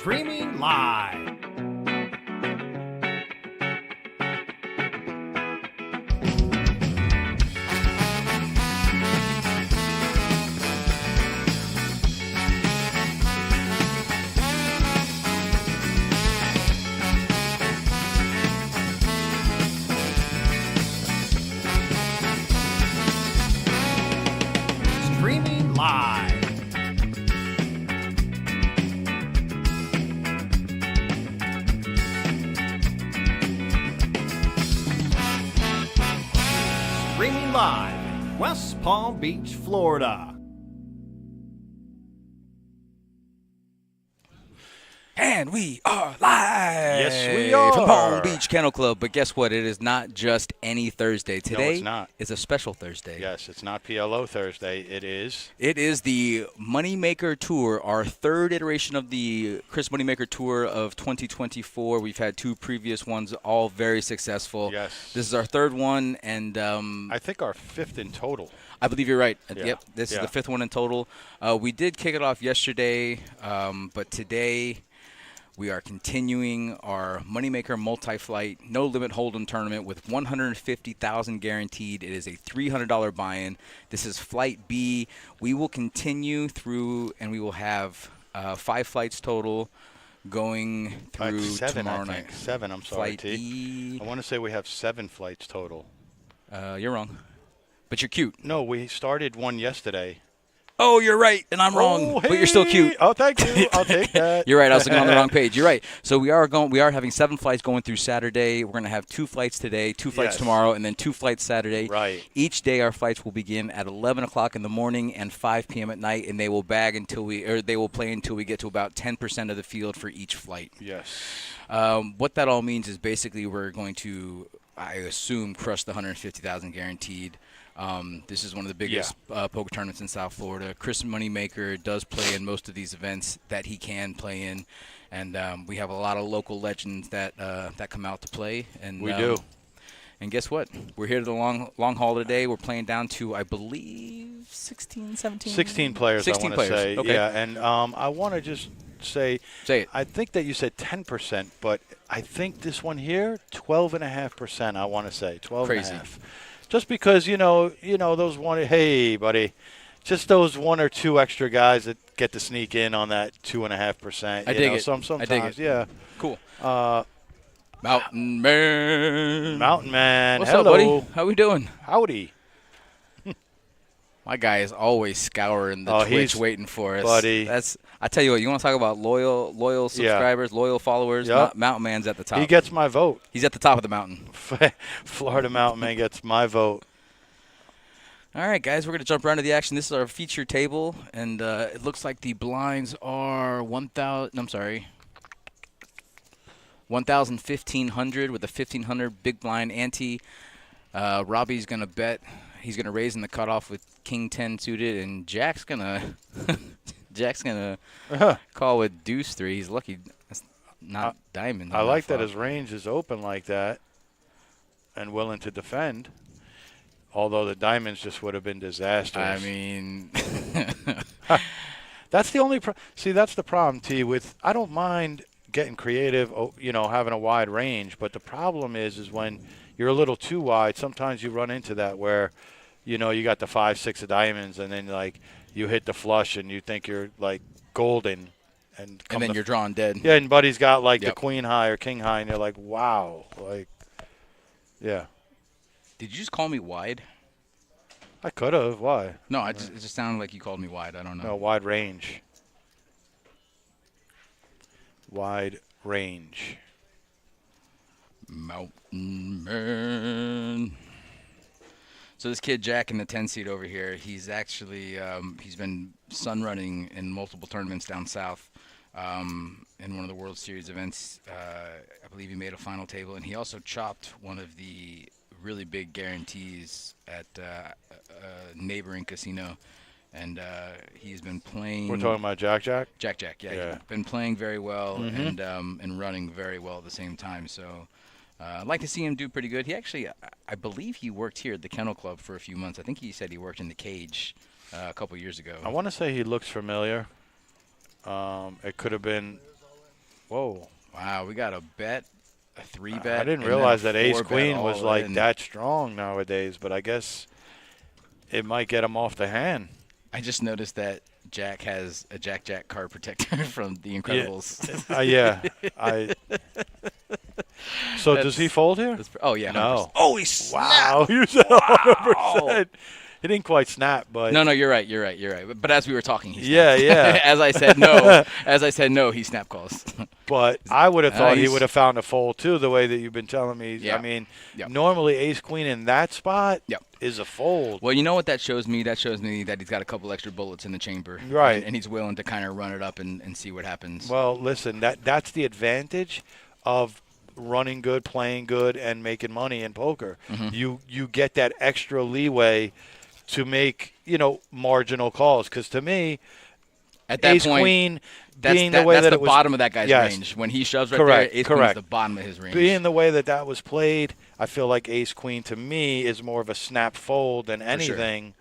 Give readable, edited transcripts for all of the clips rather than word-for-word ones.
Streaming live. Streaming live. Streaming live in West Palm Beach, Florida. And we are live. Yes, we are. From Palm Beach Kennel Club. But guess what? It is not just any Thursday. Today it's not. is a special Thursday. Yes, it's not PLO Thursday. It is. It is the Moneymaker Tour, our third iteration of the Chris Moneymaker Tour of 2024. We've had two previous ones, all very successful. Yes. This is our third one, and I think our fifth in total. I believe you're right. Yeah. Yep, this is Yeah. the fifth one in total. We did kick it off yesterday, but today we are continuing our Moneymaker multi-flight, no-limit hold'em tournament with $150,000 guaranteed. It is a $300 buy-in. This is Flight B. We will continue through, and we will have 5 flights total going through seven, tomorrow I think. night. 7, I'm sorry, Flight T. E. I want to say we have 7 flights total. You're wrong, but you're cute. No, we started one yesterday. Oh, you're right, and I'm wrong, but you're still cute. Oh, thank you. I'll take that. You're right. I was looking on the wrong page. You're right. So we are having 7 flights going through Saturday. We're going to have 2 flights today, 2 flights Yes. tomorrow, and then 2 flights Saturday. Right. Each day our flights will begin at 11 o'clock in the morning and 5 p.m. at night, and they will play until we get to about 10% of the field for each flight. Yes. What that all means is basically we're going to, I assume, crush the 150,000 guaranteed. This is one of the biggest poker tournaments in South Florida. Chris Moneymaker does play in most of these events that he can play in, and we have a lot of local legends that come out to play. And We do. And guess what? We're here to the long haul today. We're playing down to, I believe, 16, 17? 16 players, 16 I want to players. say. Okay. Yeah, and I want to just say Say it. I think that you said 10%, but I think this one here, 12.5%, I want to say. 12.5%. Crazy. Just because, you know those hey, buddy, just those 1 or 2 extra guys that get to sneak in on that 2.5%. I dig it. Sometimes, I dig it. yeah. Cool. Mountain Man. Mountain Man. What's Hello. up, buddy? How we doing? Howdy. My guy is always scouring the Oh, Twitch he's- waiting for us. buddy. I tell you what, you want to talk about loyal subscribers, loyal followers? Yep. Mountain Man's at the top. He gets my vote. He's at the top of the mountain. Florida Mountain Man gets my vote. All right, guys, we're going to jump right into the action. This is our feature table, and it looks like the blinds are 1,1500 with a 1,500 big blind ante. Robbie's going to bet. He's going to raise in the cutoff with King 10 suited, and Jack's going to call with Deuce 3. He's lucky that's not diamond. I like that flop. his range is open like that and willing to defend. Although the diamonds just would have been disastrous. I mean, that's the only see, that's the problem, T, with I don't mind getting creative, having a wide range, but the problem is when you're a little too wide, sometimes you run into that where, you got the 5, 6 of diamonds, and then, like, you hit the flush and you think you're, like, golden. And then you're drawing dead. Yeah, and Buddy's got, like, the Yep. queen high or king high, and you're like, wow. Like, yeah. Did you just call me wide? I could have. Why? No, it just sounded like you called me wide. I don't know. No, wide range. Wide range. Mountain Man. So this kid Jack in the 10 seat over here, he's actually he's been sun running in multiple tournaments down south. In one of the World Series events, I believe he made a final table, and he also chopped one of the really big guarantees at a neighboring casino. And he's been playing. We're talking about Jack. Jack, yeah. He's been playing very well and running very well at the same time. So I'd like to see him do pretty good. He actually, I believe he worked here at the Kennel Club for a few months. I think he said he worked in the cage a couple years ago. I want to say he looks familiar. It could have been Whoa. Wow, we got a bet, a 3-bet. I didn't and then realize a that ace 4-bet queen all was like in. that strong nowadays, but I guess it might get him off the hand. I just noticed that Jack has a Jack card protector from The Incredibles. Yeah. So does he fold here? Oh, yeah. 100%. No. Oh, he snapped. Wow. You said 100%. He didn't quite snap, but. No, you're right. But as we were talking, he Yeah, snapped. yeah. As I said no, he snap calls. But I would have thought he Nice. would have found a fold, too, the way that you've been telling me. Yeah. I mean, Yep. normally ace-queen in that spot Yep. is a fold. Well, you know what that shows me? That shows me that he's got a couple extra bullets in the chamber. Right. And he's willing to kind of run it up and see what happens. Well, listen, that's the advantage of running good, playing good, and making money in poker. Mm-hmm. You get that extra leeway to make, marginal calls. Because to me, at that ace point, queen that's being the way that's that the it was bottom of that guy's Yes. range. When he shoves right Correct, there, ace queen is correct. the bottom of his range. being the way that was played, I feel like ace queen to me is more of a snap fold than sure. anything.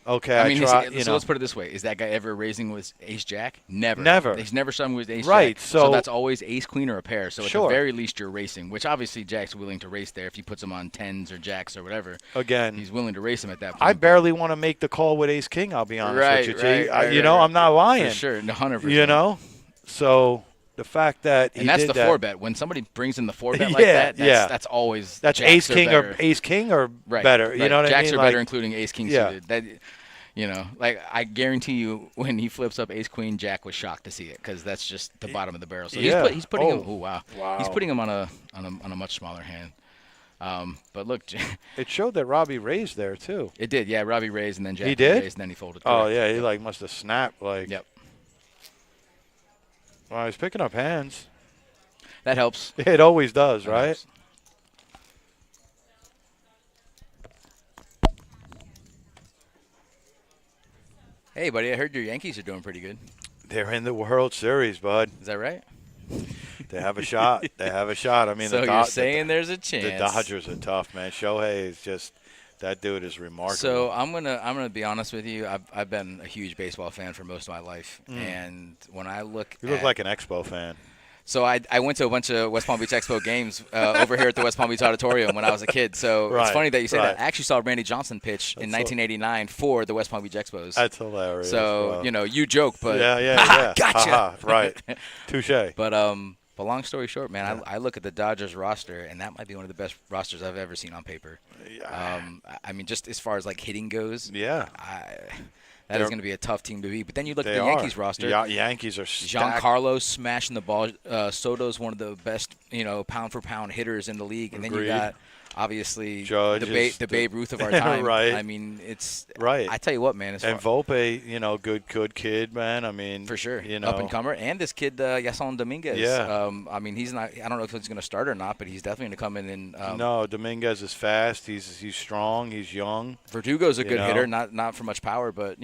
Okay, I mean, try, so let's put it this way: is that guy ever raising with ace jack? Never. Never. He's never shoving with ace Right, jack. so that's always ace queen or a pair. So at Sure. the very least, you're racing. Which obviously Jack's willing to race there if he puts him on tens or jacks or whatever. Again, He's willing to race him at that point. I barely want to make the call with ace king. I'll be honest Right, with you, T. right, You right, know, right. I'm not lying. For sure, 100%. So the fact that he And that's did the that, 4-bet. When somebody brings in the 4-bet like Yeah, that, yeah. that's always that's jacks ace are king better. or ace king or Right, better. right. You know what Jacks I mean? are better, including ace king Yeah. suited. That, like I guarantee you, when he flips up ace queen, Jack was shocked to see it because that's just the bottom of the barrel. So Yeah. he's putting him. Oh, Oh wow. wow. He's putting him on a much smaller hand. But look, It showed that Robbie raised there too. it did. Yeah, Robbie raised and then Jack He did? raised and then he folded. Oh Correct. yeah, he like must have snapped like. Yep. Well, he's picking up hands. That helps. It always does, That right? helps. Hey, buddy, I heard your Yankees are doing pretty good. They're in the World Series, bud. Is that right? They have a shot. They have a shot. I mean, So the you're saying there's a chance. the Dodgers are tough, man. Shohei is just that dude is remarkable. So I'm gonna be honest with you. I've been a huge baseball fan for most of my life, and when I look, you look like an Expo fan. So I went to a bunch of West Palm Beach Expo games over here at the West Palm Beach Auditorium when I was a kid. So Right, it's funny that you say right. that. I actually saw Randy Johnson pitch in 1989 for the West Palm Beach Expos. That's hilarious. So Wow. you joke, but yeah. gotcha. Haha, right. Touche. But long story short, man, I look at the Dodgers roster, and that might be one of the best rosters I've ever seen on paper. I mean, just as far as like hitting goes, Yeah. that is going to be a tough team to beat. But then you look at They the are. Yankees roster. Yankees are stacked. Giancarlo smashing the ball. Soto's one of the best, pound for pound hitters in the league. And then you Agreed. got obviously Judge the is Babe Ruth of our time. Right. I mean, it's Right. I tell you what, man. And Volpe, good kid, man. I mean, for sure, you up and comer, and this kid Yason Dominguez. Yeah. I mean, he's not. I don't know if he's going to start or not, but he's definitely going to come in and. No, Dominguez is fast. He's strong. He's young. Verdugo's a good know. hitter, not for much power, but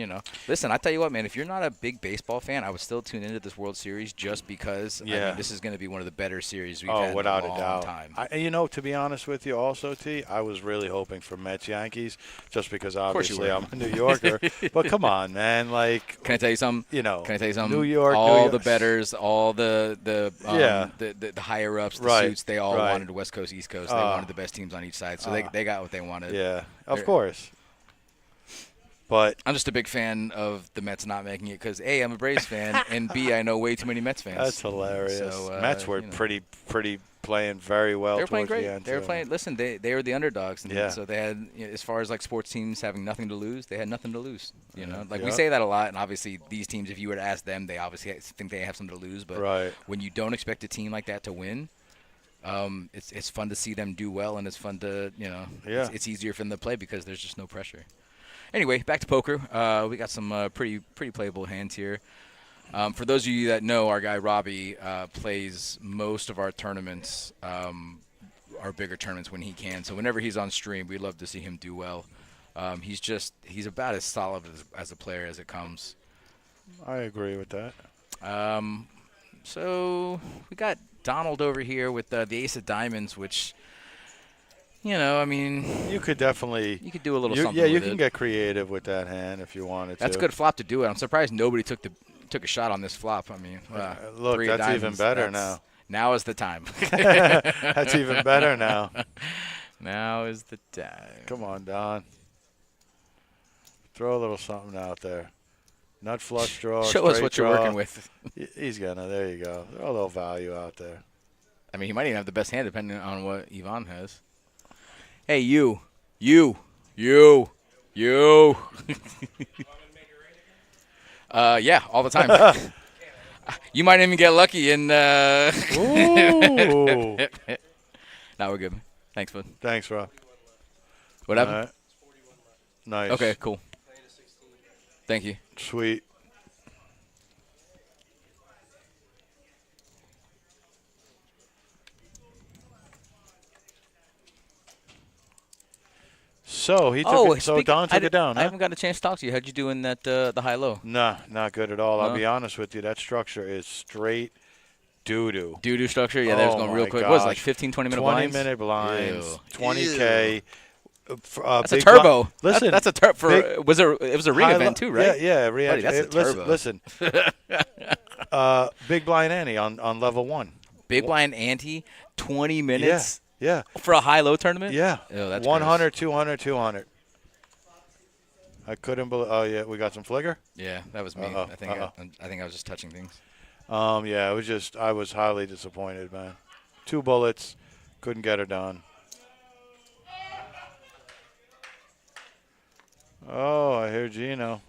listen, I tell you what, man. If you're not a big baseball fan, I would still tune into this World Series just because. I Yeah. mean, this is going to be one of the better series we've Oh, had without in a a long doubt. time. To be honest with you, also T, I was really hoping for Mets Yankees, just because course you obviously were. I'm a New Yorker. But come on, man, like. Can I tell you something? Can I tell you something? New York, all New the York. bettors, all the Yeah. the higher ups, the Right, suits, they all right. wanted West Coast, East Coast. They wanted the best teams on each side, so they got what they wanted. Yeah, of They're- course. But I'm just a big fan of the Mets not making it because A, I'm a Braves fan, and B, I know way too many Mets fans. that's hilarious. So, Mets were pretty playing very well. They were playing towards great. The end They were too. playing. Listen, they were the underdogs, and Yeah. so they had, as far as like sports teams having nothing to lose, they had nothing to lose. Like we Yeah. say that a lot, and obviously these teams, if you were to ask them, they obviously think they have something to lose. But Right. when you don't expect a team like that to win, it's fun to see them do well, and it's fun to Yeah. it's easier for them to play because there's just no pressure. Anyway, back to poker. We got some pretty playable hands here. For those of you that know, our guy Robbie plays most of our tournaments, our bigger tournaments when he can. So whenever he's on stream, we love to see him do well. He's about as solid as a player as it comes. I agree with that. So we got Donald over here with the ace of diamonds, which, I mean, You could definitely. you could do a little You, something yeah, you with can it. get creative with that hand if you wanted That's to. a good flop to do it. I'm surprised nobody took took a shot on this flop. I mean, look, 3 of that's even diamonds, better now. Now is the time. That's even better now. Now is the time. Come on, Don. Throw a little something out there. Nut flush draw. Show us what draw. you're working with. He's gonna. There you go. Throw a little value out there. I mean, he might even have the best hand depending on what Yvonne has. Hey, you. Yeah, all the time. You might even get lucky and. Ooh. No, we're good. Thanks, bud. Thanks, Rob. What happened? Right. Nice. Okay, cool. Thank you. Sweet. So he took it. So Don took it down. I Huh? haven't got a chance to talk to you. How'd you do in that the high-low? Nah, not good at all. No? I'll be honest with you. That structure is straight doo-doo. Doo-doo structure? Yeah, that was going real quick. What was it, like 15, 20-minute blinds? 20-minute blinds, Ew. 20K. That's a turbo. Listen, that's a turbo. For big, it was a ring event too, right? Yeah, Buddy, that's a turbo. Listen. Big blind ante on level 1. Big blind ante, 20 minutes. Yeah. For a high-low tournament. Yeah. Oh, that's 100, gross. 200, 200. I couldn't believe. Oh yeah, we got some flicker. Yeah, that was me. Uh-oh. I think I was just touching things. Yeah, it was just I was highly disappointed, man. 2 bullets, couldn't get her done. Oh, I hear Gino.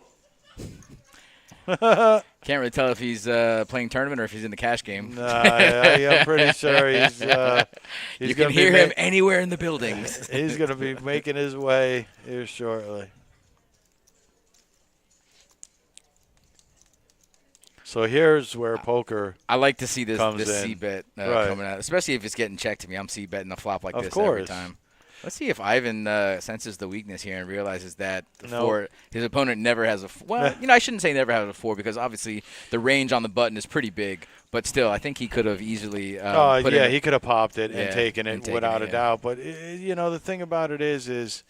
Can't really tell if he's playing tournament or if he's in the cash game. Nah, I'm pretty sure he's you can hear him anywhere in the building. He's going to be making his way here shortly. So here's where poker I like to see this in. C-bet Right. coming out, especially if it's getting checked to me. I'm C-betting a flop like Of this course. every time. Let's see if Ivan senses the weakness here and realizes that the No. 4, his opponent never has a well, I shouldn't say never has a 4 because obviously the range on the button is pretty big, but still, I think he could have easily he could have popped it and taken it and without a yeah. doubt. But, the thing about it is,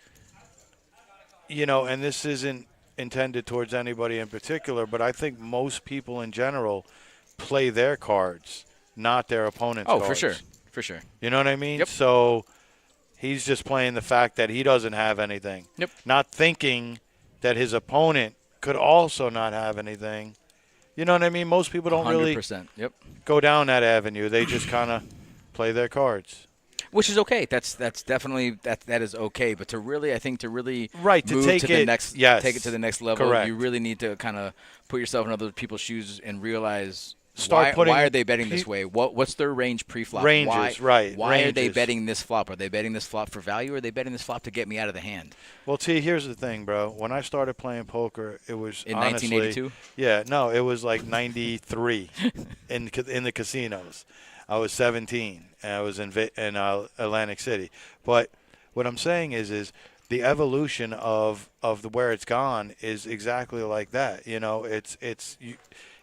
and this isn't intended towards anybody in particular, but I think most people in general play their cards, not their opponent's cards. For sure. You know what I mean? Yep. So he's just playing the fact that he doesn't have anything. Yep. Not thinking that his opponent could also not have anything. You know what I mean? Most people don't 100%. really go down that avenue. They just kind of play their cards. Which is okay. That's definitely that is okay. But to really move take to it, the next take it to the next level, correct. you really need to kind of put yourself in other people's shoes and realize Why are they betting this way? What's their range pre-flop? Ranges, right. Why are they Ranges. betting this flop? Are they betting this flop for value, or are they betting this flop to get me out of the hand? Well, T, here's the thing, bro. When I started playing poker, it was In honestly, 1982? Yeah, no, it was like 93 in the casinos. I was 17, and I was in Atlantic City. But what I'm saying is the evolution of where it's gone is exactly like that.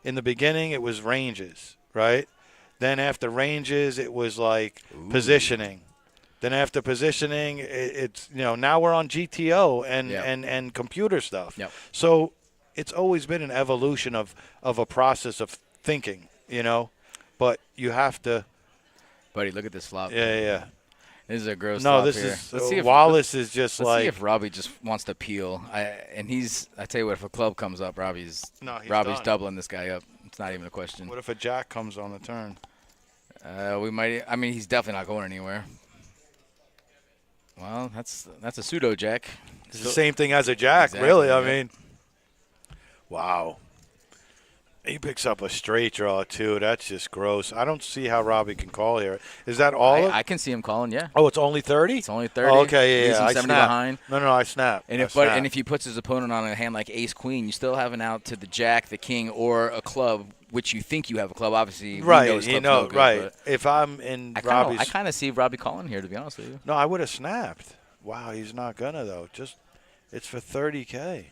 In the beginning, it was ranges, right? Then after ranges, it was like positioning. Then after positioning, it's now we're on GTO and computer stuff. Yep. So it's always been an evolution of a process of thinking, But you have to. Buddy, look at this flop. Yeah. This is a gross No, flop this here. is Let's see if Wallace is just Let's like. see if Robbie just wants to peel. I tell you what, if a club comes up, Robbie's done. doubling this guy up. It's not even a question. What if a jack comes on the turn? We might. I mean, he's definitely not going anywhere. Well, that's a pseudo jack. It's the same thing as a jack, Exactly, really. yeah. I mean, wow. He picks up a straight draw, too. That's just gross. I don't see how Robbie can call here. Is that all? I can see him calling. Yeah. Oh, it's only 30? It's only 30. Oh, okay, Leaves yeah. him I 70 snap. behind. No, I snap. And if he puts his opponent on a hand like Ace Queen, you still have an out to the Jack, the King, or a club, which you think you have a club. Obviously, right. we know his club's no good, right. but If I'm in I kind of see Robbie calling here, to be honest with you. No, I would have snapped. Wow, he's not gonna though. It's for 30K.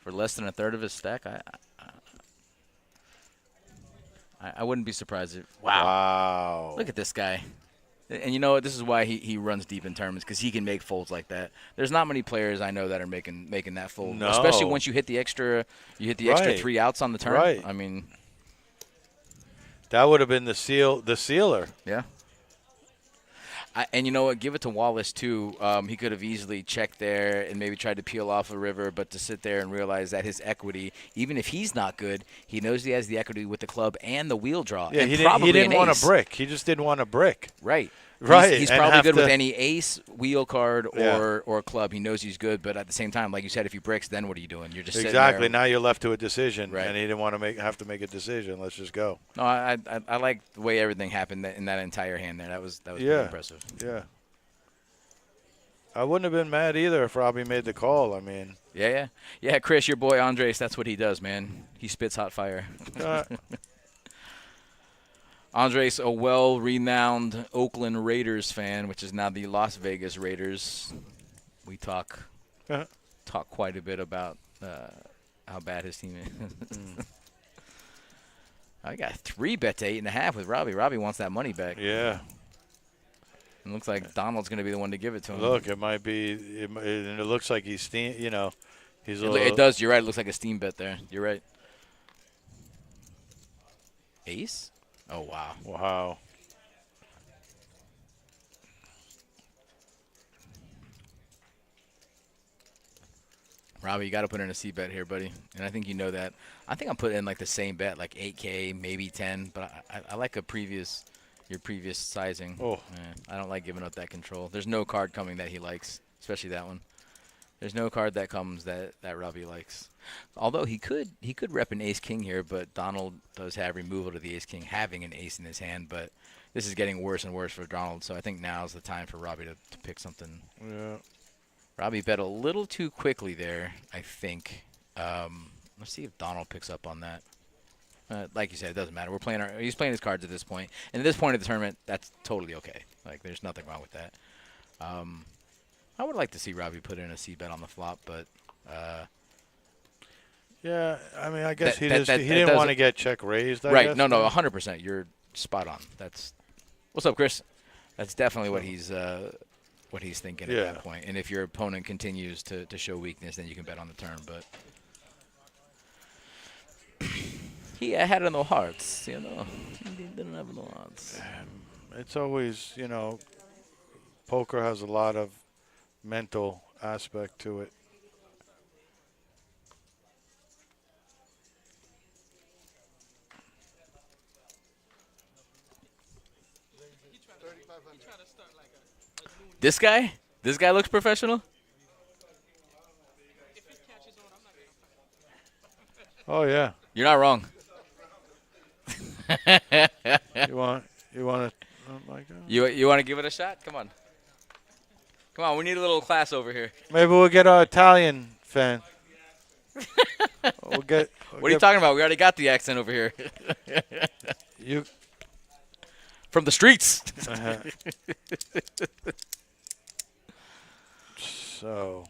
For less than a third of his stack, I wouldn't be surprised if. Wow. Wow. Look at this guy. And you know what? This is why he runs deep in tournaments, because he can make folds like that. There's not many players I know that are making that fold, No. especially once you hit the extra Right. 3 outs on the turn. Right. I mean, that would have been the sealer. yeah. And you know what? Give it to Wallace, too. He could have easily checked there and maybe tried to peel off a river, but to sit there and realize that his equity, even if he's not good, he knows he has the equity with the club and the wheel draw. Yeah, and he probably didn't an want ace. a brick. He just didn't want a brick. Right. Right. He's and probably have good to- with any ace, wheel card, Yeah. or club. He knows he's good, but at the same time, like you said, if he bricks, then what are you doing? You're just Exactly. sitting there. Now you're left to a decision, Right. and he didn't want to have to make a decision. Let's just go. No, I like the way everything happened in that entire hand there. That was pretty Yeah. impressive. Yeah. I wouldn't have been mad either if Robbie made the call. I mean, Yeah, Chris, your boy Andres, that's what he does, man. He spits hot fire. Andres, a well-renowned Oakland Raiders fan, which is now the Las Vegas Raiders. We talk quite a bit about how bad his team is. I got 3 bet to 8.5 with Robbie. Robbie wants that money back. yeah. It looks like Donald's going to be the one to give it to him. Look, it might be, and it looks like he's he's a little. It does. You're right. It looks like a steam bet there. You're right. Ace? Oh, wow. Wow. Robbie, you got to put in a C bet here, buddy. And I think you know that. I think I'm putting in like the same bet, like 8K, maybe 10. But I like your previous sizing. Oh. I don't like giving up that control. There's no card coming that he likes, especially that one. There's no card that comes that Robbie likes. Although he could rep an ace-king here, but Donald does have removal to the ace-king, having an ace in his hand. But this is getting worse and worse for Donald, so I think now's the time for Robbie to pick something. Yeah. Robbie bet a little too quickly there, I think. Let's see if Donald picks up on that. Like you said, it doesn't matter. He's playing his cards at this point. And at this point of the tournament, that's totally okay. Like, there's nothing wrong with that. I would like to see Robbie put in a C bet on the flop, but Yeah, I mean, I guess he that didn't want to get check raised. I right. guess. No, 100%. You're spot on. What's up, Chris? That's definitely what he's thinking at that point. And if your opponent continues to show weakness, then you can bet on the turn. But he had no hearts, you know. He didn't have no hearts. It's always, poker has a lot of mental aspect to it. This guy looks professional. Oh yeah. You're not wrong. You want to? Oh my God. You want to give it a shot? Come on. We need a little class over here. Maybe we'll get our Italian fan. What are you talking about? We already got the accent over here. You from the streets. So.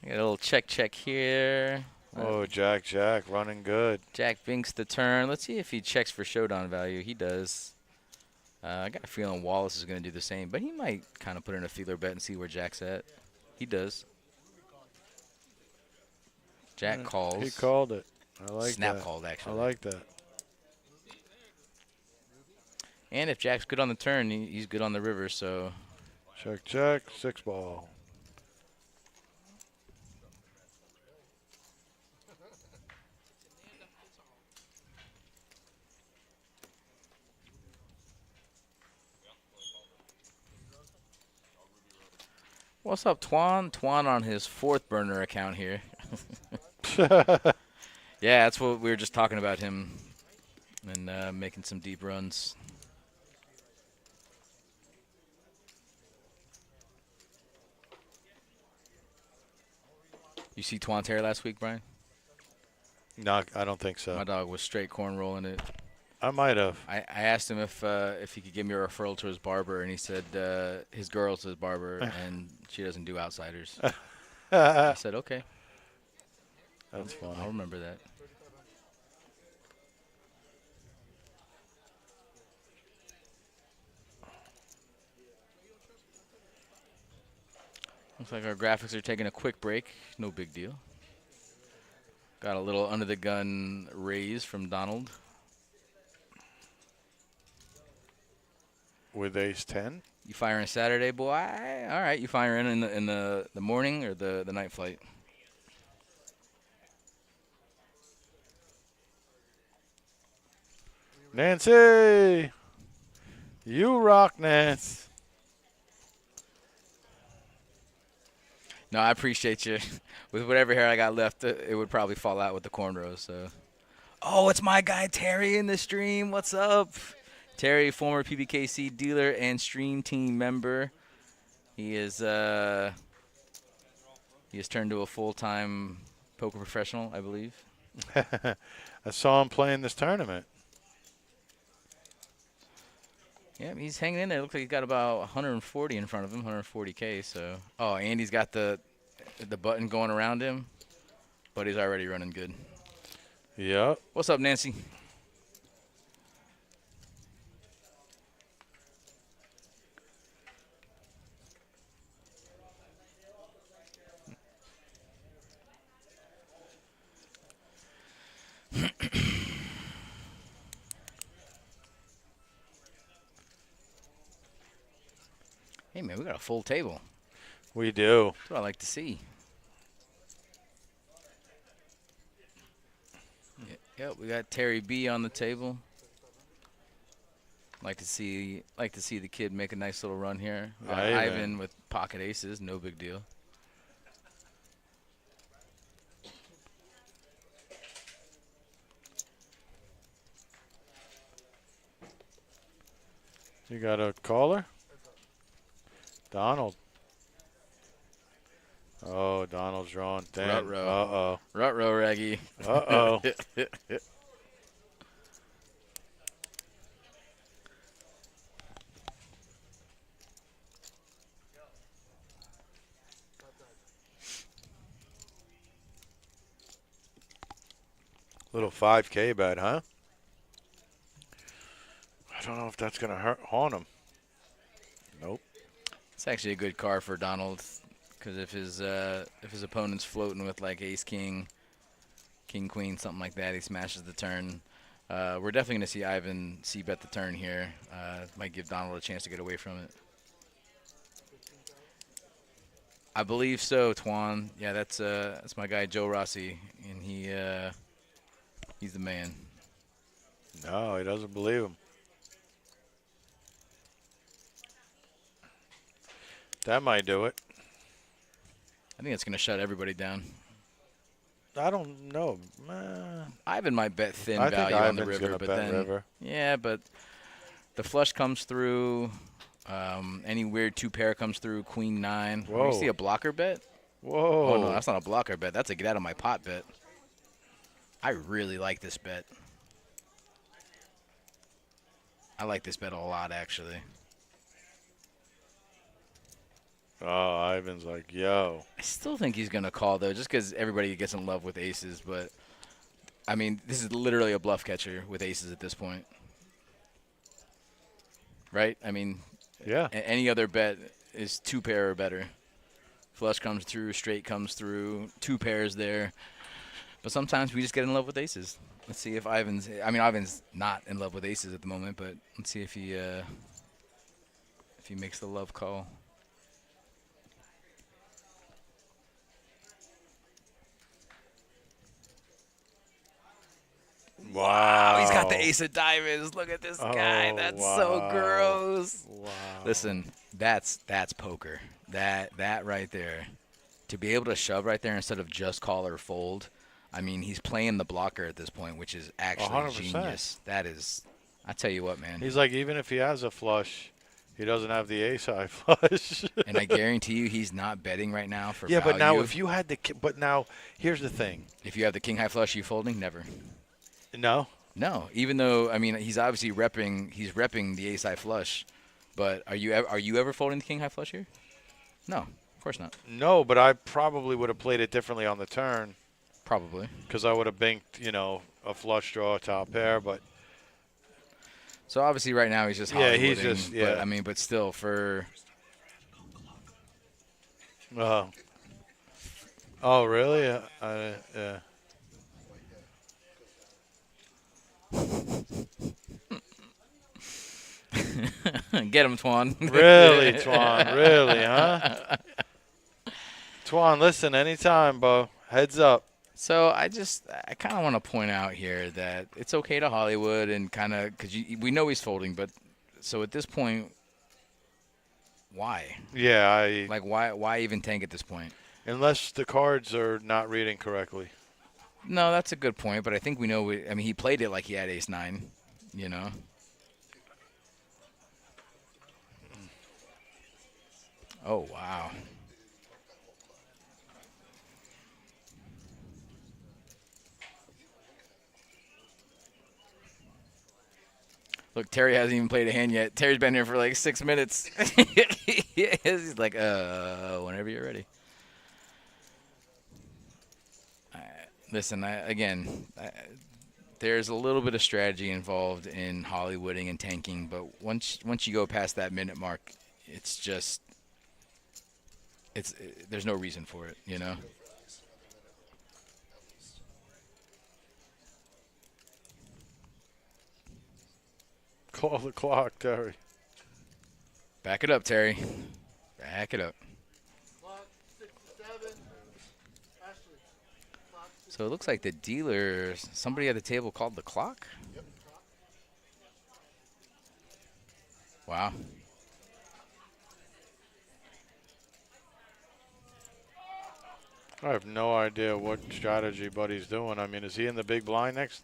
Got a little check here. Oh, Jack running good. Jack binks the turn. Let's see if he checks for showdown value. He does. I got a feeling Wallace is going to do the same, but he might kind of put in a feeler bet and see where Jack's at. He does. Jack calls. He called it. I like Snap that. called, actually. I like that. And if Jack's good on the turn, he's good on the river, so. Check, 6 ball. What's up, Twan? Twan on his 4th burner account here. Yeah, that's what we were just talking about him and making some deep runs. You see Twan's hair last week, Brian? No, I don't think so. My dog was straight corn rolling it. I might have. I asked him if he could give me a referral to his barber, and he said his girl's his barber, and she doesn't do outsiders. I said, okay. That's funny. I'll remember that. Looks like our graphics are taking a quick break. No big deal. Got a little under the gun raise from Donald. With ace 10. You firing Saturday, boy? All right, you firing in the morning or the night flight? Nancy, you rock, Nance. No, I appreciate you. With whatever hair I got left, it would probably fall out with the cornrows. So, oh, it's my guy Terry in the stream. What's up, Terry? Former Pbkc dealer and stream team member. He is turned to a full-time poker professional, I believe. I saw him playing this tournament. Yeah, he's hanging in there. Looks like he's got about 140 in front of him, 140K. So, oh, Andy's got the button going around him, but he's already running good. Yep. What's up, Nancy? Hey, man, we got a full table. We do. That's what I like to see. Yep, we got Terry B on the table. Like to see the kid make a nice little run here. Ivan with pocket aces, no big deal. You got a caller? Donald. Oh, Donald's drawing 10. Ruh-roh. Uh-oh. Ruh-roh, Reggie. Uh-oh. Little 5K bet, huh? I don't know if that's going to haunt him. Nope. It's actually a good card for Donald, because if his opponent's floating with like ace king, king queen, something like that, he smashes the turn. We're definitely going to see Ivan c-bet the turn here. Might give Donald a chance to get away from it. I believe so, Twan. Yeah, that's my guy Joe Rossi, and he's the man. No, he doesn't believe him. That might do it. I think it's going to shut everybody down. I don't know. Ivan might bet thin I think value on the Ivan's river, gonna but bet then river. yeah, but the flush comes through. Any weird two pair comes through. Queen 9. Whoa. You see a blocker bet? Whoa. Oh no, that's not a blocker bet. That's a get out of my pot bet. I really like this bet. I like this bet a lot, actually. Oh, Ivan's like, yo. I still think he's going to call, though, just because everybody gets in love with aces. But, I mean, this is literally a bluff catcher with aces at this point. Right? I mean, Yeah. Any other bet is two pair or better. Flush comes through, straight comes through, two pairs there. But sometimes we just get in love with aces. Let's see if Ivan's – I mean, Ivan's not in love with aces at the moment, but let's see if he makes the love call. Wow. He's got the ace of diamonds. Look at this guy. That's so gross. Wow. Listen, that's poker. That right there. To be able to shove right there instead of just call or fold. I mean, he's playing the blocker at this point, which is actually 100%. genius. That is, I tell you what, man. He's like, even if he has a flush, he doesn't have the ace-high flush. And I guarantee you he's not betting right now for yeah, value. but now if you had the – but now here's the thing. If you have the king-high flush, you folding? Never. No? No, even though, I mean, he's obviously repping the ace-high flush. But are you ever folding the king-high flush here? No, of course not. No, but I probably would have played it differently on the turn. Probably. Because I would have banked, you know, a flush draw, a top pair, but So obviously right now he's just Yeah, Hollywooding. he's just- yeah. But, I mean, but still for Oh. Oh, really? Yeah. Get him, Twan. Really, Twan? Really, huh? Twan, listen, anytime, bro. Heads up. So I kind of want to point out here that it's okay to Hollywood and kind of because we know he's folding, but so at this point, why? Yeah, Like why even tank at this point? unless the cards are not reading correctly. No, that's a good point, but I think we know. I mean, he played it like he had ace-9, you know. Oh wow. Look, Terry hasn't even played a hand yet. Terry's been here for like 6 minutes. He's like, whenever you're ready. Listen, there's a little bit of strategy involved in Hollywooding and tanking, but once you go past that minute mark, it's just there's no reason for it, you know. Call the clock, Terry. Back it up, Terry. Back it up. So it looks like the dealer, somebody at the table called the clock? Yep. Wow. I have no idea what strategy Buddy's doing. I mean, is he in the big blind next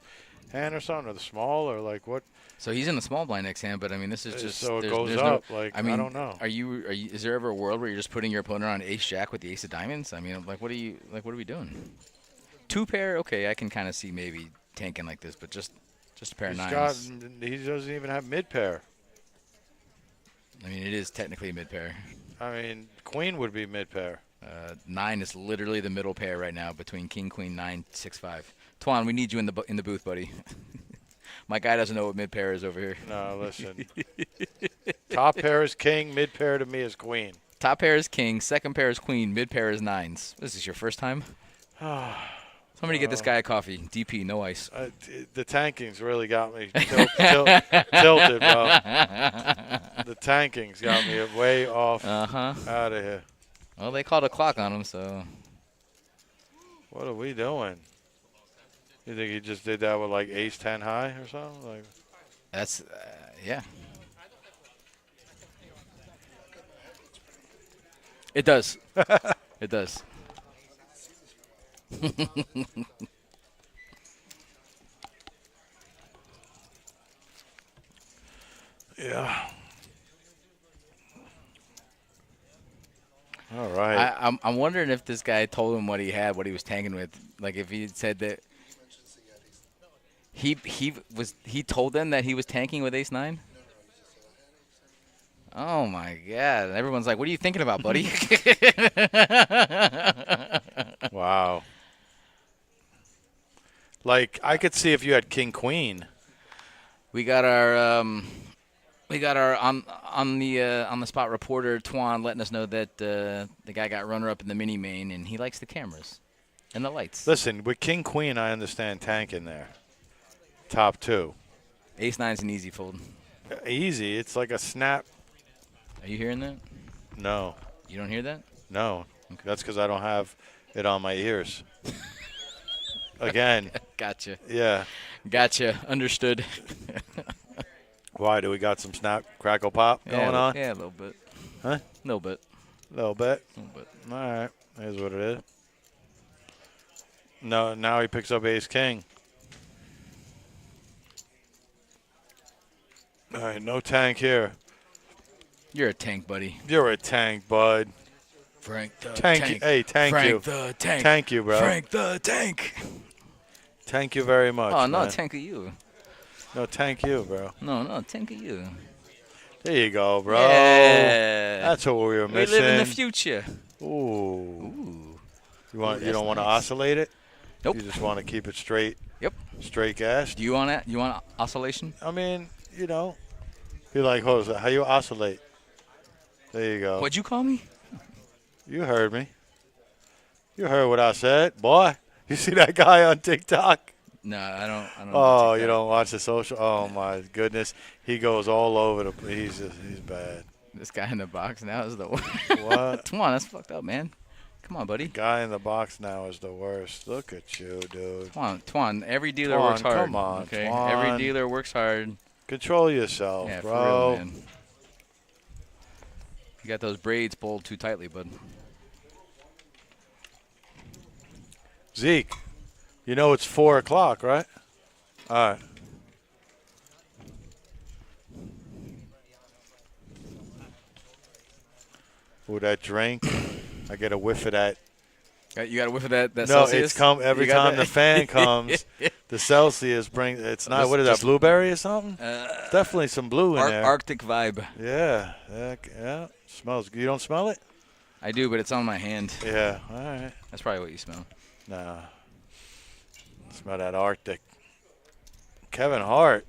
hand or something, or the small, or like what? So he's in the small blind next hand, but I mean, this is just So it there's goes no, up. Like, I mean, I don't know. Are you? Is there ever a world where you're just putting your opponent on ace jack with the ace of diamonds? I mean, like, what are we doing? Two pair, okay, I can kind of see maybe tanking like this, but just a pair of nines. He doesn't even have mid pair. I mean, it is technically a mid pair. I mean, queen would be mid pair. 9 is literally the middle pair right now between king, queen, 9, 6, 5. Twan, we need you in the booth, buddy. My guy doesn't know what mid pair is over here. No, listen. Top pair is king. Mid pair to me is queen. Top pair is king. Second pair is queen. Mid pair is 9s. This is your first time? Somebody get this guy a coffee. DP, no ice. The tanking's really got me tilted, bro. The tanking's got me way off out of here. Well, they called a clock on him, so. What are we doing? You think he just did that with like ace 10 high or something? Like, that's, yeah. It does. It does. yeah. All right. I'm wondering if this guy told him what he had, what he was tanking with. Like if he said that he told them that he was tanking with ace 9. Oh my God! Everyone's like, "What are you thinking about, buddy?" Wow. Like I could see if you had king queen. We got our on the spot reporter Twan letting us know that the guy got runner up in the mini main and he likes the cameras and the lights. Listen, with king queen, I understand tanking there. Top 2. Ace 9's an easy fold. Easy. It's like a snap. Are you hearing that? No. You don't hear that? No. Okay. That's because I don't have it on my ears. Again. Gotcha. Yeah. Gotcha. Understood. Why? Do we got some snap, crackle, pop going on? Yeah, a little bit. Huh? A little bit. Little bit. A little bit. All right. Here's what it is. No. Now he picks up ace king. All right. No tank here. You're a tank, buddy. You're a tank, bud. Frank the Tank. tank. Hey, thank Frank you. the tank. Thank you, bro. Frank the tank. Thank you very much. Oh, no, man. tank of you. No, thank you, bro. No, tank of you. There you go, bro. Yeah. That's what we were We missing. live in the future. Ooh. Ooh. You want? Ooh, You don't that's want to nice. oscillate it? Nope. You just want to keep it straight. Yep. Straight gas. Do you want that? You want oscillation? I mean, you know, be like, Jose, how you oscillate? There you go. What'd you call me? You heard me. You heard what I said, boy. You see that guy on TikTok? No, I don't. Oh, do you don't watch the social? Oh my goodness, he goes all over the place. He's bad. This guy in the box now is the worst. What? Come on, that's fucked up, man. Come on, buddy. Guy in the box now is the worst. Look at you, dude. Come on, Twan. Every dealer Twan, works hard. come on, okay. Twan. Every dealer works hard. Control yourself, Yeah, bro. for real, man. You got those braids pulled too tightly, bud. Zeke, you know it's 4 o'clock, right? All right. Ooh, that drink. I get a whiff of that. You got a whiff of that No, Celsius? it's come every You got time that? the fan comes. The Celsius brings. It's not. Just- What is that? just- Blueberry or something? Definitely some blue in there. Arctic vibe. Yeah, yeah. Smells. You don't smell it? I do, but it's on my hand. Yeah. All right. That's probably what you smell. Nah. Smell that Arctic. Kevin Hart.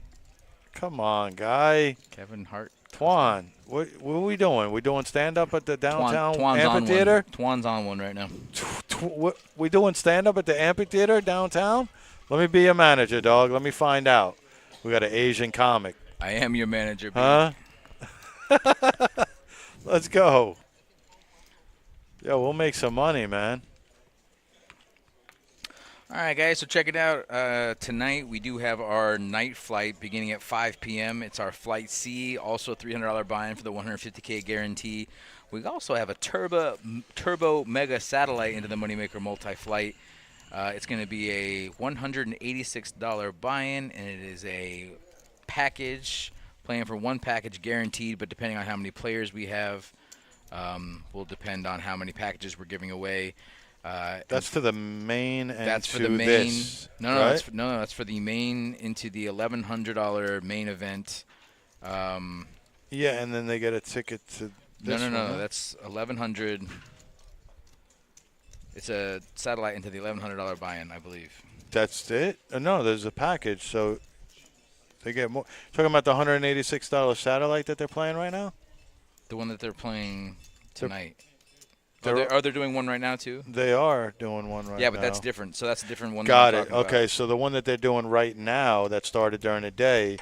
Come on, guy. Kevin Hart. Twan. What are we doing? We doing stand up at the downtown Twan's amphitheater? on one. Twan's on one right now. We doing stand up at the amphitheater downtown? Let me be your manager, dog. Let me find out. We got an Asian comic. I am your manager, baby. Huh? Let's go. Yo, we'll make some money, man. All right, guys, so check it out. Tonight we do have our night flight beginning at 5 p.m. It's our Flight C, also $300 buy-in for the 150K guarantee. We also have a turbo mega satellite into the Moneymaker multi-flight. It's going to be a $186 buy-in, and it is a package, playing for one package guaranteed, but depending on how many players we have, will depend on how many packages we're giving away. That's to the main and that's for to the main. this, No, right? that's for the main into the $1,100 main event. Yeah, and then they get a ticket to this No, one, huh? that's $1,100. It's a satellite into the $1,100 buy-in, I believe. That's it? No, there's a package, so they get more. Talking about the $186 satellite that they're playing right now? The one that they're playing tonight. they're- Are they doing one right now too? They are doing one right now. Yeah, but that's different. So that's a different one. Got that I'm it. talking Okay, about. so the one that they're doing right now that started during the day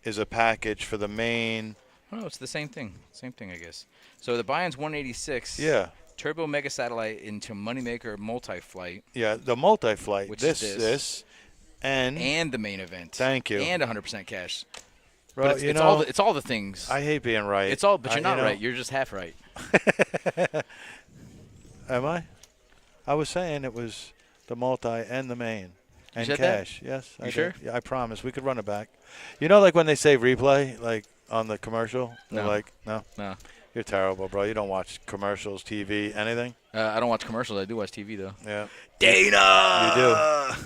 is a package for the main. Oh, no, it's the same thing. Same thing, I guess. So the buy-in's 186. Yeah. Turbo mega satellite into Moneymaker multi-flight. Yeah, the multi-flight. Which this, is this. and The main event. Thank you. And 100% cash. bro, But it's all the things. I hate being right. It's all, but you're not you know, right. You're just half right. Am I? I was saying it was the multi and the main. And said that? cash. Yes. You I sure? did. Yeah, I promise. We could run it back. You know, like when they say replay, like on the commercial? They're No. like, no? No. You're terrible, bro. You don't watch commercials, TV, anything? I don't watch commercials. I do watch TV, though. Yeah. Dana! You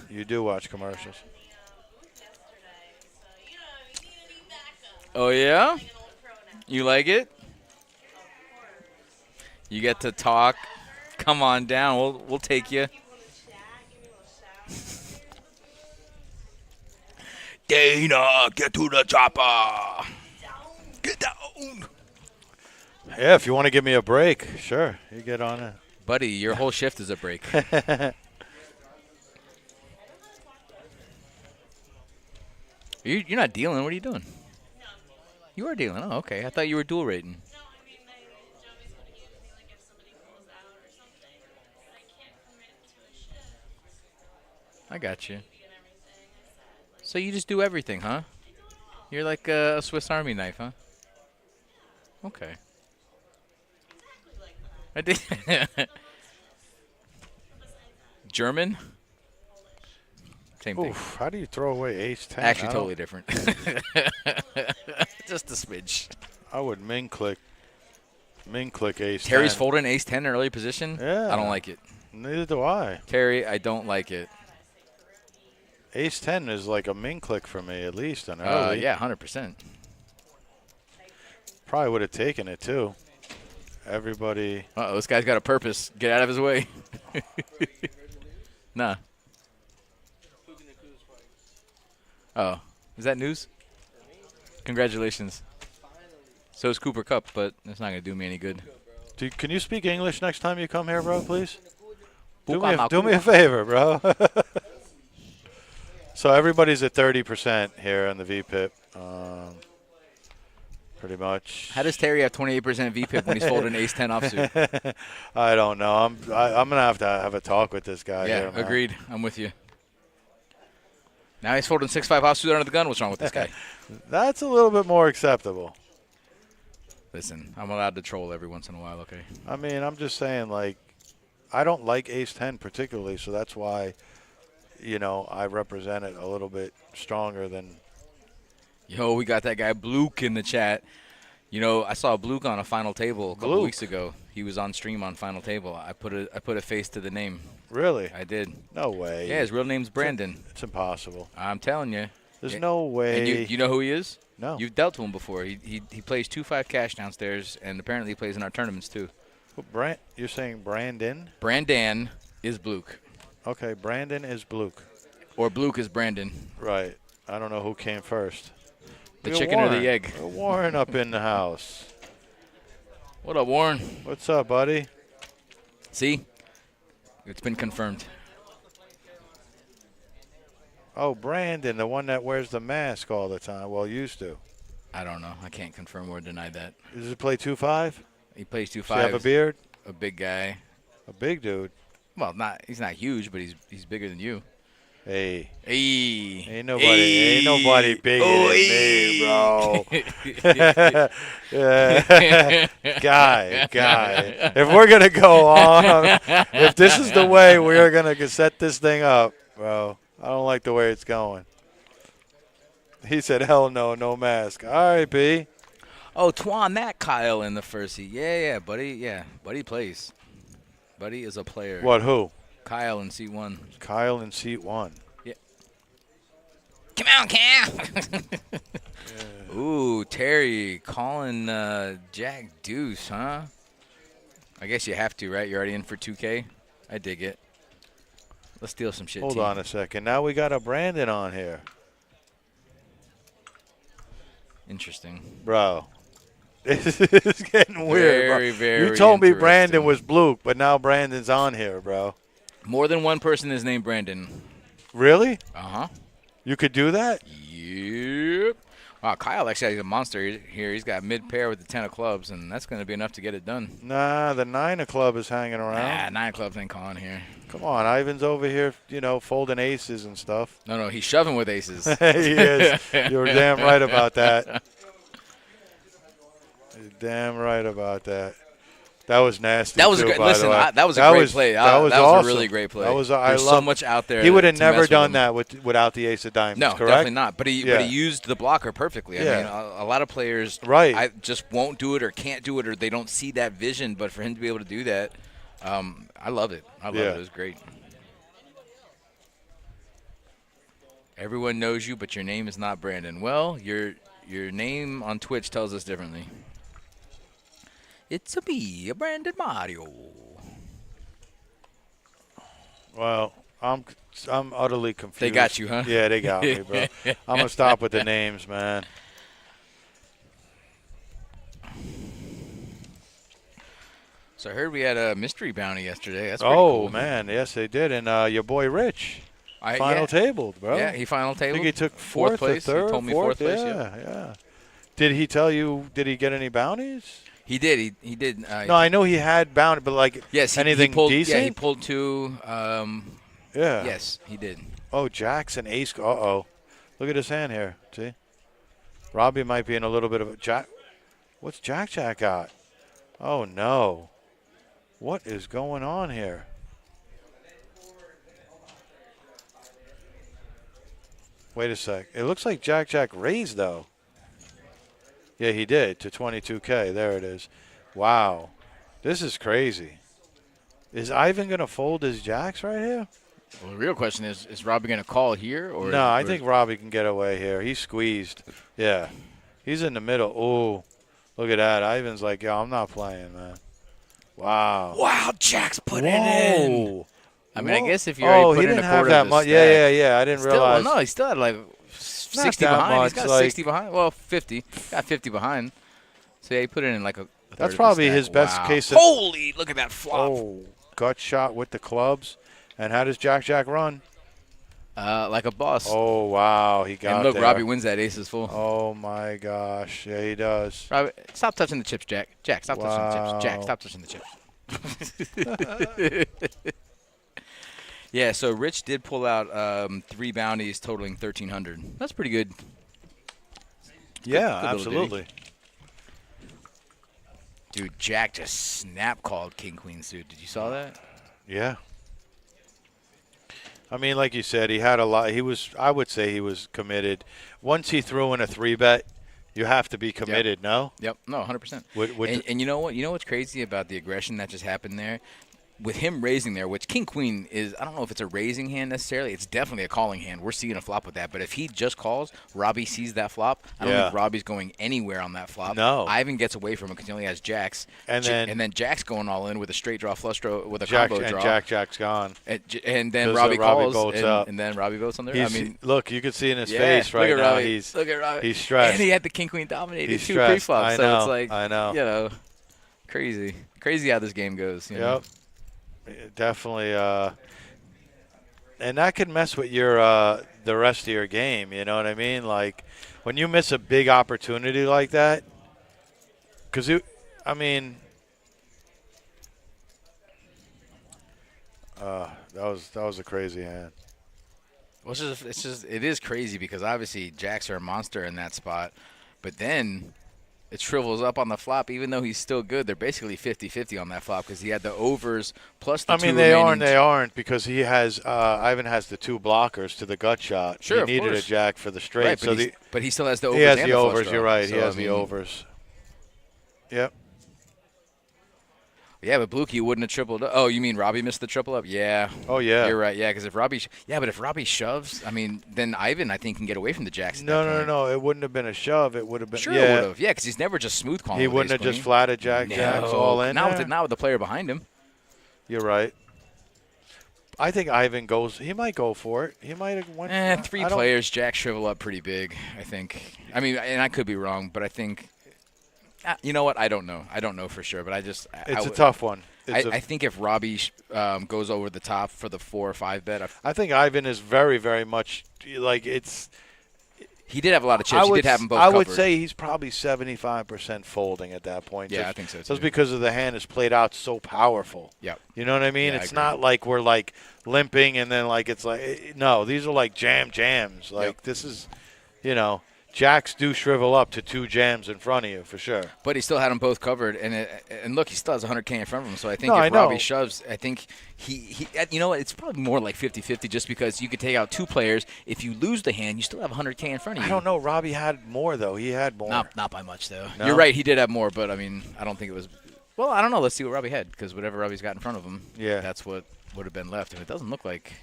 do. You do watch commercials. Oh, yeah? You like it? You get to talk. Come on down. We'll take you. Dana, get to the chopper. Get down. Yeah, if you want to give me a break, sure. You get on it. Buddy, your whole shift is a break. You're not dealing. What are you doing? You are dealing. Oh, okay. I thought you were dual rating. I got you. So you just do everything, huh? You're like a Swiss Army knife, huh? Okay. I did. German? Same thing. Oof, how do you throw away ace 10? Actually, I totally don't- different. Just a smidge. I would min click ace Terry's 10. folding ace 10 in early position? Yeah. I don't like it. Neither do I. Terry, I don't like it. Ace 10 is like a min click for me, at least, an early. Yeah, 100%. Probably would have taken it, too. Everybody. Uh-oh, this guy's got a purpose. Get out of his way. Nah. Oh, is that news? Congratulations. So is Cooper Cup, but it's not going to do me any good. Can you speak English next time you come here, bro, please? Do Buka me a favor, bro. So everybody's at 30% here on the VPIP. Pretty much. How does Terry have 28% VPIP when he's folding ace-10 offsuit? I don't know. I'm gonna have a talk with this guy. Yeah, here, man. agreed. I'm with you. Now he's folding 6-5 offsuit under the gun. What's wrong with this guy? That's a little bit more acceptable. Listen, I'm allowed to troll every once in a while, okay? I mean, I'm just saying, like, I don't like ace-10 particularly, so that's why, you know, I represent it a little bit stronger than. Yo, we got that guy Bluke in the chat. You know, I saw Bluke on a final table a couple weeks ago. He was on stream on final table. I put a face to the name. Really? I did. No way. Yeah, his real name's Brandon. It's impossible. I'm telling you. There's no way. And you know who he is? No. You've dealt to him before. He plays 2-5 cash downstairs, and apparently he plays in our tournaments too. Well, you're saying Brandon? Brandon is Bluke. Okay, Brandon is Bluke. Or Bluke is Brandon. Right. I don't know who came first. The chicken or the egg? Warren up in the house. What up, Warren? What's up, buddy? See? It's been confirmed. Oh, Brandon, the one that wears the mask all the time. Well, used to. I don't know. I can't confirm or deny that. Does he play 2-5? He plays 2-5. Does he have a beard? A big guy. A big dude. Well, he's not huge, but he's bigger than you. Hey. Hey. Ain't nobody bigger than me, bro. Guy. If we're going to go on, if this is the way we're going to set this thing up, bro, I don't like the way it's going. He said, hell no, no mask. All right, B. Oh, Twan, that Kyle in the first heat. Yeah, buddy. Yeah, buddy plays. Buddy is a player. What, who? Kyle in seat 1. Kyle in seat 1. Yeah. Come on, Cal. Ooh, Terry calling Jack Deuce, huh? I guess you have to, right? You're already in for 2K. I dig it. Let's steal some shit. Hold on a second. Now we got a Brandon on here. Interesting. Bro. It's getting weird, very, bro. Very you told me interesting. Brandon was Bluke, but now Brandon's on here, bro. More than one person is named Brandon. Really? Uh-huh. You could do that? Yep. Wow, Kyle actually has a monster here. He's got mid-pair with the 10 of clubs, and that's going to be enough to get it done. Nah, the 9 of club is hanging around. 9 of clubs ain't calling here. Come on, Ivan's over here, you know, folding aces and stuff. No, he's shoving with aces. He is. You're damn right about that. You're damn right about that. That was nasty. That was too, a great. by Listen, the way. that was a great play. That was that awesome. was a really great play. That was. There's so much out there. He would have to never mess with done him. that without the ace of diamonds. No, correct? definitely not. But he Yeah. used the blocker perfectly. I Yeah. mean, a lot of players just won't do it or can't do it or they don't see that vision. But for him to be able to do that, I love it. I love it. It was great. Everyone knows you, but your name is not Brandon. Well, your name on Twitch tells us differently. It's a Brandon Mario. Well, I'm utterly confused. They got you, huh? Yeah, they got me, bro. I'm gonna stop with the names, man. So I heard we had a mystery bounty yesterday. That's pretty cool. Man, yes they did, and your boy Rich final tabled, bro. Yeah, he final tabled. I think he took fourth place. or third. He told me fourth place. Yeah. Did he tell you? Did he get any bounties? He did. He did. No, I know he had bounty, but like anything he pulled, decent? Yeah, he pulled 2. Yeah. Yes, he did. Oh, Jackson ace. Uh-oh. Look at his hand here. See? Robbie might be in a little bit of a jack. What's Jack got? Oh, no. What is going on here? Wait a sec. It looks like Jack raised, though. Yeah, he did to 22K. There it is. Wow. This is crazy. Is Ivan going to fold his jacks right here? Well, the real question is Robbie going to call here? Or no, I think Robbie can get away here. He's squeezed. Yeah. He's in the middle. Oh, look at that. Ivan's like, yo, I'm not playing, man. Wow. Wow, Jack's put it in. I mean, I guess if you he already put in didn't a have quarter that of the much. stack. Yeah. I didn't realize. Well, no, he still had like 60 that behind. much, He's got like, 60 behind. Well, 50. Got 50 behind. So, yeah, he put it in like a That's probably his best case. Holy, look at that flop. Oh, gut shot with the clubs. And how does Jack run? Like a boss. Oh, wow. He got And look, there. Robbie wins that aces full. Oh, my gosh. Yeah, he does. Robbie, stop touching the chips, Jack. Jack, stop touching the chips. Jack, stop touching the chips. Yeah, so Rich did pull out 3 bounties totaling 1,300. That's pretty good. Yeah, good absolutely. Dude, Jack just snap called king-queen suit. Did you saw that? Yeah. I mean, like you said, he had a lot. I would say he was committed. Once he threw in a 3-bet, you have to be committed, no? Yep. No, 100%. And you know what? You know what's crazy about the aggression that just happened there? With him raising there, which king-queen is, I don't know if it's a raising hand necessarily. It's definitely a calling hand. We're seeing a flop with that. But if he just calls, Robbie sees that flop. I don't think Robbie's going anywhere on that flop. No. Ivan gets away from him because he only has jacks. And then Jack's going all in with a straight draw, flush draw, with a combo draw. And Jack's gone. And then Robbie calls, and then Robbie votes on there. Look, you can see in his face right now. Look at Robbie. He's stressed. And he had the king-queen dominated He's 2 stressed. pre-flops. So it's like, I know. You know, crazy how this game goes. You know? Definitely, and that can mess with your the rest of your game. You know what I mean? Like when you miss a big opportunity like that, because that was a crazy hand. Well, it is crazy because obviously Jacks are a monster in that spot, but then it shrivels up on the flop. Even though he's still good, they're basically 50-50 on that flop because he had the overs plus the two they remaining. aren't because he has Ivan has the 2 blockers to the gut shot. Sure, he needed a jack for the straight. Right, but he still has the overs. He has and the overs. flush You're draw. right. So, he has the overs. Yep. Yeah, but Blukey wouldn't have tripled up. Oh, you mean Robbie missed the triple up? Yeah. Oh, yeah. You're right. Yeah, because if Robbie shoves, I mean, then Ivan, I think, can get away from the jacks. No. It wouldn't have been a shove. It would have been. Sure, it would have. Yeah, because he's never just smooth calling. He wouldn't have just flatted jacks all in. Not with the player behind him. You're right. I think Ivan goes. He might go for it. He might have went. 3 players, jack shrivel up pretty big, I think. I mean, and I could be wrong, but I think. You know what? I don't know. I don't know for sure, but it's a tough one. I think if Robbie goes over the top for the 4 or 5 bet, I think Ivan is very, very much like it's. He did have a lot of chips. He did have them both covered. covered. Would say he's probably 75% folding at that point. Yeah, I think so too. Just because of the hand is played out so powerful. Yeah. You know what I mean? Yeah, it's not like we're like limping and then like it's like no. These are like jams. Like this is, jacks do shrivel up to 2 jams in front of you for sure. But he still had them both covered, and look, he still has 100K in front of him. So I think if Robbie shoves, I think he you know what? It's probably more like 50-50 just because you could take out 2 players. If you lose the hand, you still have 100K in front of you. I don't know. Robbie had more though. He had more. Not by much though. No? You're right. He did have more, but I mean, I don't think it was. Well, I don't know. Let's see what Robbie had because whatever Robbie's got in front of him, that's what would have been left, and it doesn't look like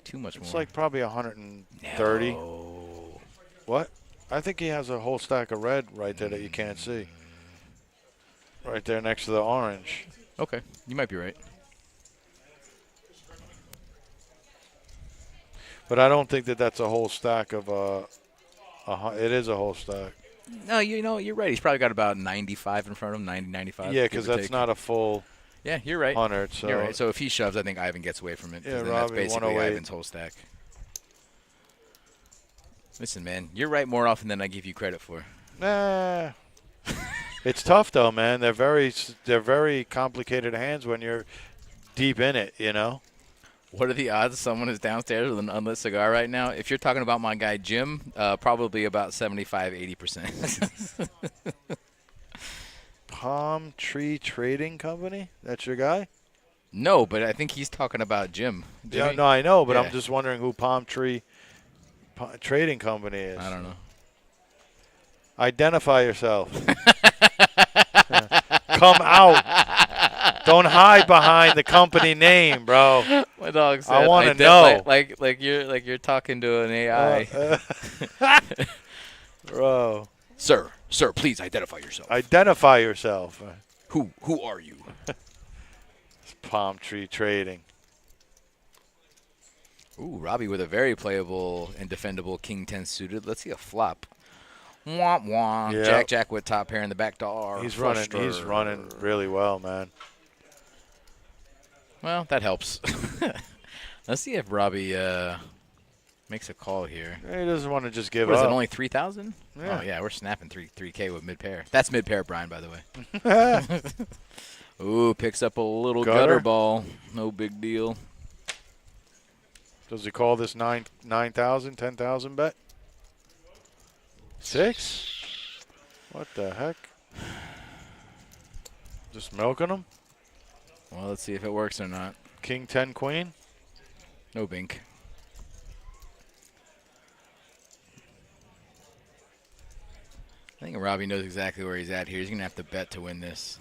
too much more. It's like probably 130. No. What? I think he has a whole stack of red right there that you can't see. Right there next to the orange. Okay, you might be right. But I don't think that that's a whole stack of it is a whole stack. No, you're right. He's probably got about 95 in front of him, 90, 95. Yeah, because that's not a full. Yeah, you're right. 100. So. You're right. So if he shoves, I think Ivan gets away from it. Yeah, then Robbie, that's basically 108. Ivan's whole stack. Listen, man, you're right more often than I give you credit for. Nah. It's tough though, man. They're very complicated hands when you're deep in it, What are the odds someone is downstairs with an unlit cigar right now? If you're talking about my guy Jim, probably about 75-80%. Palm Tree Trading Company? That's your guy? No, but I think he's talking about Jim. Yeah, no, I know, but I'm just wondering who Palm Tree Trading Company is. I don't know. Identify yourself. Come out. Don't hide behind the company name, bro. My dog said, I want to know. Like you're talking to an AI. Bro. Sir, please identify yourself. Identify yourself. Who are you? It's Palm Tree Trading. Ooh, Robbie with a very playable and defendable King 10 suited. Let's see a flop. Womp womp. Yeah. Jack with top pair in the back door. He's running really well, man. Well, that helps. Let's see if Robbie makes a call here. He doesn't want to just give What is up. it, only 3,000? Yeah. Oh, yeah, we're snapping 3K with mid-pair. That's mid-pair, Brian, by the way. Ooh, picks up a little gutter ball. No big deal. Does he call this 9,000, 10,000 bet? 6? What the heck? Just milking him? Well, let's see if it works or not. King 10 queen? No bink. I think Robbie knows exactly where he's at here. He's going to have to bet to win this.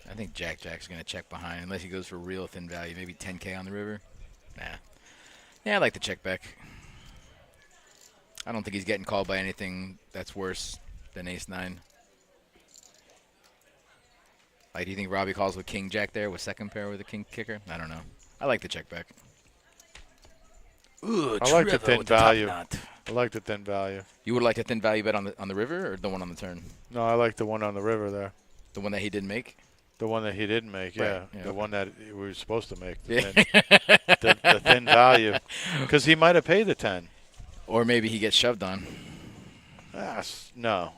I think Jack's going to check behind unless he goes for real thin value. Maybe 10K on the river. Nah. Yeah, I like to check back. I don't think he's getting called by anything that's worse than ace-9. Like, do you think Robbie calls with king jack there with second pair with a king kicker? I don't know. I like the check back. Ooh, I like the thin value. knot. I like the thin value. You would like a thin value bet on the river or the one on the turn? No, I like the one on the river there. The one that he didn't make? The one that he didn't make, Right. yeah. Yeah, The okay. one that we were supposed to make. The, Yeah. thin, the thin value. Because he might have paid the 10. Or maybe he gets shoved on. No.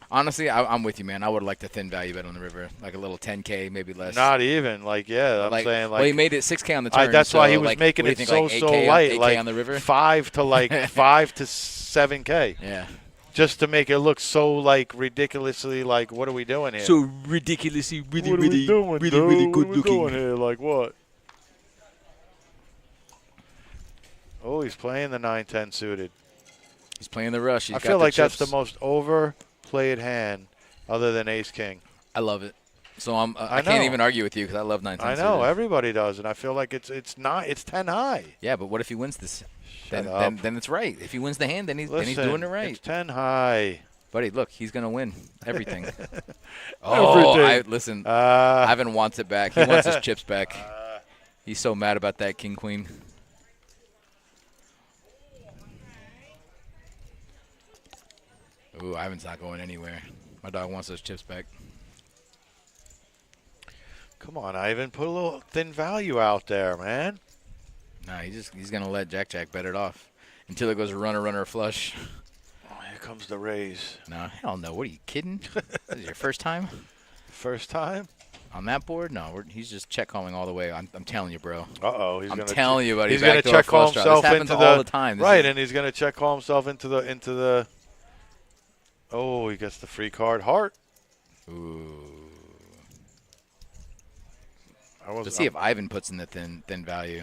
Honestly, I'm with you, man. I would like the thin value bet on the river. Like a little 10K, maybe less. Not even. Like, yeah, I'm saying, like. Well, he made it 6K on the turn. That's why he so, was like, making what do it you think, so 8K light. 8K Like on the river? 5 to 7K. Yeah. Just to make it look so, like, ridiculously, like, what are we doing here? So ridiculously, really, what are we doing, really, dude? really What good are we looking. doing here? Like, what? Oh, he's playing the 9-10 suited. He's playing the rush. He's I got feel the like that's chips. the most overplayed hand other than ace-king. I love it. So I I can't know. even argue with you because I love 9-10. I know. suited. Everybody does, and I feel like it's 10 high. Yeah, but what if he wins this? Shut up. Then it's right. If he wins the hand, then he's Listen, doing it right. It's 10 high. Buddy, look, he's gonna win everything. Everything. Listen. Ivan wants it back. He wants his chips back. He's so mad about that king queen. Ooh, Ivan's not going anywhere. My dog wants those chips back. Come on, Ivan. Put a little thin value out there, man. Nah, he's gonna let Jack bet it off until it goes runner flush. Oh, here comes the raise. No, hell no. What are you kidding? This is your first time First time? on that board? No, he's just check calling all the way. I'm telling you, bro. Uh-oh. I'm telling you, buddy. He's going to check call himself into all the time. Right, and he's going to check call himself into the. Oh, he gets the free card. Heart. Ooh. I Let's see if Ivan puts in the thin value.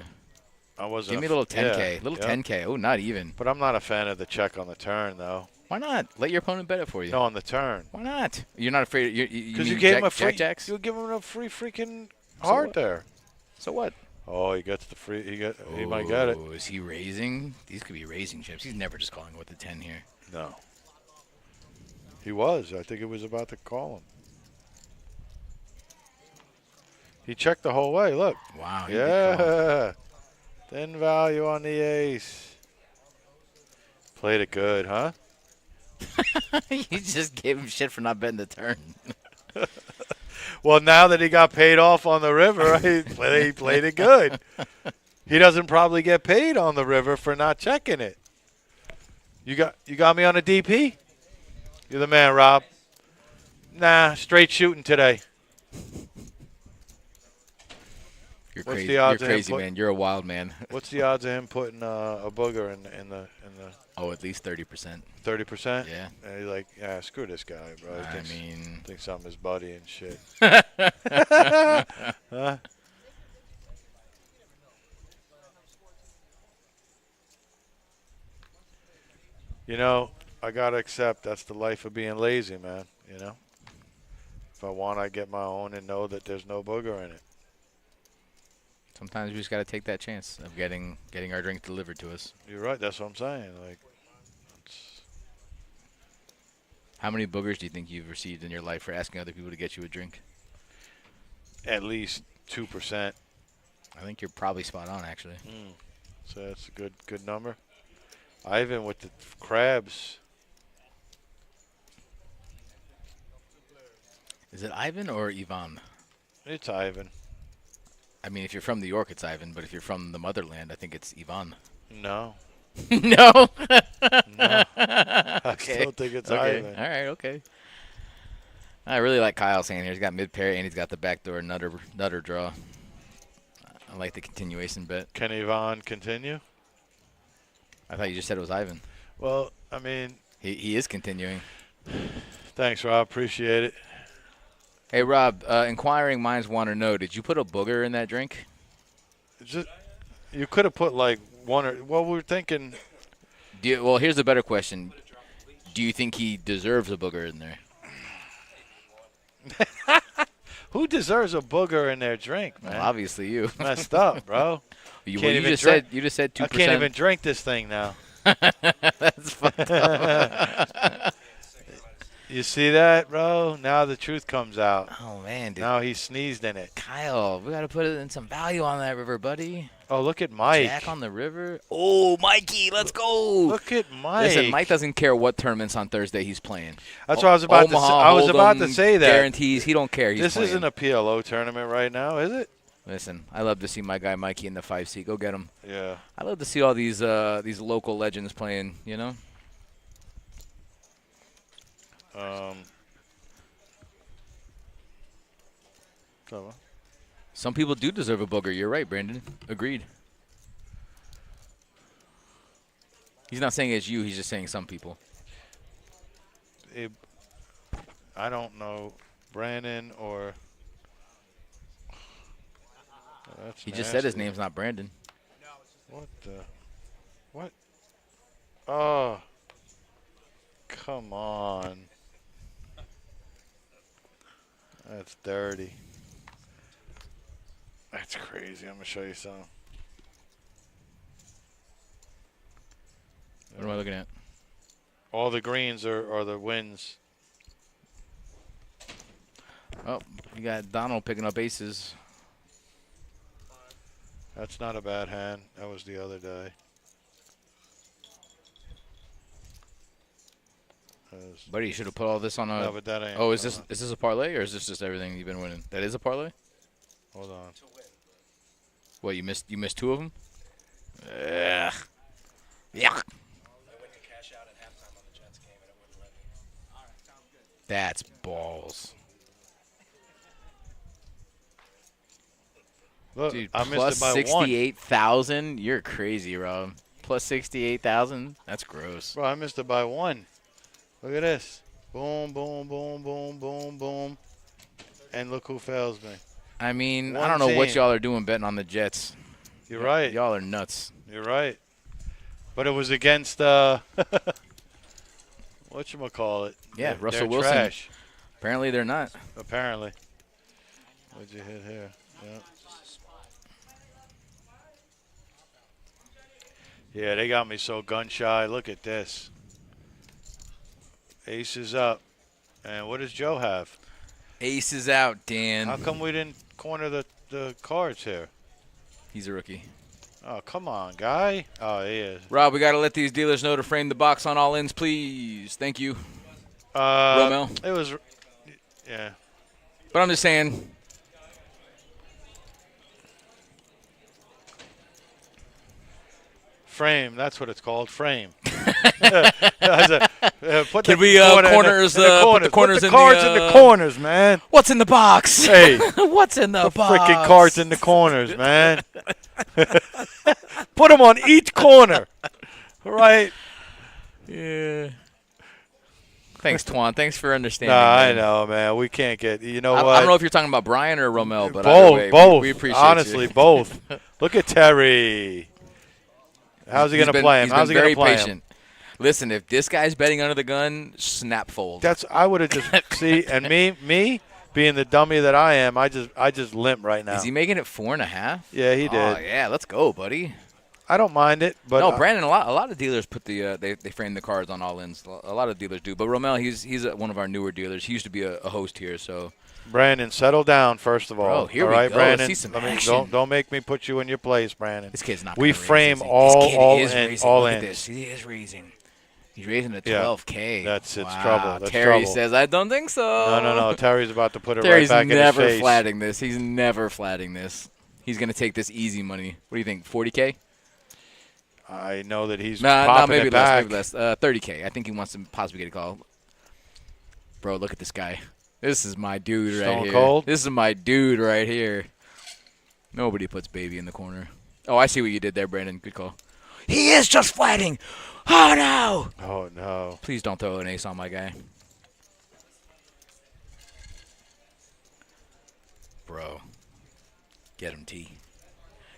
I wasn't. Give me a little 10K. Yeah, Little yeah. 10K. Oh, not even. But I'm not a fan of the check on the turn, though. Why not? Let your opponent bet it for you. No, on the turn. Why not? You're not afraid. Because you mean gave him a free. Jacks? You gave him a free freaking So heart what? there. So what? Oh, he gets the free. He might get it. Oh, is he raising? These could be raising chips. He's never just calling with the 10 here. No. He was. I think it was about to call him. He checked the whole way. Look. Wow. he did call. Yeah. Thin value on the ace. Played it good, huh? You just gave him shit for not betting the turn. Well, now that he got paid off on the river, he played it good. He doesn't probably get paid on the river for not checking it. You got me on a DP? You're the man, Rob. Nah, straight shooting today. You're What's crazy. the odds You're of him crazy, man. You're a wild man. What's the odds of him putting a booger in the Oh, at least 30%. 30%? Yeah. And he's like, yeah, screw this guy, bro. He I mean, thinks I'm his buddy and shit. Huh? You know, I gotta accept that's the life of being lazy, man. You know, if I want, I get my own and know that there's no booger in it. sometimes we just got to take that chance of getting our drink delivered to us. You're right. That's what I'm saying. Like, How many boogers do you think you've received in your life for asking other people to get you a drink? at least 2%. I think you're probably spot on, actually. So that's a good number. Ivan with the crabs. Is it Ivan or Ivan? It's Ivan. I mean, if you're from New York, it's Ivan. But if you're from the motherland, I think it's Ivan. No. No. No. I still think it's Ivan. All right. Okay. I really like Kyle's hand here. He's got mid pair and he's got the backdoor nutter draw. I like the continuation bet. Can Ivan continue? I thought you just said it was Ivan. Well, I mean, He is continuing. thanks, Rob. Appreciate it. Hey, Rob, inquiring minds want to know, did you put a booger in that drink? Just, you could have put like one or, well, we were thinking. Well, here's a better question. Do you think he deserves a booger in there? Who deserves a booger in their drink, man? Well, obviously you. Messed up, bro. You Can't even just drink. said 2%. I can't even drink this thing now. That's fucked up. You see that, bro? Now the truth comes out. Oh, man, dude. Now he sneezed in it. Kyle, we got to put in some value on that river, buddy. Oh, look at Mike. Jack on the river. Oh, Mikey, let's go. Look at Mike. Listen, Mike doesn't care what tournaments on Thursday he's playing. That's what I was about to say. I was about to say that. Guarantees, he don't care. This isn't a PLO tournament right now, is it? Listen, I love to see my guy Mikey in the 5C. Go get him. Yeah. I love to see all these local legends playing, you know? Some people do deserve a booger. You're right, Brandon. Agreed. He's not saying it's you. He's just saying some people. I don't know Brandon or. He just said his name's not Brandon. What the? What? Oh. Come on. That's dirty. That's crazy. I'm going to show you something. What am I looking at? All the greens are the wins. Oh, you got Donald picking up aces. That's not a bad hand. That was the other day. Buddy, you should have put all this on a. No, but that ain't. Oh, is this a parlay or is this just everything you've been winning? That is a parlay? Hold on. What, you missed 2 of them? Ugh. Yeah. That's balls. Look, Dude, I missed plus it by 68,000? You're crazy, Rob. Plus 68,000? That's gross. Bro, I missed it by 1. Look at this. Boom, boom, boom, boom, boom, boom. And look who fails me. I mean, One I don't know what team. y'all are doing betting on the Jets. You're right. Y'all are nuts. You're right. But it was against whatchamacallit. Yeah, Russell They're Wilson. Trash, Apparently they're not. apparently. What'd you hit here? Yeah. Yeah, they got me so gun shy. Look at this. Ace is up. And what does Joe have? Ace is out, Dan. How come we didn't corner the cards here? He's a rookie. Oh, come on, guy. Oh, he is. Rob, we got to let these dealers know to frame the box on all ends, please. Thank you. Romel. It was, yeah. But I'm just saying. Frame, that's what it's called, frame. Put Can we corners, put the corners put the in cards the, in the corners, man. What's in the box? Hey. What's in the box? Freaking cards in the corners, man. Put them on each corner. Right? Yeah. Thanks, Twan. Thanks for understanding. Nah, I man. know, man. We can't get, you know I what? don't know if you're talking about Brian or Romel, but both, either way, both. we appreciate Honestly, you. both. Look at Terry. How's he going to play him? How's he going to play him? Listen, if this guy's betting under the gun, snap fold. I would have just see, and me being the dummy that I am, I just limp right now. Is he making it 4.5? Yeah, he did. Oh yeah, let's go, buddy. I don't mind it, but no, Brandon. A lot of dealers put the they frame the cards on all ins. A lot of dealers do, but Romel, he's one of our newer dealers. He used to be a host here, so. Brandon, settle down first of all. Bro, here all we right, go. Brandon. Let's see some action. Don't make me put you in your place, Brandon. This kid's not. We gonna raise, frame is he? all This kid is in, raising. all Look in. at this. He is raising. He's raising to Yeah, 12K. it's wow. trouble. That's Terry trouble. says, "I don't think so." No. Terry's about to put it Terry's right back in his never face. flatting this. He's never flatting this. He's gonna take this easy money. What do you think? 40K? I know that he's Nah, popping maybe it back. less. Maybe less. 30K. I think he wants to possibly get a call. Bro, look at this guy. This is my dude right Stone here. cold? This is my dude right here. Nobody puts baby in the corner. Oh, I see what you did there, Brandon. Good call. He is just flatting. Oh, no. Oh, no. Please don't throw an ace on my guy. Bro. Get him, T.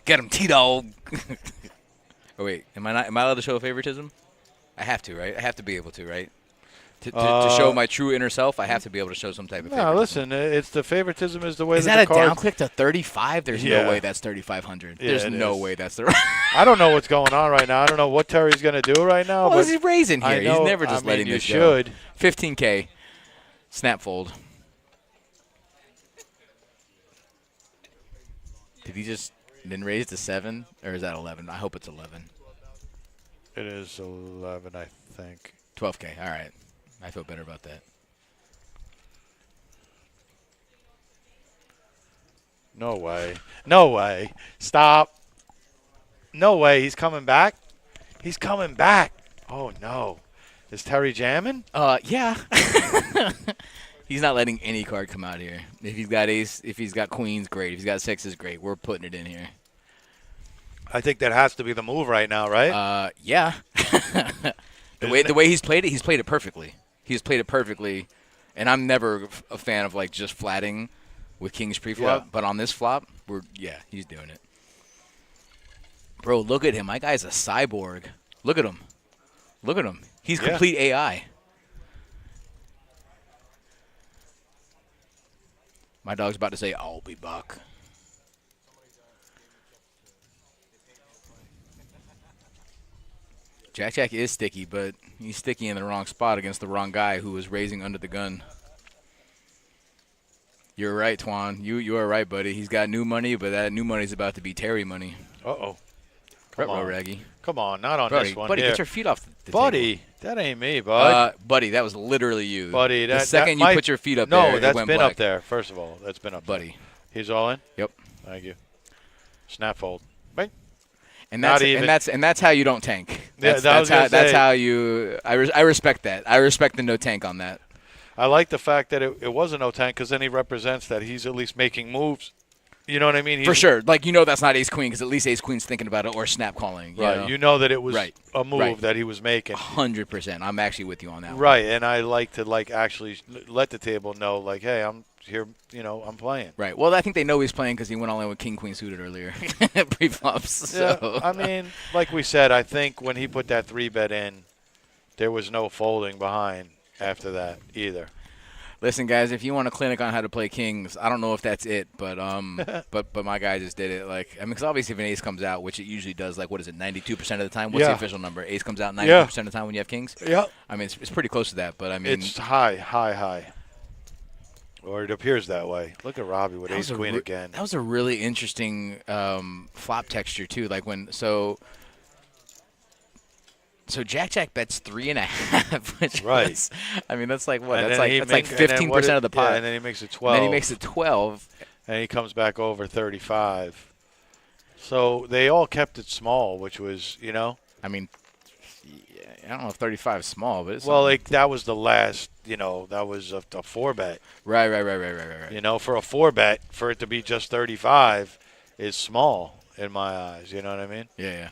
Get him, T-Dog. Oh, wait. Am I allowed to show favoritism? I have to, right? I have to be able to, right? To show my true inner self, I have to be able to show some type of favoritism. No, listen, it's the favoritism is the way Is that that the a cards. down click to 35? There's Yeah. no way that's 3,500. Yeah, There's it no is. way that's the right. I don't know what's going on right now. I don't know what Terry's going to do right now. What but is he raising here? I know, He's never just letting you this should. go. 15K. Snap fold. Did he just then raise to 7? Or is that 11? I hope it's 11. It is 11, I think. 12K. All right. I feel better about that. No way. No way. Stop. No way. He's coming back. He's coming back. Oh, no. Is Terry jamming? Yeah. He's not letting any card come out here. If he's got ace, if he's got queens, great. If he's got sixes, great. We're putting it in here. I think that has to be the move right now, right? Yeah. the way he's played it perfectly. He's played it perfectly, and I'm never a fan of like just flatting with kings pre-flop. Yeah. But on this flop, he's doing it. Bro, look at him. My guy's a cyborg. Look at him. Look at him. He's complete AI. My dog's about to say, "I'll be back." Jack is sticky, but he's sticky in the wrong spot against the wrong guy who was raising under the gun. You're right, Twan. You are right, buddy. He's got new money, but that new money's about to be Terry money. Uh-oh. Come on, Raggy. Come on, not on Buddy, this one buddy, here. get your feet off the Buddy, table. that ain't me, bud. Buddy, that was literally you. Buddy, the second you put your feet up there, no, that's it went been black. up there. First of all, that's been up Buddy. there. He's all in? Yep. Thank you. Snap fold. Bang. And that's how you don't tank. That's how you. I respect that. I respect the no tank on that. I like the fact that it was a no tank because then he represents that he's at least making moves. You know what I mean? For sure. Like, that's not ace-queen because at least ace-queen's thinking about it or snap calling. Right. You know that it was right. a move that he was making. 100%. I'm actually with you on that one. Right. And I like to, actually let the table know, hey, I'm here, I'm playing. Right. Well, I think they know he's playing because he went all in with king-queen suited earlier. Pre-flops. So. Yeah. I mean, like we said, I think when he put that 3-bet in, there was no folding behind after that either. Listen, guys, if you want a clinic on how to play kings, I don't know if that's it, but but my guy just did it. Because obviously if an ace comes out, which it usually does, 92% of the time. What's the official number? Ace comes out 92% of the time when you have kings? Yeah. I mean, it's pretty close to that, but I mean. It's high. Or it appears that way. Look at Robbie with ace-queen again. That was a really interesting flop texture, too. So Jack bets 3.5, which is, I mean, that's like what? That's like 15% of the pot. Yeah, and then he makes it 12. And then he makes it 12. And he comes back over 35. So they all kept it small, which was, I mean, I don't know if 35 is small, but it's that was the last, that was a 4-bet. Right. For a 4-bet, for it to be just 35 is small in my eyes. You know what I mean? Yeah.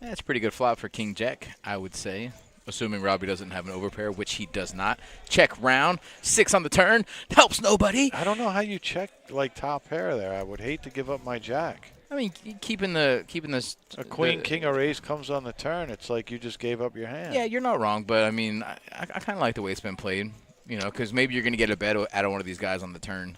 Yeah, it's a pretty good flop for King Jack, I would say, assuming Robbie doesn't have an overpair, which he does not. Check round, 6 on the turn, helps nobody. I don't know how you check top pair there. I would hate to give up my jack. I mean, keeping this a queen, king, or ace comes on the turn. It's like you just gave up your hand. Yeah, you're not wrong, but I mean, I kind of like the way it's been played. Because maybe you're going to get a bet out of one of these guys on the turn.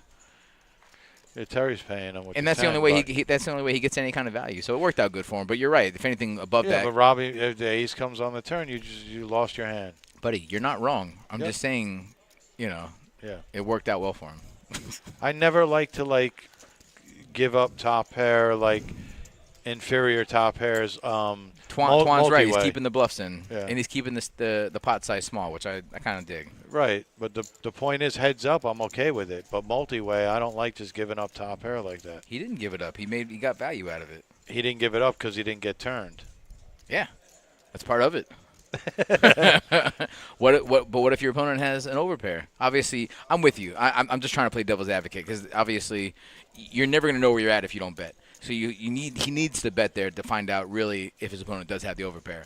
Yeah, Terry's paying him with And the that's the 10, only way but- that's the only way he gets any kind of value. So it worked out good for him. But you're right. If anything above Yeah, that, but Robbie, if the ace comes on the turn, you lost your hand. buddy, you're not wrong. I'm Yep. just saying, Yeah. it worked out well for him. I never like to give up top pair inferior top pairs. Twan's right. He's multi-way. keeping the bluffs in, Yeah. and he's keeping the pot size small, which I kind of dig. Right, but the point is heads up. I'm okay with it, but multi-way, I don't like just giving up top pair like that. He didn't give it up. He got value out of it. He didn't give it up because he didn't get turned. Yeah, that's part of it. But what if your opponent has an overpair? Obviously, I'm with you. I'm just trying to play devil's advocate because obviously you're never going to know where you're at if you don't bet. So he needs to bet there to find out really if his opponent does have the overpair.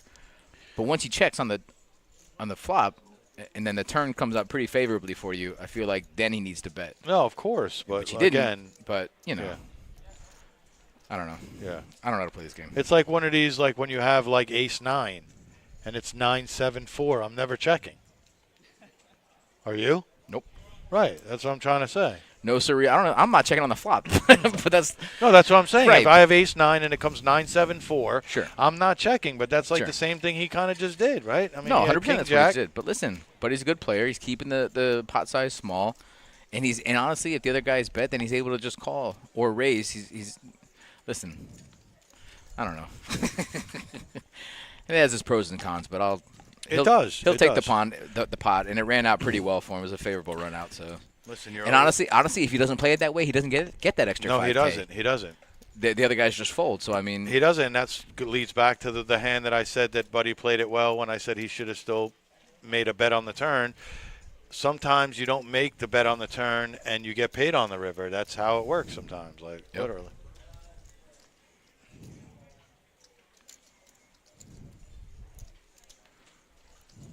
But once he checks on the flop, and then the turn comes out pretty favorably for you, I feel like then he needs to bet. No, of course, but Which he didn't. again, But yeah. I don't know. Yeah. I don't know how to play this game. It's like one of these, like when you have ace 9 and it's 9-7-4. I'm never checking. Are you? Nope. Right. That's what I'm trying to say. No, sir. I don't know. I'm not checking on the flop. But that's No, that's what I'm saying. Right. If I have ace 9 and it comes 9-7-4, Sure. I'm not checking. But that's Sure. the same thing he kind of just did, right? I mean, no, he had 100%. king That's jack. what he did. But listen, he's a good player. He's keeping the pot size small, and honestly, if the other guys bet, then he's able to just call or raise. He's listen. I don't know. It has its pros and cons, but It does. He'll It take does. the pot, and it ran out pretty well for him. It was a favorable run out. So, Listen, you're and honestly, if he doesn't play it that way, he doesn't get that extra. No, 5K. he doesn't. He doesn't. The other guys just fold. So I mean, He doesn't. And that leads back to the hand that I said that Buddy played it well when I said he should have still made a bet on the turn. Sometimes you don't make the bet on the turn and you get paid on the river. That's how it works sometimes, Yep. literally.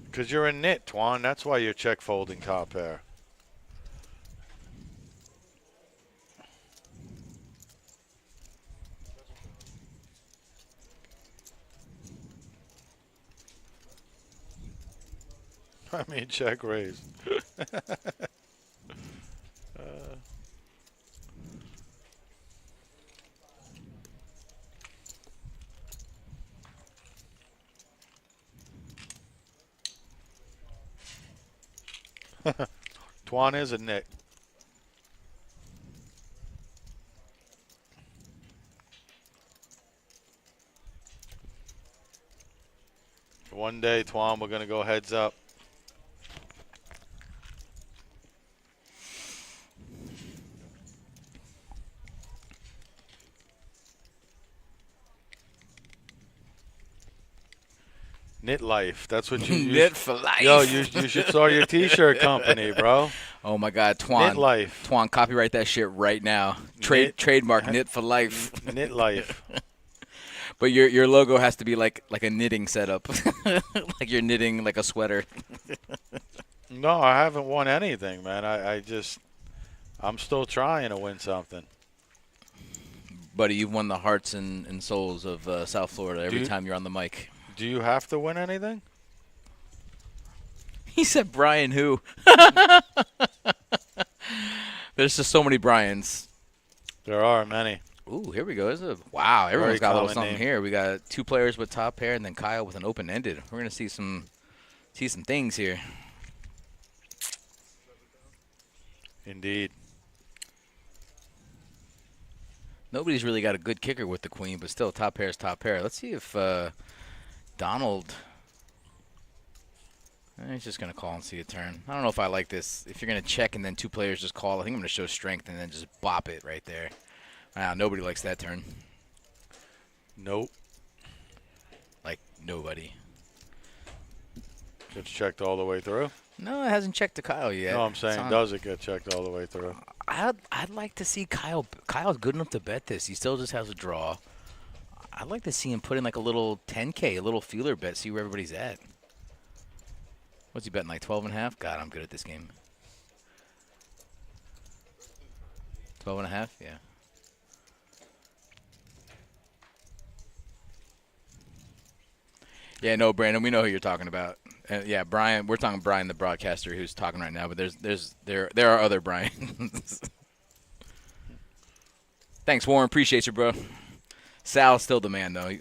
Because you're a nit, Twan. That's why you're check folding top pair. I mean, check raise. Twan is a nit. One day, Twan, we're going to go heads up. Knit life. That's what you knit for life. Yo, you should start your T-shirt company, bro. Oh my God, Twan. Knit life. Twan, copyright that shit right now. Trademark knit for life. Knit life. But your logo has to be like a knitting setup, like you're knitting like a sweater. No, I haven't won anything, man. I'm still trying to win something. Buddy, you've won the hearts and souls of South Florida every time you're on the mic. Do you have to win anything? He said Brian who? There's just so many Brians. There are many. Ooh, here we go. Wow, everyone's Very got a little common something name. here. We got 2 players with top pair and then Kyle with an open-ended. We're going to see some things here. Indeed. Nobody's really got a good kicker with the queen, but still top pair is top pair. Let's see if Donald... He's just going to call and see a turn. I don't know if I like this. If you're going to check and then 2 players just call, I think I'm going to show strength and then just bop it right there. Wow, nobody likes that turn. Nope. Like, nobody. Gets checked all the way through. No, it hasn't checked to Kyle yet. No, I'm saying, does it get checked all the way through? I'd like to see Kyle. Kyle's good enough to bet this. He still just has a draw. I'd like to see him put in like a little 10K, a little feeler bet, see where everybody's at. What's he betting, like 12.5? God, I'm good at this game. 12.5? Yeah. Yeah, no, Brandon, we know who you're talking about. Yeah, Brian. We're talking Brian, the broadcaster, who's talking right now. But there are other Brians. Thanks, Warren. Appreciate you, bro. Sal's still the man, though.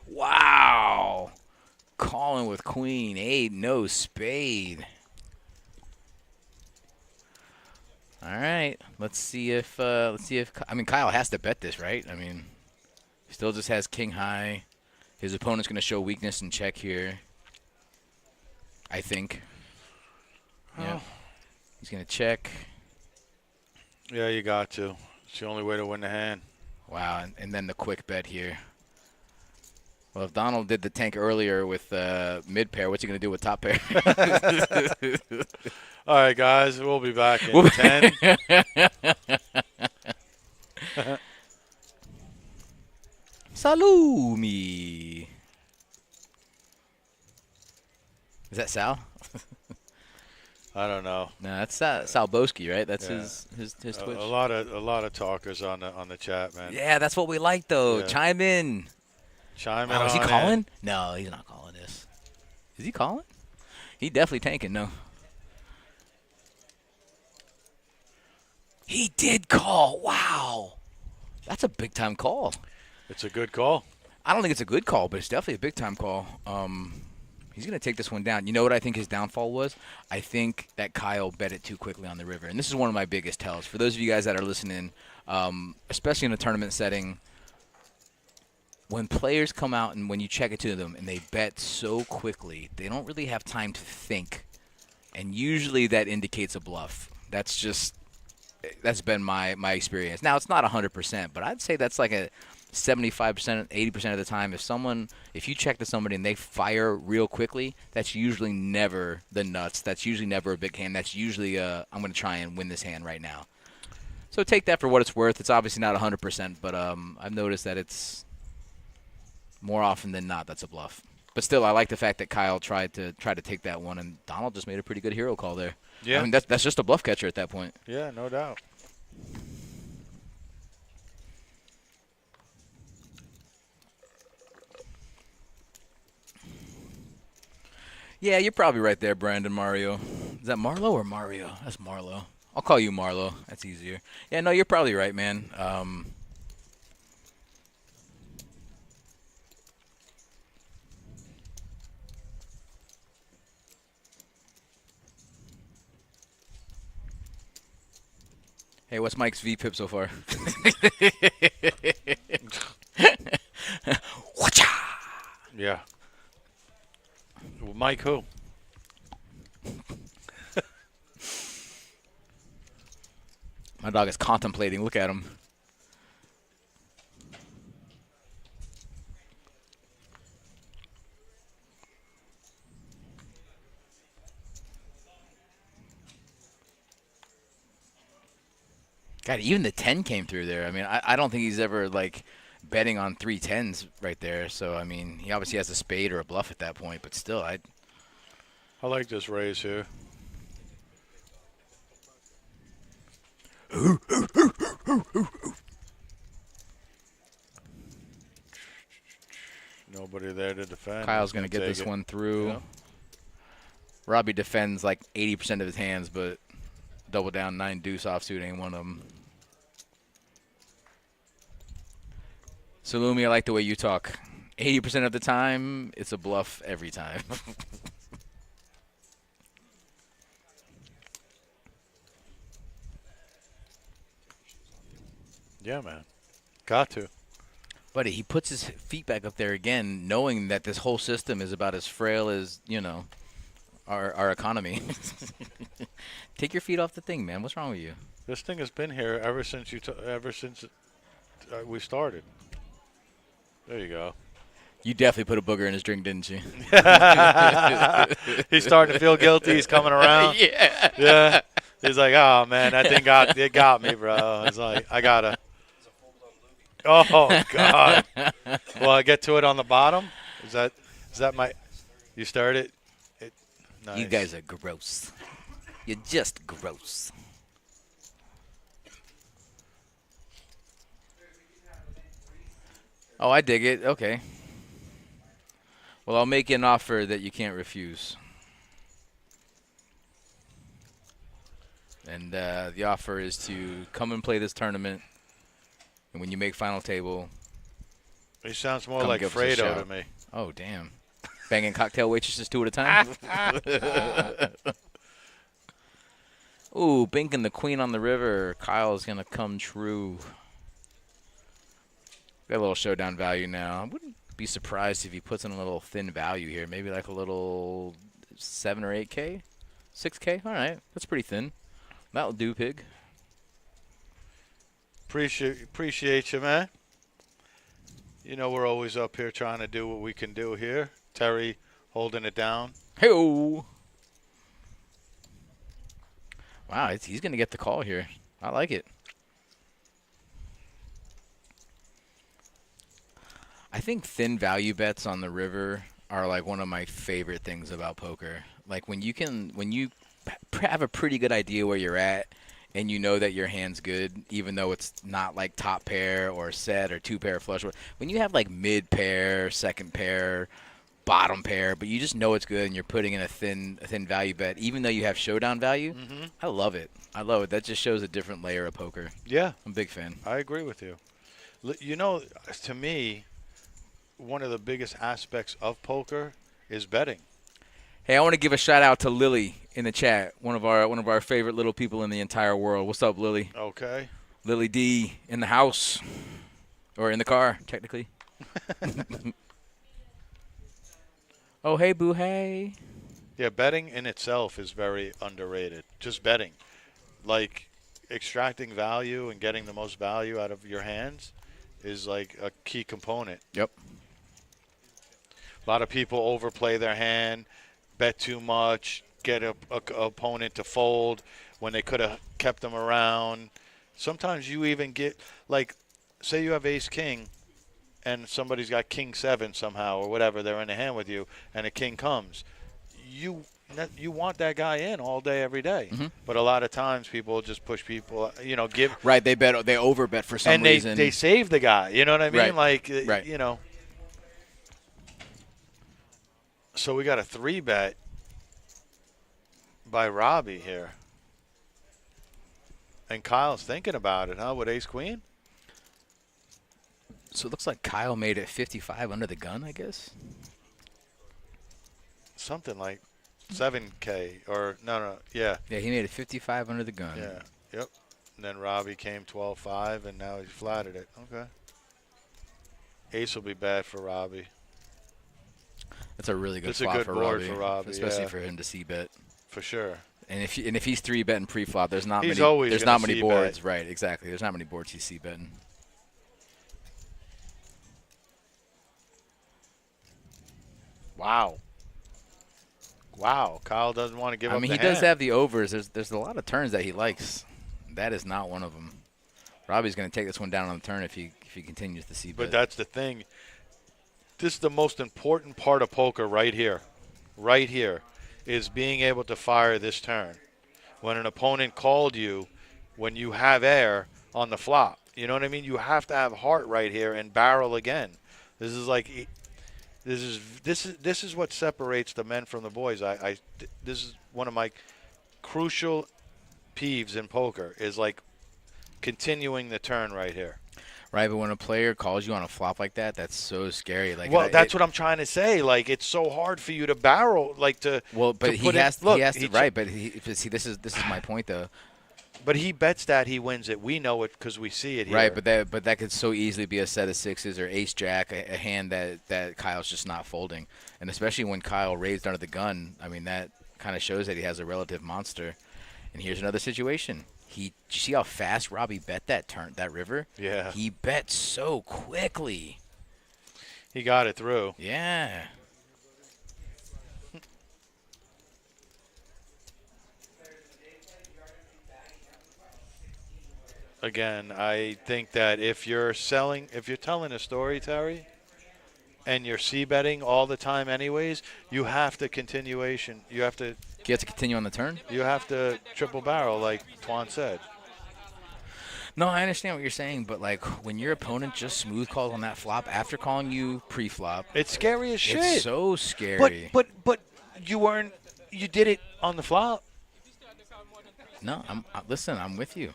Wow. Calling with queen. 8, no spade. All right. Let's see if I mean, Kyle has to bet this, right? I mean, he still just has king high. His opponent's going to show weakness and check here, I think. Yeah. He's going to check. Yeah, you got to. It's the only way to win the hand. Wow, and then the quick bet here. Well, if Donald did the tank earlier with mid pair, what's he going to do with top pair? All right, guys, we'll be back in 10. Salumi. Is that Sal? I don't know. No, that's Sal Boski, right? That's Yeah. his Twitch. A lot of talkers on the chat, man. Yeah, that's what we like, though. Yeah. Chime in. Chime in. Oh, is he on calling? in. No, he's not calling this. Is he calling? He definitely tanking, no. He did call. Wow. That's a big-time call. It's a good call. I don't think it's a good call, but it's definitely a big-time call. He's going to take this one down. You know what I think his downfall was? I think that Kyle bet it too quickly on the river. And this is one of my biggest tells. For those of you guys that are listening, especially in a tournament setting, when players come out and when you check it to them and they bet so quickly, they don't really have time to think. And usually that indicates a bluff. That's been my experience. Now, it's not 100%, but I'd say that's like a 75%, 80% of the time. If you check to somebody and they fire real quickly, that's usually never the nuts. That's usually never a big hand. That's usually I'm going to try and win this hand right now. So take that for what it's worth. It's obviously not 100%, but I've noticed that it's more often than not that's a bluff. But still, I like the fact that Kyle tried to take that one, and Donald just made a pretty good hero call there. Yeah. I mean, that's just a bluff catcher at that point. Yeah, no doubt. Yeah, you're probably right there, Brandon Mario. Is that Marlo or Mario? That's Marlo. I'll call you Marlo. That's easier. Yeah, no, you're probably right, man. Hey, what's Mike's VPIP so far? Whatcha? Yeah. Well, Mike who? My dog is contemplating. Look at him. God, even the 10 came through there. I mean, I don't think he's ever, like, betting on 3 10s right there. So, I mean, he obviously has a spade or a bluff at that point. But still, I like this raise here. Nobody there to defend. Kyle's going to get this one through. Yeah. Robbie defends like 80% of his hands, but double down 9 deuce offsuit ain't one of them. Salumi, I like the way you talk. 80% of the time, it's a bluff every time. Yeah, man. Got to. Buddy, he puts his feet back up there again, knowing that this whole system is about as frail as, you know, our economy. Take your feet off the thing, man. What's wrong with you? This thing has been here ever since we started. There you go. You definitely put a booger in his drink, didn't you? He's starting to feel guilty. He's coming around. Yeah. Yeah. He's like, oh, man, that thing got me, bro. It's like, I got to. Oh, God. Will I get to it on the bottom? Is that my – you started? Nice. You guys are gross. You're just gross. Oh, I dig it. Okay. Well, I'll make you an offer that you can't refuse. And the offer is to come and play this tournament And when you make final table, He sounds more Come like give us a Fredo to shout. me. oh damn, banging cocktail waitresses 2 at a time. Ooh, Bink and the Queen on the river. Kyle's gonna come true. Got a little showdown value now. I wouldn't be surprised if he puts in a little thin value here. Maybe like a little 7 or 8K, 6K. All right, that's pretty thin. That'll do, pig. Appreciate you, man. You know we're always up here trying to do what we can do here. Terry holding it down. Hey-o. Wow, he's going to get the call here. I like it. I think thin value bets on the river are like one of my favorite things about poker. Like when you have a pretty good idea where you're at and you know that your hand's good, even though it's not like top pair or set or 2-pair flush. When you have like mid pair, second pair, bottom pair, but you just know it's good and you're putting in a thin value bet, even though you have showdown value, I love it. I love it. That just shows a different layer of poker. Yeah. I'm a big fan. I agree with you. You know, to me, one of the biggest aspects of poker is betting. Hey, I want to give a shout out to Lily in the chat, one of our favorite little people in the entire world. What's up, Lily? Okay. Lily D in the house, or in the car, technically. Oh, hey, boo, hey. Yeah, betting in itself is very underrated. Just betting. Like, extracting value and getting the most value out of your hands is like a key component. Yep. A lot of people overplay their hand, bet too much, get a opponent to fold when they could have kept them around. Sometimes you even get, like, say you have ace-king and somebody's got king-7 somehow or whatever, they're in the hand with you, and a king comes. You want that guy in all day, every day. But a lot of times people just push people, give. Right, they overbet for some reason. And they save the guy, you know what I mean? Right. Like, Right. So we got a 3-bet by Robbie here. And Kyle's thinking about it, huh, with ace-queen? So it looks like Kyle made it 55 under the gun, I guess. Something like 7K or no, yeah. Yeah, he made it 55 under the gun. Yeah, yep. And then Robbie came 12-5, and now he's flatted it. Okay. Ace will be bad for Robbie. That's a really good It's a flop good for board Robbie, for Robbie, especially yeah. for him to c-bet. For sure. And if he's 3-betting pre-flop, there's not He's many. always There's gonna not many c-bet. boards, right? Exactly. There's not many boards he's c-betting. Wow. Kyle doesn't want to give up I mean, the he does hand. have the overs. There's a lot of turns that he likes. That is not one of them. Robbie's going to take this one down on the turn if he continues to c-bet. But that's the thing. This is the most important part of poker right here. Right here is being able to fire this turn. When an opponent called you, when you have air on the flop. You know what I mean? You have to have heart right here and barrel again. This is like this is what separates the men from the boys. This is one of my crucial peeves in poker is like continuing the turn right here. Right, but when a player calls you on a flop like that, that's so scary. Like, Well, that's what I'm trying to say. Like, it's so hard for you to barrel, like to. Well, but to he put has in, look, he has he to right. But see, this is my point though. But he bets that he wins it. We know it because we see it here. Right, but that could so easily be a set of sixes or ace jack, a hand that Kyle's just not folding, and especially when Kyle raised under the gun. I mean, that kind of shows that he has a relative monster. And here's another situation. Did you see how fast Robbie bet that river? Yeah. He bet so quickly. He got it through. Yeah. Again, I think that if you're telling a story, Terry, and you're c-betting all the time anyways, you have to continuation. You have to Continue on the turn? You have to triple barrel, like Twan said. No, I understand what you're saying, but like when your opponent just smooth calls on that flop after calling you pre-flop, It's scary as shit. it's so scary. But you did it on the flop. No, listen, I'm with you.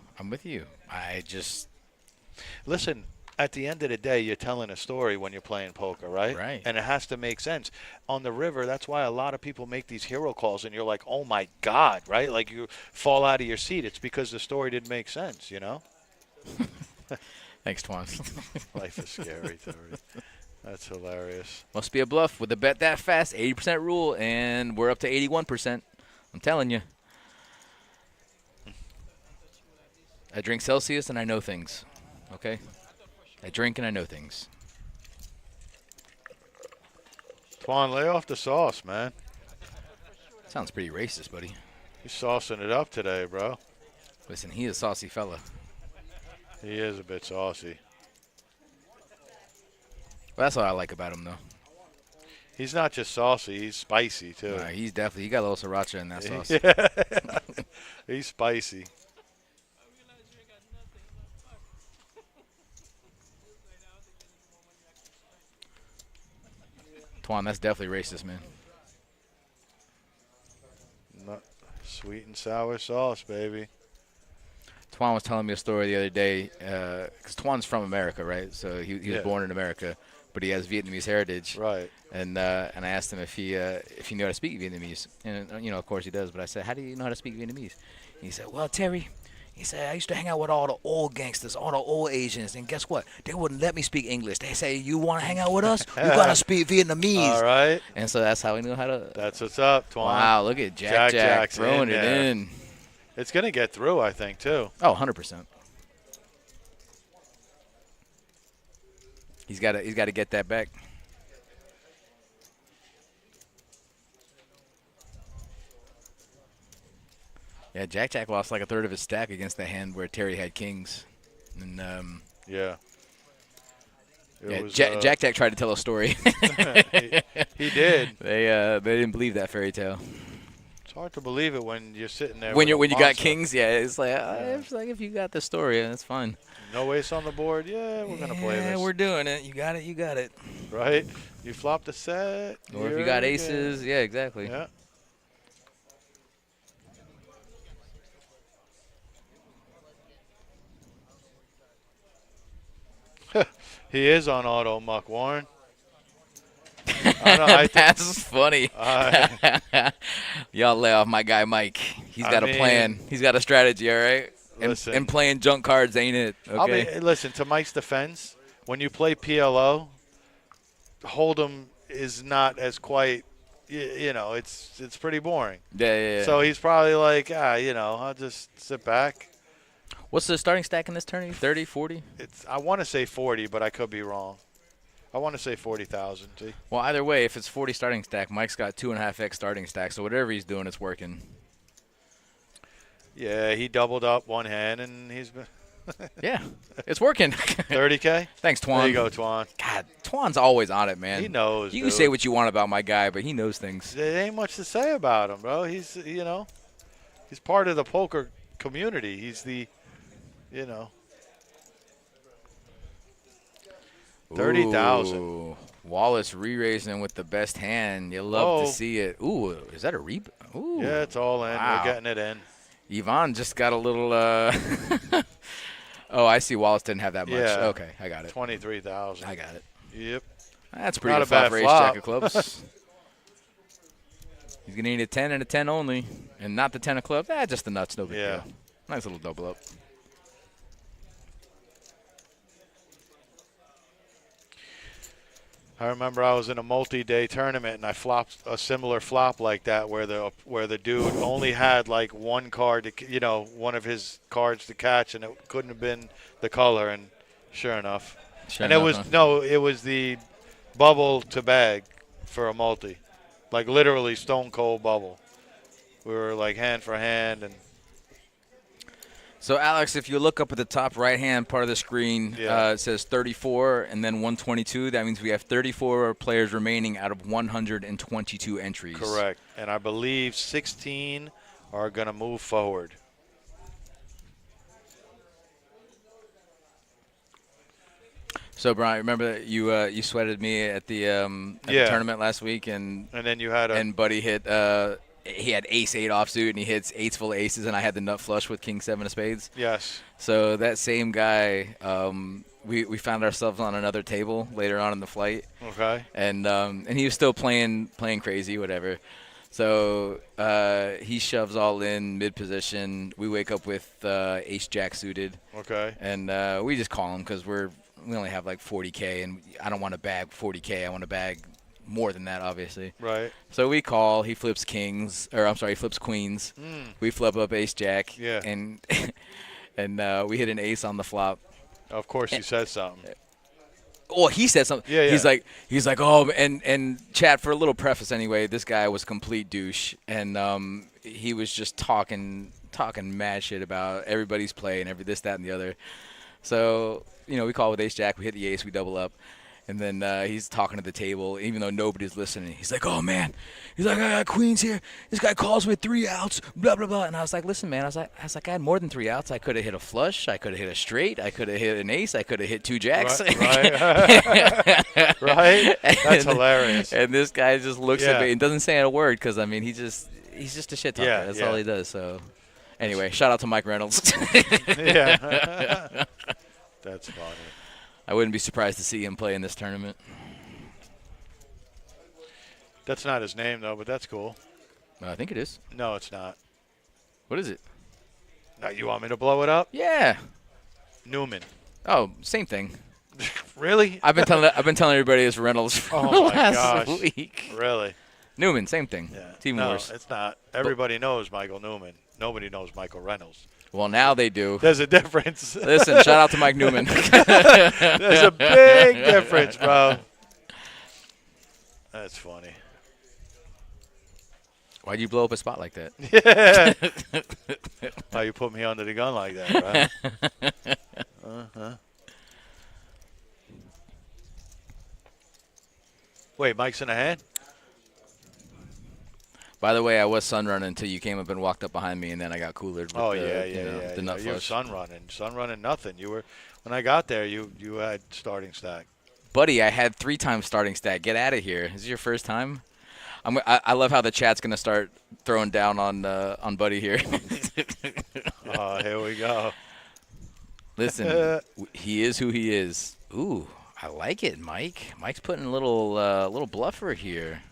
I just Listen, at the end of the day, you're telling a story when you're playing poker, right? Right. And it has to make sense. On the river, that's why a lot of people make these hero calls, and you're like, oh, my God, right? Like you fall out of your seat. It's because the story didn't make sense, you know? Thanks, Twan. Life is scary, Terry. That's hilarious. Must be a bluff with a bet that fast, 80% rule, and we're up to 81%. I'm telling you. I drink Celsius and I know things, okay? I drink and I know things. Twan, lay off the sauce, man. Sounds pretty racist, buddy. You're saucing it up today, bro. Listen, he is a saucy fella. He is a bit saucy. Well, that's what I like about him, though. He's not just saucy, he's spicy, too. He's definitely, he got a little sriracha in that sauce. Yeah. He's spicy. Twan, that's definitely racist, man. Not sweet and sour sauce, baby. Twan was telling me a story the other day, because Twan's from America, right? So he was born in America, but he has Vietnamese heritage. Right. And I asked him if he knew how to speak Vietnamese. And, of course he does. But I said, how do you know how to speak Vietnamese? And he said, well, Terry, he said, I used to hang out with all the old gangsters, all the old Asians. And guess what? They wouldn't let me speak English. They say, you want to hang out with us? You got to speak Vietnamese. All right. And so that's how he knew how to. That's what's up, Twan. Wow, look at Jack throwing it there. in. It's going to get through, I think, too. Oh, 100%. He's got to get that back. Yeah, Jack lost like a third of his stack against the hand where Terry had kings. And yeah. Jack tried to tell a story. he did. They didn't believe that fairy tale. It's hard to believe it when you're sitting there. When you got monster. kings, yeah, it's like if you got the story, that's fine. No ace on the board. Yeah, we're gonna play this. Yeah, we're doing it. You got it. Right. You flopped a set. Or if you got aces, yeah, exactly. Yeah. He is on auto, Muck Warren. That's funny. Y'all lay off my guy Mike. He's got a plan. He's got a strategy, all right? And playing junk cards ain't it, okay? Listen, to Mike's defense, when you play PLO, Hold'em is not as quite, it's pretty boring. Yeah. So he's probably like, I'll just sit back. What's the starting stack in this tourney? 30, 40? I want to say 40, but I could be wrong. I want to say 40,000. Well, either way, if it's 40 starting stack, Mike's got 2.5x starting stack, so whatever he's doing, it's working. Yeah, he doubled up one hand, and he's been. Yeah, it's working. 30K? Thanks, Twan. There you go, Twan. God, Twan's always on it, man. He knows. You can say what you want about my guy, but he knows things. There ain't much to say about him, bro. He's, he's part of the poker community. He's the, 30,000. Wallace re-raising with the best hand. You love to see it. Ooh, is that a rebound? Ooh. Yeah, it's all in. Wow. We're getting it in. Yvonne just got a little. Oh, I see. Wallace didn't have that much. Yeah. Okay, I got it. 23,000. I got it. Yep. That's pretty Not good a bad flop for ace flop. jack of clubs. He's gonna need a 10 and a 10 only, and not the 10 of clubs. Just the nuts. No big deal. Nice little double up. I remember I was in a multi-day tournament and I flopped a similar flop like that where the dude only had like one card to, one of his cards to catch, and it couldn't have been the color, and sure enough. It was the bubble to bag for a multi. Like literally stone cold bubble. We were like hand for hand, and so, Alex, if you look up at the top right-hand part of the screen, it says 34 and then 122. That means we have 34 players remaining out of 122 entries. Correct. And I believe 16 are going to move forward. So, Brian, remember that you sweated me at the tournament last week, and then you had and Buddy hit he had ace-8 offsuit, and he hits eights full of aces, and I had the nut flush with king-7 of spades. Yes. So that same guy, we found ourselves on another table later on in the flight. Okay. And he was still playing crazy, whatever. So he shoves all in mid-position. We wake up with ace-jack suited. Okay. And we just call him because we only have like 40K, and I don't want to bag 40K. I want to bag more than that, obviously. Right. So we call. He flips kings, or I'm sorry, he flips queens. We flip up ace-jack. Yeah. And we hit an ace on the flop. Of course, he says something. Well, he said something. Yeah, yeah. He's like, oh, and chat, for a little preface anyway, this guy was complete douche, and he was just talking mad shit about everybody's play and this, that, and the other. So, we call with ace-jack, we hit the ace, we double up. And then he's talking to the table, even though nobody's listening. He's like, oh, man. He's like, I got queens here. This guy calls with 3 outs, blah, blah, blah. And I was like, listen, man. I was like, I had more than 3 outs. I could have hit a flush. I could have hit a straight. I could have hit an ace. I could have hit 2 jacks. Right. Right? That's hilarious. And this guy just looks at me and doesn't say a word because, he's just a shit talker. Yeah, That's all he does. So, anyway, shout out to Mike Reynolds. Yeah. That's funny. I wouldn't be surprised to see him play in this tournament. That's not his name, though, but that's cool. I think it is. No, it's not. What is it? Now, you want me to blow it up? Yeah. Newman. Oh, same thing. Really? I've been telling everybody it's Reynolds for Oh, my last gosh. week. Really? Newman, same thing. Yeah. It's even no, worse. it's not. Everybody knows Michael Newman. Nobody knows Michael Reynolds. Well, now they do. There's a difference. Listen, shout out to Mike Newman. There's a big difference, bro. That's funny. Why'd you blow up a spot like that? Yeah. Why you put me under the gun like that, bro? Uh-huh. Wait, Mike's in the hand? By the way, I was sun running until you came up and walked up behind me, and then I got coolered with the nut You're flush. sun running nothing. You were when I got there. You had starting stack. Buddy, I had 3 times starting stack. Get out of here. This is your first time? I love how the chat's going to start throwing down on Buddy here. Oh, here we go. Listen, he is who he is. Ooh, I like it, Mike. Mike's putting a little bluffer here.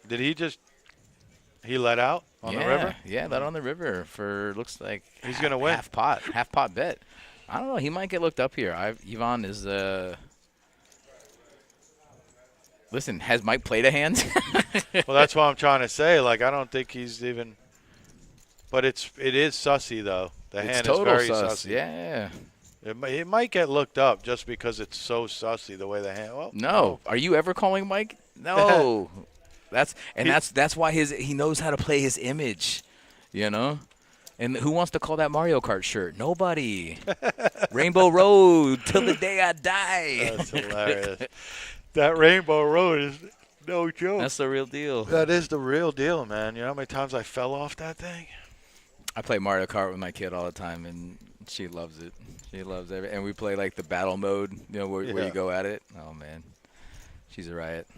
Did he let out on the river? Yeah, let on the river for looks like he's going to win. Half pot bet. I don't know. He might get looked up here. Yvonne is Listen, has Mike played a hand? Well, that's what I'm trying to say. Like, I don't think he's even. But it is sussy though. The hand is very sussy. Yeah. It might get looked up just because it's so sussy the way the hand. Well, no. Are you ever calling Mike? No. That's why he knows how to play his image, And who wants to call that Mario Kart shirt? Nobody. Rainbow Road till the day I die. That's hilarious. That Rainbow Road is no joke. That's the real deal. That is the real deal, man. You know how many times I fell off that thing? I play Mario Kart with my kid all the time, and she loves it. She loves it. And we play, like, the battle mode, where you go at it. Oh, man. She's a riot.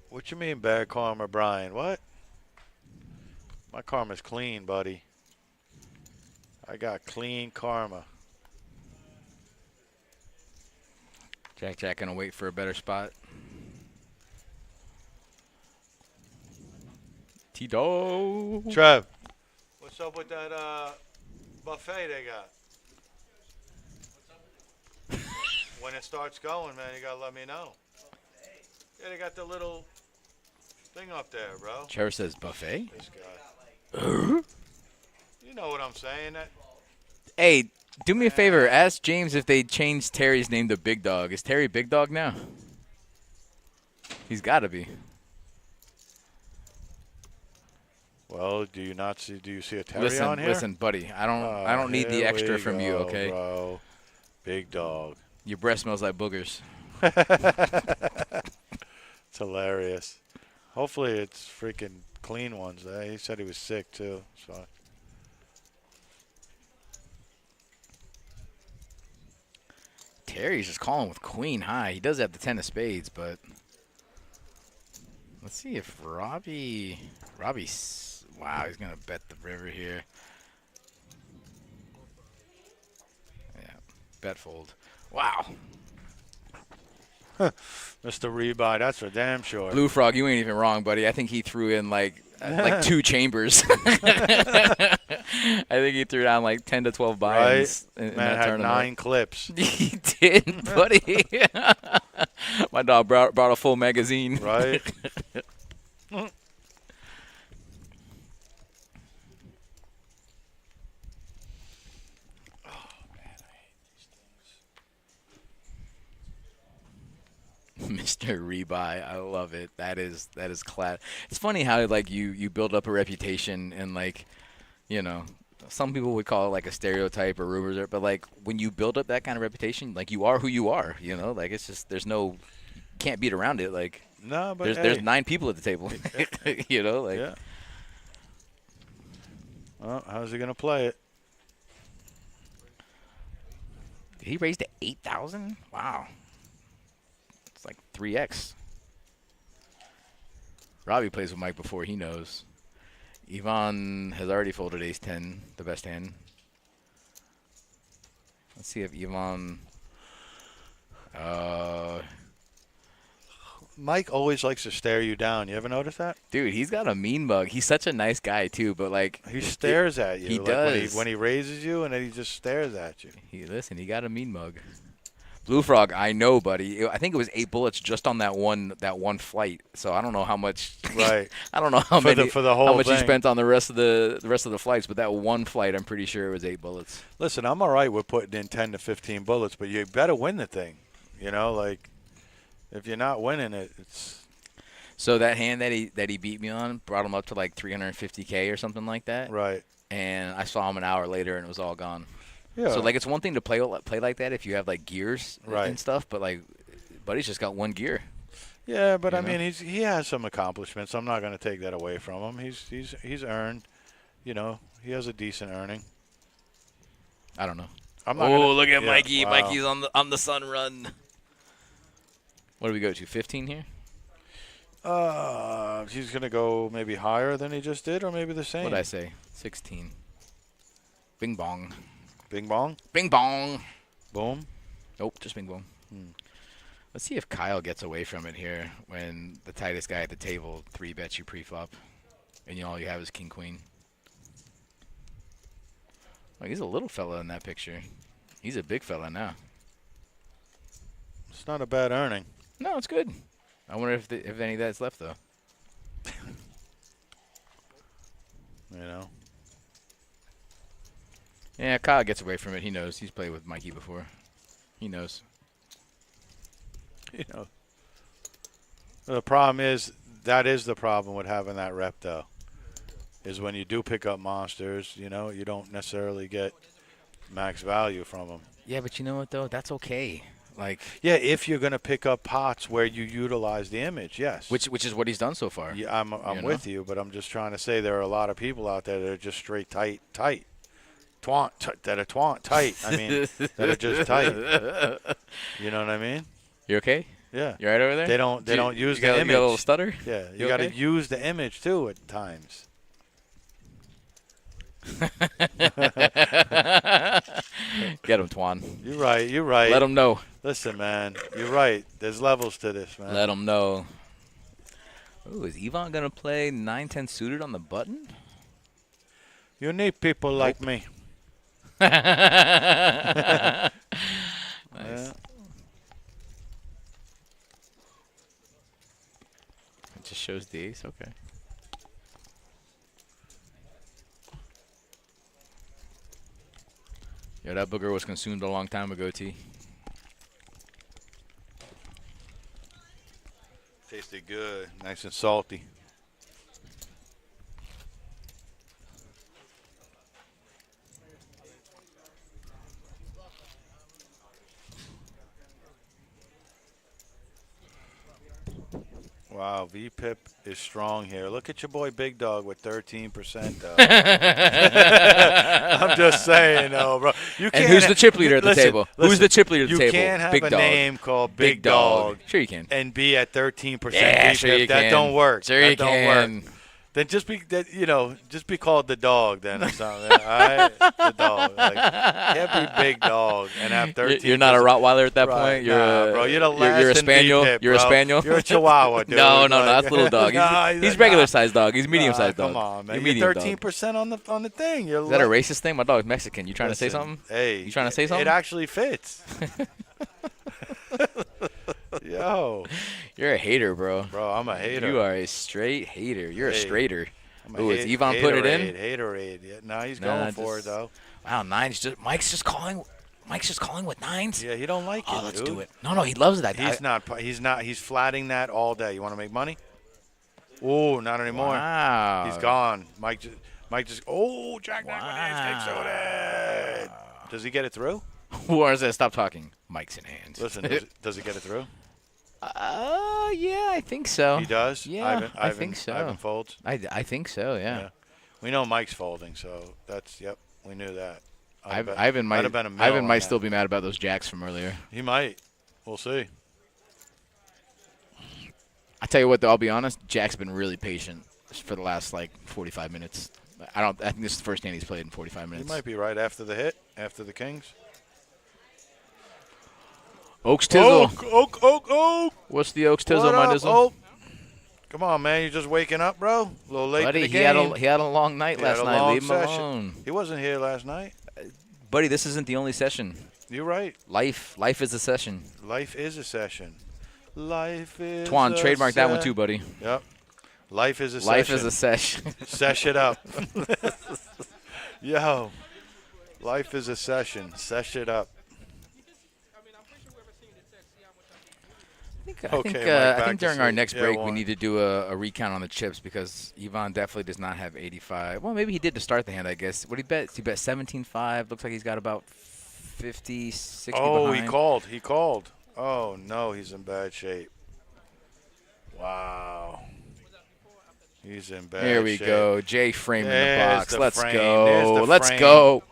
What you mean bad karma, Brian? What? My karma's clean, buddy. I got clean karma. Jack gonna wait for a better spot. Tito. Trev, what's up with that buffet they got? When it starts going, man, you gotta let me know. Yeah, they got the little thing up there, bro. Trevor says buffet. This guy. You know what I'm saying? Hey, do me a favor. Ask James if they changed Terry's name to Big Dog. Is Terry Big Dog now? He's got to be. Well, do you see a Terry on here? Listen, buddy. I don't need the extra from you, okay? Bro. Big Dog. Your breath smells like boogers. It's hilarious. Hopefully it's freaking clean ones. He said he was sick too. So. Terry's just calling with queen high. He does have the 10 of spades, but Let's see if Robbie's, wow, he's going to bet the river here. Yeah, bet fold. Wow. Mr. Rebuy, that's for damn sure. Blue Frog, you ain't even wrong, buddy. I think he threw in like 2 chambers. I think he threw down like 10 to 12 buy-ins in Man that had tournament. 9 clips. He did, buddy. My dog brought a full magazine. Right. Mr. Rebuy, I love it. That is class. It's funny how like you build up a reputation and like, you know, some people would call it like a stereotype or rumors, but like when you build up that kind of reputation, like you are who you are. You know, like it's just can't beat around it. Like No, but there's 9 people at the table. You know, like yeah. Well, how's he gonna play it? he raised to 8,000. Wow. It's like 3x. Robbie plays with Mike before he knows. Yvonne has already folded ace-10, the best hand. Let's see if Yvonne... Mike always likes to stare you down. You ever notice that? Dude, he's got a mean mug. He's such a nice guy, too, but like... He stares at you. He like does. When he raises you, and then he just stares at you. Listen, he got a mean mug. Blue Frog, I know, buddy. I think it was 8 bullets just on that one flight. So I don't know how much. Right. I don't know how for the whole how much he thing. spent on the rest of the flights, but that one flight, I'm pretty sure it was 8 bullets. Listen, I'm all right with putting in 10 to 15 bullets, but you better win the thing. You know, like if you're not winning it, it's. So that hand that he beat me on brought him up to like 350K or something like that. Right. And I saw him an hour later, and it was all gone. Yeah. So like it's one thing to play like that if you have like gears Right. and stuff, but like buddy's just got one gear. Yeah, but You I know? mean, he has some accomplishments. I'm not going to take that away from him. He's earned, you know, he has a decent earning. I don't know. I'm not gonna, Look at yeah, Mikey. wow. Mikey's on the sun run. What do we go to? 15 here? He's going to go maybe higher than he just did, or maybe the same. What'd I say? 16. Bing bong. Bing bong. Bing bong. Boom. Nope, just bing bong. Let's see if Kyle gets away from it here when the tightest guy at the table 3-bets you pre-flop, and all you have is king queen. Like he's a little fella in that picture. He's a big fella now. It's not a bad earning. No, it's good. I wonder if any of that's left though. You know. Yeah, Kyle gets away from it. He knows. He's played with Mikey before. He knows. You know. The problem is that is the problem with having that rep though. Is when you do pick up monsters, you know, you don't necessarily get max value from them. Yeah, but you know what though? That's okay. Like Yeah, if you're going to pick up pots where you utilize the image, yes. which is what he's done so far. Yeah, I'm with you, but I'm just trying to say there are a lot of people out there that are just straight tight. That are tight. I mean, that are just tight. You know what I mean? You okay? Yeah. You right over there? They don't use the image. You got a little stutter? Yeah, you You got to okay? use the image too at times. Get him, Twan. You're right. You're right. Let him know. Listen, man. You're right. There's levels to this, man. Let him know. Ooh, is Yvonne going to play 9-10 suited on the button? You need people like me. Nice. Yeah. It just shows the ace. Okay. Yo, that booger was consumed a long time ago, T. Tasted good. Nice and salty. Wow, VPIP is strong here. Look at your boy Big Dog with 13%, though. I'm just saying, though, bro. You And who's the chip leader at the table? Who's the chip leader at the table? You can't have Big a Dog. name called Big Dog. Sure you can. And be at 13% Yeah, VPIP. sure you That can. don't work. Sure that you don't can. work. Then just be called the dog then or something. All right, the dog. Like, can't be Big Dog and have 13%. You're not a Rottweiler at that Right. point. You're bro. You're the last You're a in spaniel. VPIP, You're a bro. spaniel. You're a Chihuahua, dude. No, Like, that's a little dog. He's regular sized dog. He's medium sized dog. Come on, man. You're You're medium 13% on the thing. Is that a racist thing? My dog's Mexican. You trying to say something? Hey, You trying to say something? It actually fits. Yo, You're a hater, bro. bro, I'm a hater. You are a straight hater. You're a Hey. straighter. I'm a Ooh, is Yvonne put it in? Haterade. Yeah, no, he's Nah, going for it though. Wow, nines. Mike's just calling with nines. Yeah, he don't like it. Oh, let's dude. do it. No, he loves that. He's not. He's flatting that all day. You want to make money? Oh, not anymore. Wow. He's gone. Mike just. Oh, Jack with ace king suited. Does he get it through? Or is it stop talking? Mike's in hands. Listen, does he get it through? Yeah, I think so. He does. Yeah, I think so. Ivan folds. I think so. Yeah. Yeah. We know Mike's folding, so that's we knew that. Ivan might have been a mill Ivan on might that. still be mad about those jacks from earlier. He might. We'll see. I tell you what, though, I'll be honest. Jack's been really patient for the last 45 minutes. I think this is the first hand he's played in 45 minutes. He might be right after the hit, after the kings. Oaks Tizzle. Oak. What's the Oaks Tizzle, What my up, nizzle? Oak? Come on, man. You're just waking up, bro. A little late Buddy, to the game. he had a long night He had last a night. long Leave him session. alone. He wasn't here last night. Buddy, this isn't the only session. You're right. Life is a session. Life is a session. Life is Twan, a trademark that one too, buddy. Yep. Life is a Life session. is a session. Sesh it up. Yo. Life is a session. Sesh it up. I Okay, think, Mike, I back think to during our sleep. next Yeah, break we one. need to do a recount on the chips because Yvonne definitely does not have 85. Well, maybe he did to start the hand, I guess. What did he bet? He bet 17.5. Looks like he's got about 50, 60 Oh, behind. he called. Oh, no, he's in bad shape. Wow. He's in bad shape. Here we go. Jay frame in the There's box. the Let's frame. go. There's the Let's frame. go.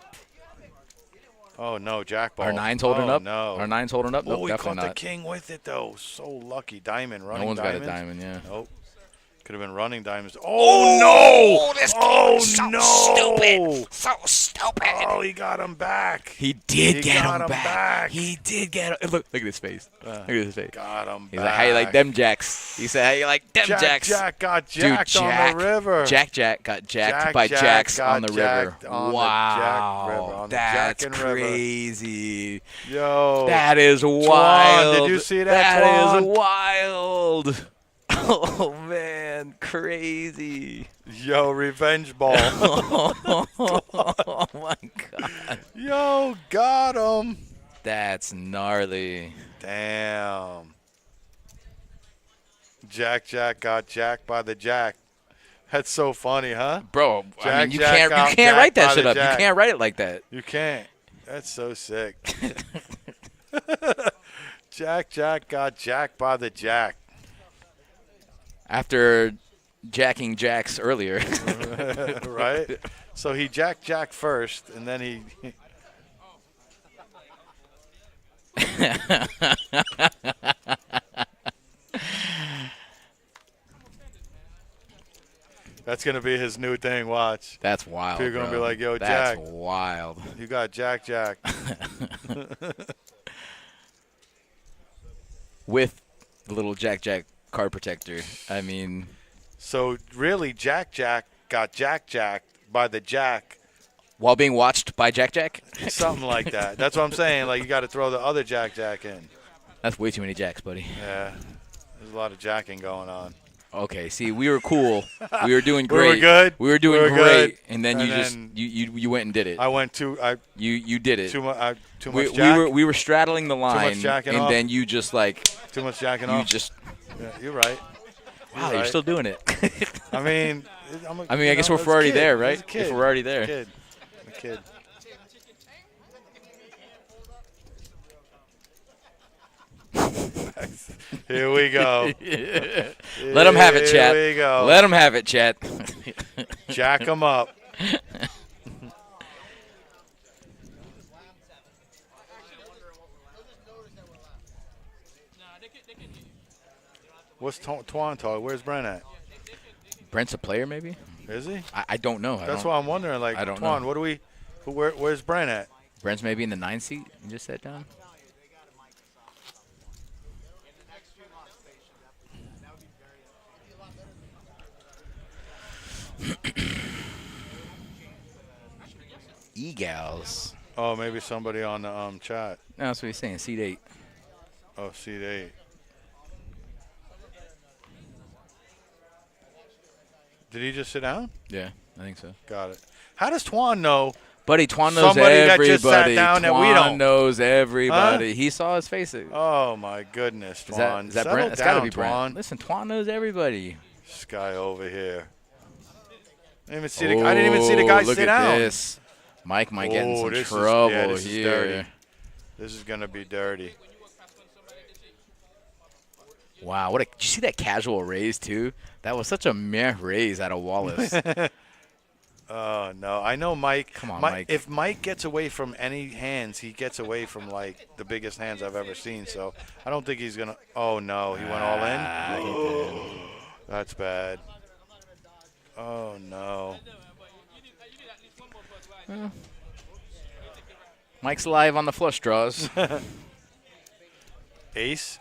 Oh, no, jackball. Our nine's holding oh, up? No. Our nine's holding up? Nope, Oh, he definitely caught the not. king with it, though. So lucky. Diamond, running No one's diamonds. got a diamond, yeah. Nope. Could have been running diamonds. Oh, no! This Oh, game is so no! stupid. So stupid. Oh, he got him back. He did He get got him him back. back. He did get him. Look at his face. Look at his face. Got him He's back. like, how you like them jacks? He said, how you like them jacks? Jack got Dude, jacked on the river. Jack got jacked Jack by jacks got on the river. jacked on the Wow. Jack river, on the That's Jackin' River. crazy. Yo. That is wild. Did you see that, That is Twan? wild. Oh, man. Crazy. Yo, revenge ball. Oh, my God. Yo, got him. That's gnarly. Damn. Jack got jacked by the jack. That's so funny, huh? Bro, I mean, Jack you got can't write jacked that by shit the up. You jack. can't write it like that. You can't. That's so sick. Jack got jacked by the jack. After jacking jacks earlier. Right? So he jacked first, and then he That's going to be his new thing, watch. That's wild. People gonna bro. be like, yo, That's Jack. wild. You got Jack. With the little Jack card protector. I mean, So really, Jack got jacked by the jack. while being watched by Jack. Something like that. That's what I'm saying. Like, you got to throw the other Jack in. That's way too many jacks, buddy. Yeah. There's a lot of jacking going on. Okay, see, we were cool. We were doing We were great. good. We were doing We were great. good. And then And you just then you went and did it. I went too You did it. too much we jack. were straddling the line, jacking and off. then you just like Too much jacking you off. just Yeah, you're right. wow, you're right. still doing it. I mean, I mean, I guess we're already there, right? If we're already there. A kid. Here we go. Let him have it, chat. Here we go. Let him have it, chat. Jack him up. What's Twan talk? Where's Brent at? Brent's a player, maybe? Is he? I don't know. That's why I'm wondering. Like, I don't Twan, know. what do we? Where's Brent at? Brent's maybe in the 9 seat. You just sat down. E-gals. Oh, maybe somebody on the chat. No, that's what he's saying. Seat 8. Oh, seat 8. Did he just sit down? Yeah, I think so. Got it. How does Twan know? Buddy, Twan knows Somebody that everybody. just sat down that we Twan don't. knows everybody. Huh? He saw his face. Oh my goodness, Twan. Is that Settle Brent? It's got to down, be Brent. Twan. Listen, Twan knows everybody. This guy over here. I didn't even see the guy look sit at down. This. Mike might get in some this trouble this is here. dirty. This is gonna be dirty. Wow, did you see that casual raise too? That was such a meh raise out of Wallace. Oh no, I know Mike. Come on, Mike. If Mike gets away from any hands, he gets away from like the biggest hands I've ever seen. So I don't think he's gonna. Oh no, he went all in. He did. That's bad. Oh no. Mike's live on the flush draws. Ace.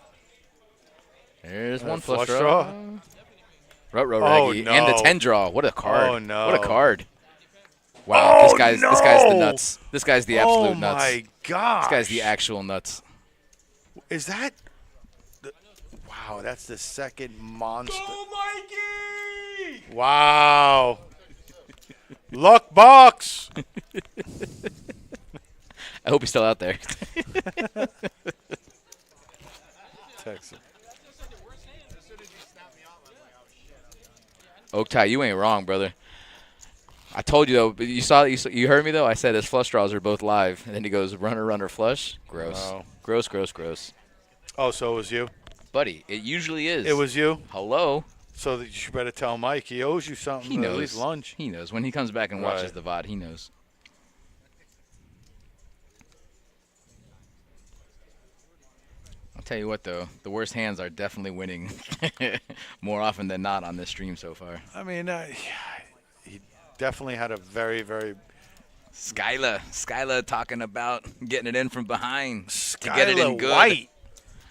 There's one flush flush draw. draw. Ruh-roh Oh, Reggie. no. And the 10 draw. What a card. Oh, no. What a card. Wow, Oh, this guy's the no. nuts. This guy's the absolute Oh nuts. my gosh. This guy's the actual nuts. Is that? Wow, that's the second monster. Mikey! Wow. Luck box. I hope he's still out there. Texas. Oaktie, you ain't wrong, brother. I told you, though. But you heard me, though? I said his flush draws are both live. And then he goes, runner, runner, flush. Gross. Oh. Gross, gross, gross. Oh, so it was you? Buddy, it usually is. It was you? Hello? So that you better tell Mike. He owes you something. He knows. At least lunch. He knows. When he comes back and Right. watches the VOD, he knows. I'll tell you what, though. The worst hands are definitely winning more often than not on this stream so far. I mean, he definitely had a very, very Skyla talking about getting it in from behind to get it in Skyla good. White.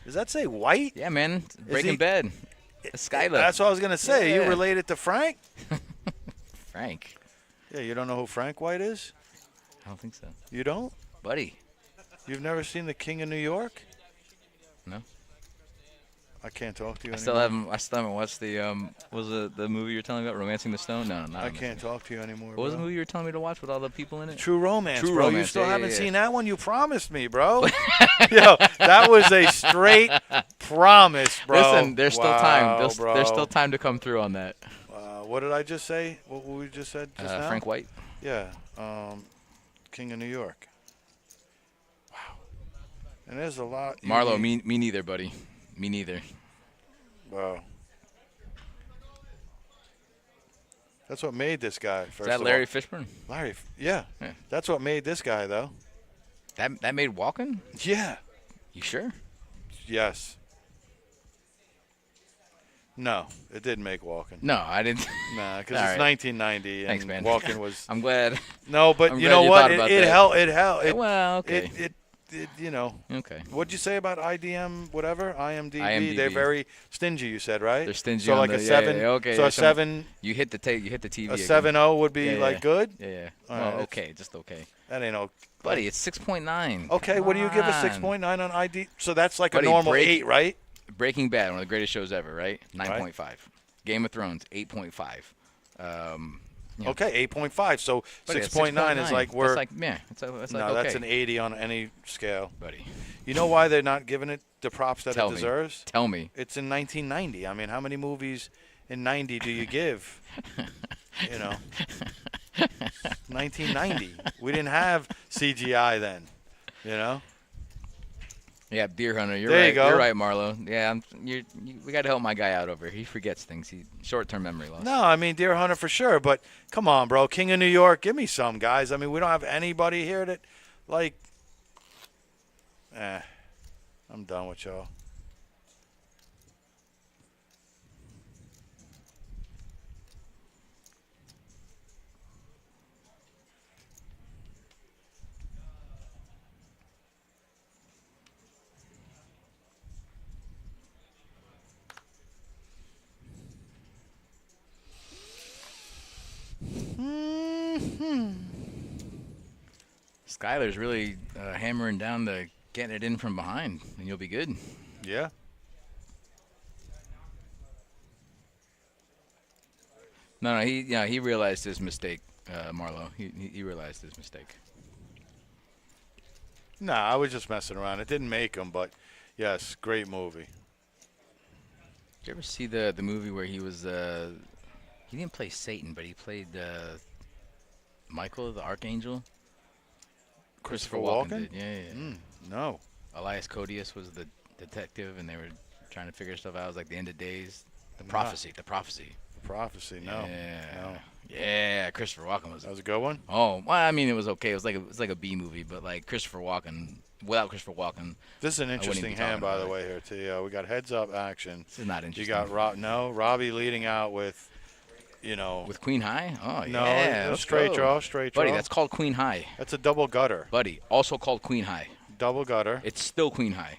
Does that say White? Yeah, man. Breaking he- Bad. Skyla. That's what I was going to say. Yeah. You related to Frank? Frank. Yeah, you don't know who Frank White is? I don't think so. You don't? Buddy. You've never seen The King of New York? No. I can't talk to you I anymore. still haven't watched the was it the movie you're telling me about, Romancing the Stone? No, not I Romancing can't the talk to you anymore, What was the bro. movie you were telling me to watch with all the people in it? True Romance, True bro. You Romance, still yeah, haven't yeah. seen that one? You promised me, bro. Yo, that was a straight promise, bro. Listen, there's still time. Wow, There's bro. still time to come through on that. What did I just say? What we just said just now? Frank White. Yeah. King of New York. Wow. And there's a lot. Marlo, me neither, buddy. Me neither. Wow. That's what made this guy. First Is that of Larry all. Fishburne? Larry. Yeah. Yeah. That's what made this guy, though. That made Walken? Yeah. You sure? Yes. No, it didn't make Walken. No, I didn't. Nah, because All it's right. 1990 and Thanks, man. Walken was. I'm glad. No, but I'm you glad know you what? thought about It that. held. It held. Well, okay. It you know. Okay. What'd you say about IDM? Whatever IMDb. IMDb. They're very stingy. You said right. They're stingy So on like the- a yeah, 7. yeah, okay, So yeah, a 7. You hit the TV. A again. 7.0 would be Yeah, like yeah. good. Yeah, yeah. All Well, right, okay, just okay. That ain't no. Buddy, it's 6.9. Okay, Come what do you give a on. 6.9 on ID? So that's like Buddy, a normal break- 8, right? Breaking Bad, one of the greatest shows ever, right? 9.5. Game of Thrones, 8.5. Yeah. Okay, 8.5. So Buddy, that's 6.9 is like we're. That's like, yeah, that's no, like that's okay. an 80 on any scale. Buddy, You know why they're not giving it the props that Tell it me. deserves? tell me. It's in 1990. I mean, how many movies in 90 do you give? You know, 1990. We didn't have CGI then. You know. Yeah, Beer Hunter. You're There right. you go. You're right, Marlo. Yeah, we got to help my guy out over here. He forgets things. He short-term memory loss. No, I mean Deer Hunter for sure, but come on, bro. King of New York, give me some, guys. I mean, we don't have anybody here that, like, I'm done with y'all. Skyler's really hammering down the getting it in from behind, and you'll be good. Yeah. No, he realized his mistake, Marlo. He realized his mistake. Nah, I was just messing around. It didn't make him, but yes, great movie. Did you ever see the movie where he was he didn't play Satan, but he played Michael the Archangel? Christopher Walken did. Yeah. No. Elias Codius was the detective, and they were trying to figure stuff out. It was like the end of days. The prophecy. Prophecy, no. Yeah. No. Yeah, Christopher Walken was. That was a good one? Oh, well, I mean, it was okay. It was like a B movie, but like Christopher Walken, without Christopher Walken. This is an wouldn't interesting be hand, talking by about the it. way, here, too. We got heads-up action. This is not interesting. You got Robbie leading out with, with Queen High? Oh, no, yeah. a straight draw, straight draw. Buddy, that's called Queen High. That's a double gutter. Buddy, also called Queen High. Double gutter. It's still Queen High.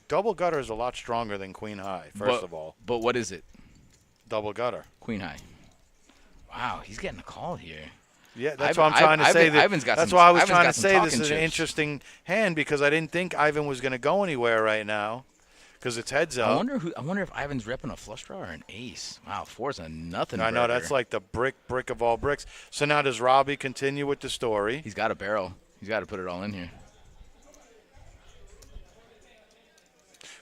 Double gutter is a lot stronger than Queen High, first of all. But what is it? Double gutter. Queen High. Wow, he's getting a call here. Yeah, that's what I'm trying to say. That's why I was trying to say this is an interesting hand, because I didn't think Ivan was going to go anywhere right now, because it's heads up. I wonder if Ivan's repping a flush draw or an ace. Wow, four's a nothing. I know, that's like the brick of all bricks. So now does Robbie continue with the story? He's got a barrel. He's got to put it all in here.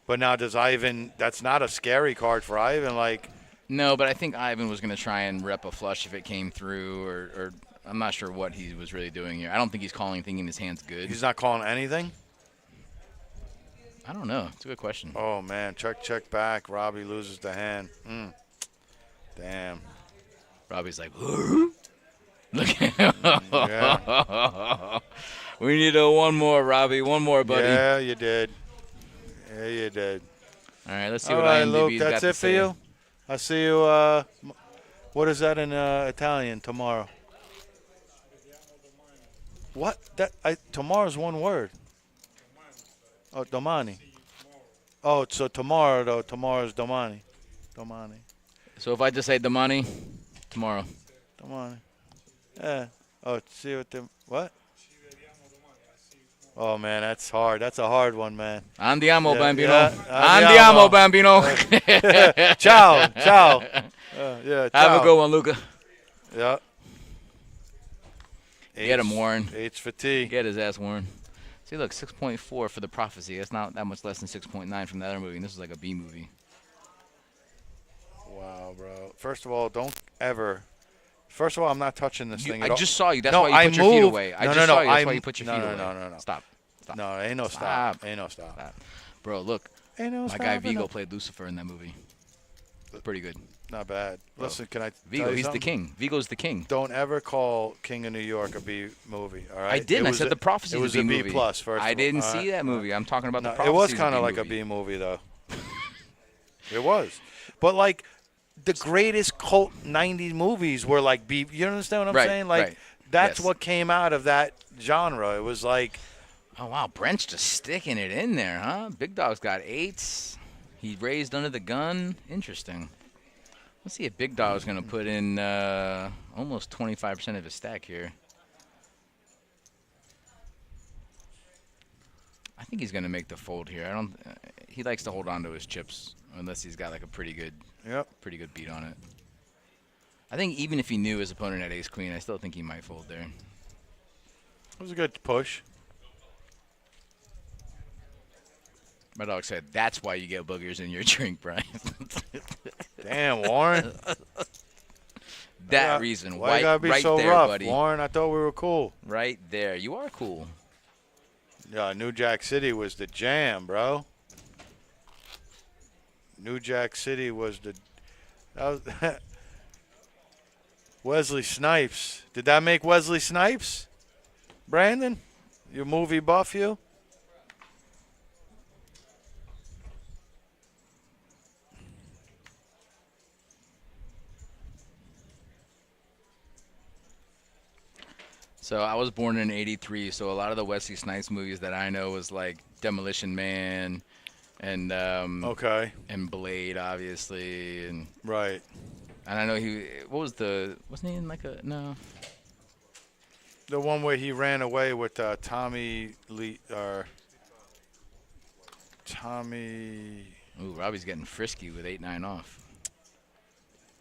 But now does Ivan? That's not a scary card for Ivan. Like, no, but I think Ivan was going to try and rep a flush if it came through, or I'm not sure what he was really doing here. I don't think he's calling thinking his hand's good. He's not calling anything? I don't know. It's a good question. Oh, man. Check back. Robbie loses the hand. Damn. Robbie's like, look at him. Yeah. We need one more, Robbie. One more, buddy. Yeah, you did. Yeah, you did. All right, let's see All what right, IMDb's Luke, got that's to it for say. you? I'll see you, what is that in Italian, tomorrow? What? Tomorrow's one word. Oh, domani. Oh, so tomorrow, though. Tomorrow's domani. Domani. So if I just say Damani, tomorrow. Domani. Yeah. Oh, see what? Oh, man, that's hard. That's a hard one, man. Andiamo, Yeah, bambino. yeah, Andiamo, bambino. Ciao. Yeah, Have ciao. a good one, Luca. Yeah. Get him, Warren. H for T. Get his ass, Warren. See, look, 6.4 for The Prophecy. That's not that much less than 6.9 from the other movie, and this is like a B movie. Wow, bro. First of all, don't ever. First of all, I'm not touching this thing at I all. just saw you. That's No, why you I put your feet moved. away. I No, just no, saw you. That's I'm- why you put your feet no, away. no. Stop. No, ain't no stop. Ain't no stop. Bro, look. Ain't no My stop. guy Vigo played Lucifer in that movie. Pretty good. Not bad. Listen, can I Vigo, tell you he's the something? king. Vigo's the king. Don't ever call King of New York a B movie, all right? I didn't. I said The Prophecy It was is a a B B movie. plus, first I of all, didn't all see right? that movie. I'm talking about The No, Prophecy. it was is kind of like a B-movie. B movie, though. It was. But, like, the greatest cult 90s movies were like B. You understand what I'm Right, saying? Like, right. that's Yes. what came out of that genre. It was like, Oh, wow. Brent's just sticking it in there, huh? Big Dog's got 8s. He raised under the gun. Interesting. Let's see if Big Dog's going to put in almost 25% of his stack here. I think he's going to make the fold here. He likes to hold on to his chips unless he's got like a pretty good beat on it. I think even if he knew his opponent had ace queen, I still think he might fold there. it was a good push. My dog said, that's why you get boogers in your drink, Brian. Damn, Warren. That reason. Why you gotta be right so there, rough, buddy. Warren? I thought we were cool. Right there. You are cool. Yeah, New Jack City was the jam, bro. New Jack City was the. That was Wesley Snipes. Did that make Wesley Snipes? Brandon? You movie buff, you? So I was born in '83, so a lot of the Wesley Snipes movies that I know was like Demolition Man and Okay. and Blade, obviously, and Right. I know wasn't he in like a no? The one where he ran away with Tommy Lee or Tommy Ooh, Robbie's getting frisky with 8-9 off.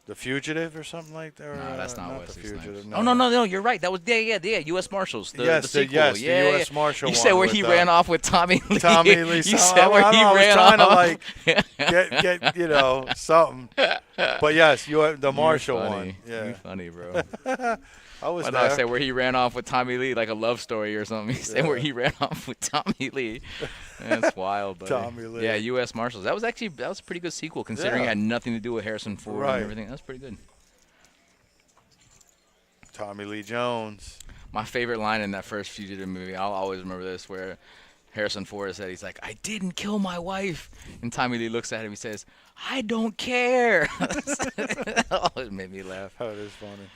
the Fugitive or something like that. Or, No, that's not the Wesley Fugitive. Snipes. Oh no, you're right. That was yeah. U.S. Marshals. The sequel. yes, yeah, the U.S. Marshal. You said one where with, he ran off with Tommy Lee. Tommy Lee. You said where he I was ran trying off. to like get something. But yes, the Marshal funny. one. Yeah, You're funny, bro. I was Why there. not say where he ran off with Tommy Lee, like a love story or something? He said where he ran off with Tommy Lee. That's wild, buddy. Tommy Lee. Yeah, U.S. Marshals. That was a pretty good sequel, considering it had nothing to do with Harrison Ford Right. and everything. That's pretty good. Tommy Lee Jones. My favorite line in that first Fugitive movie, I'll always remember this, where Harrison Ford said, he's like, "I didn't kill my wife," and Tommy Lee looks at him, he says, "I don't care." Oh, it made me laugh. Oh, it is funny.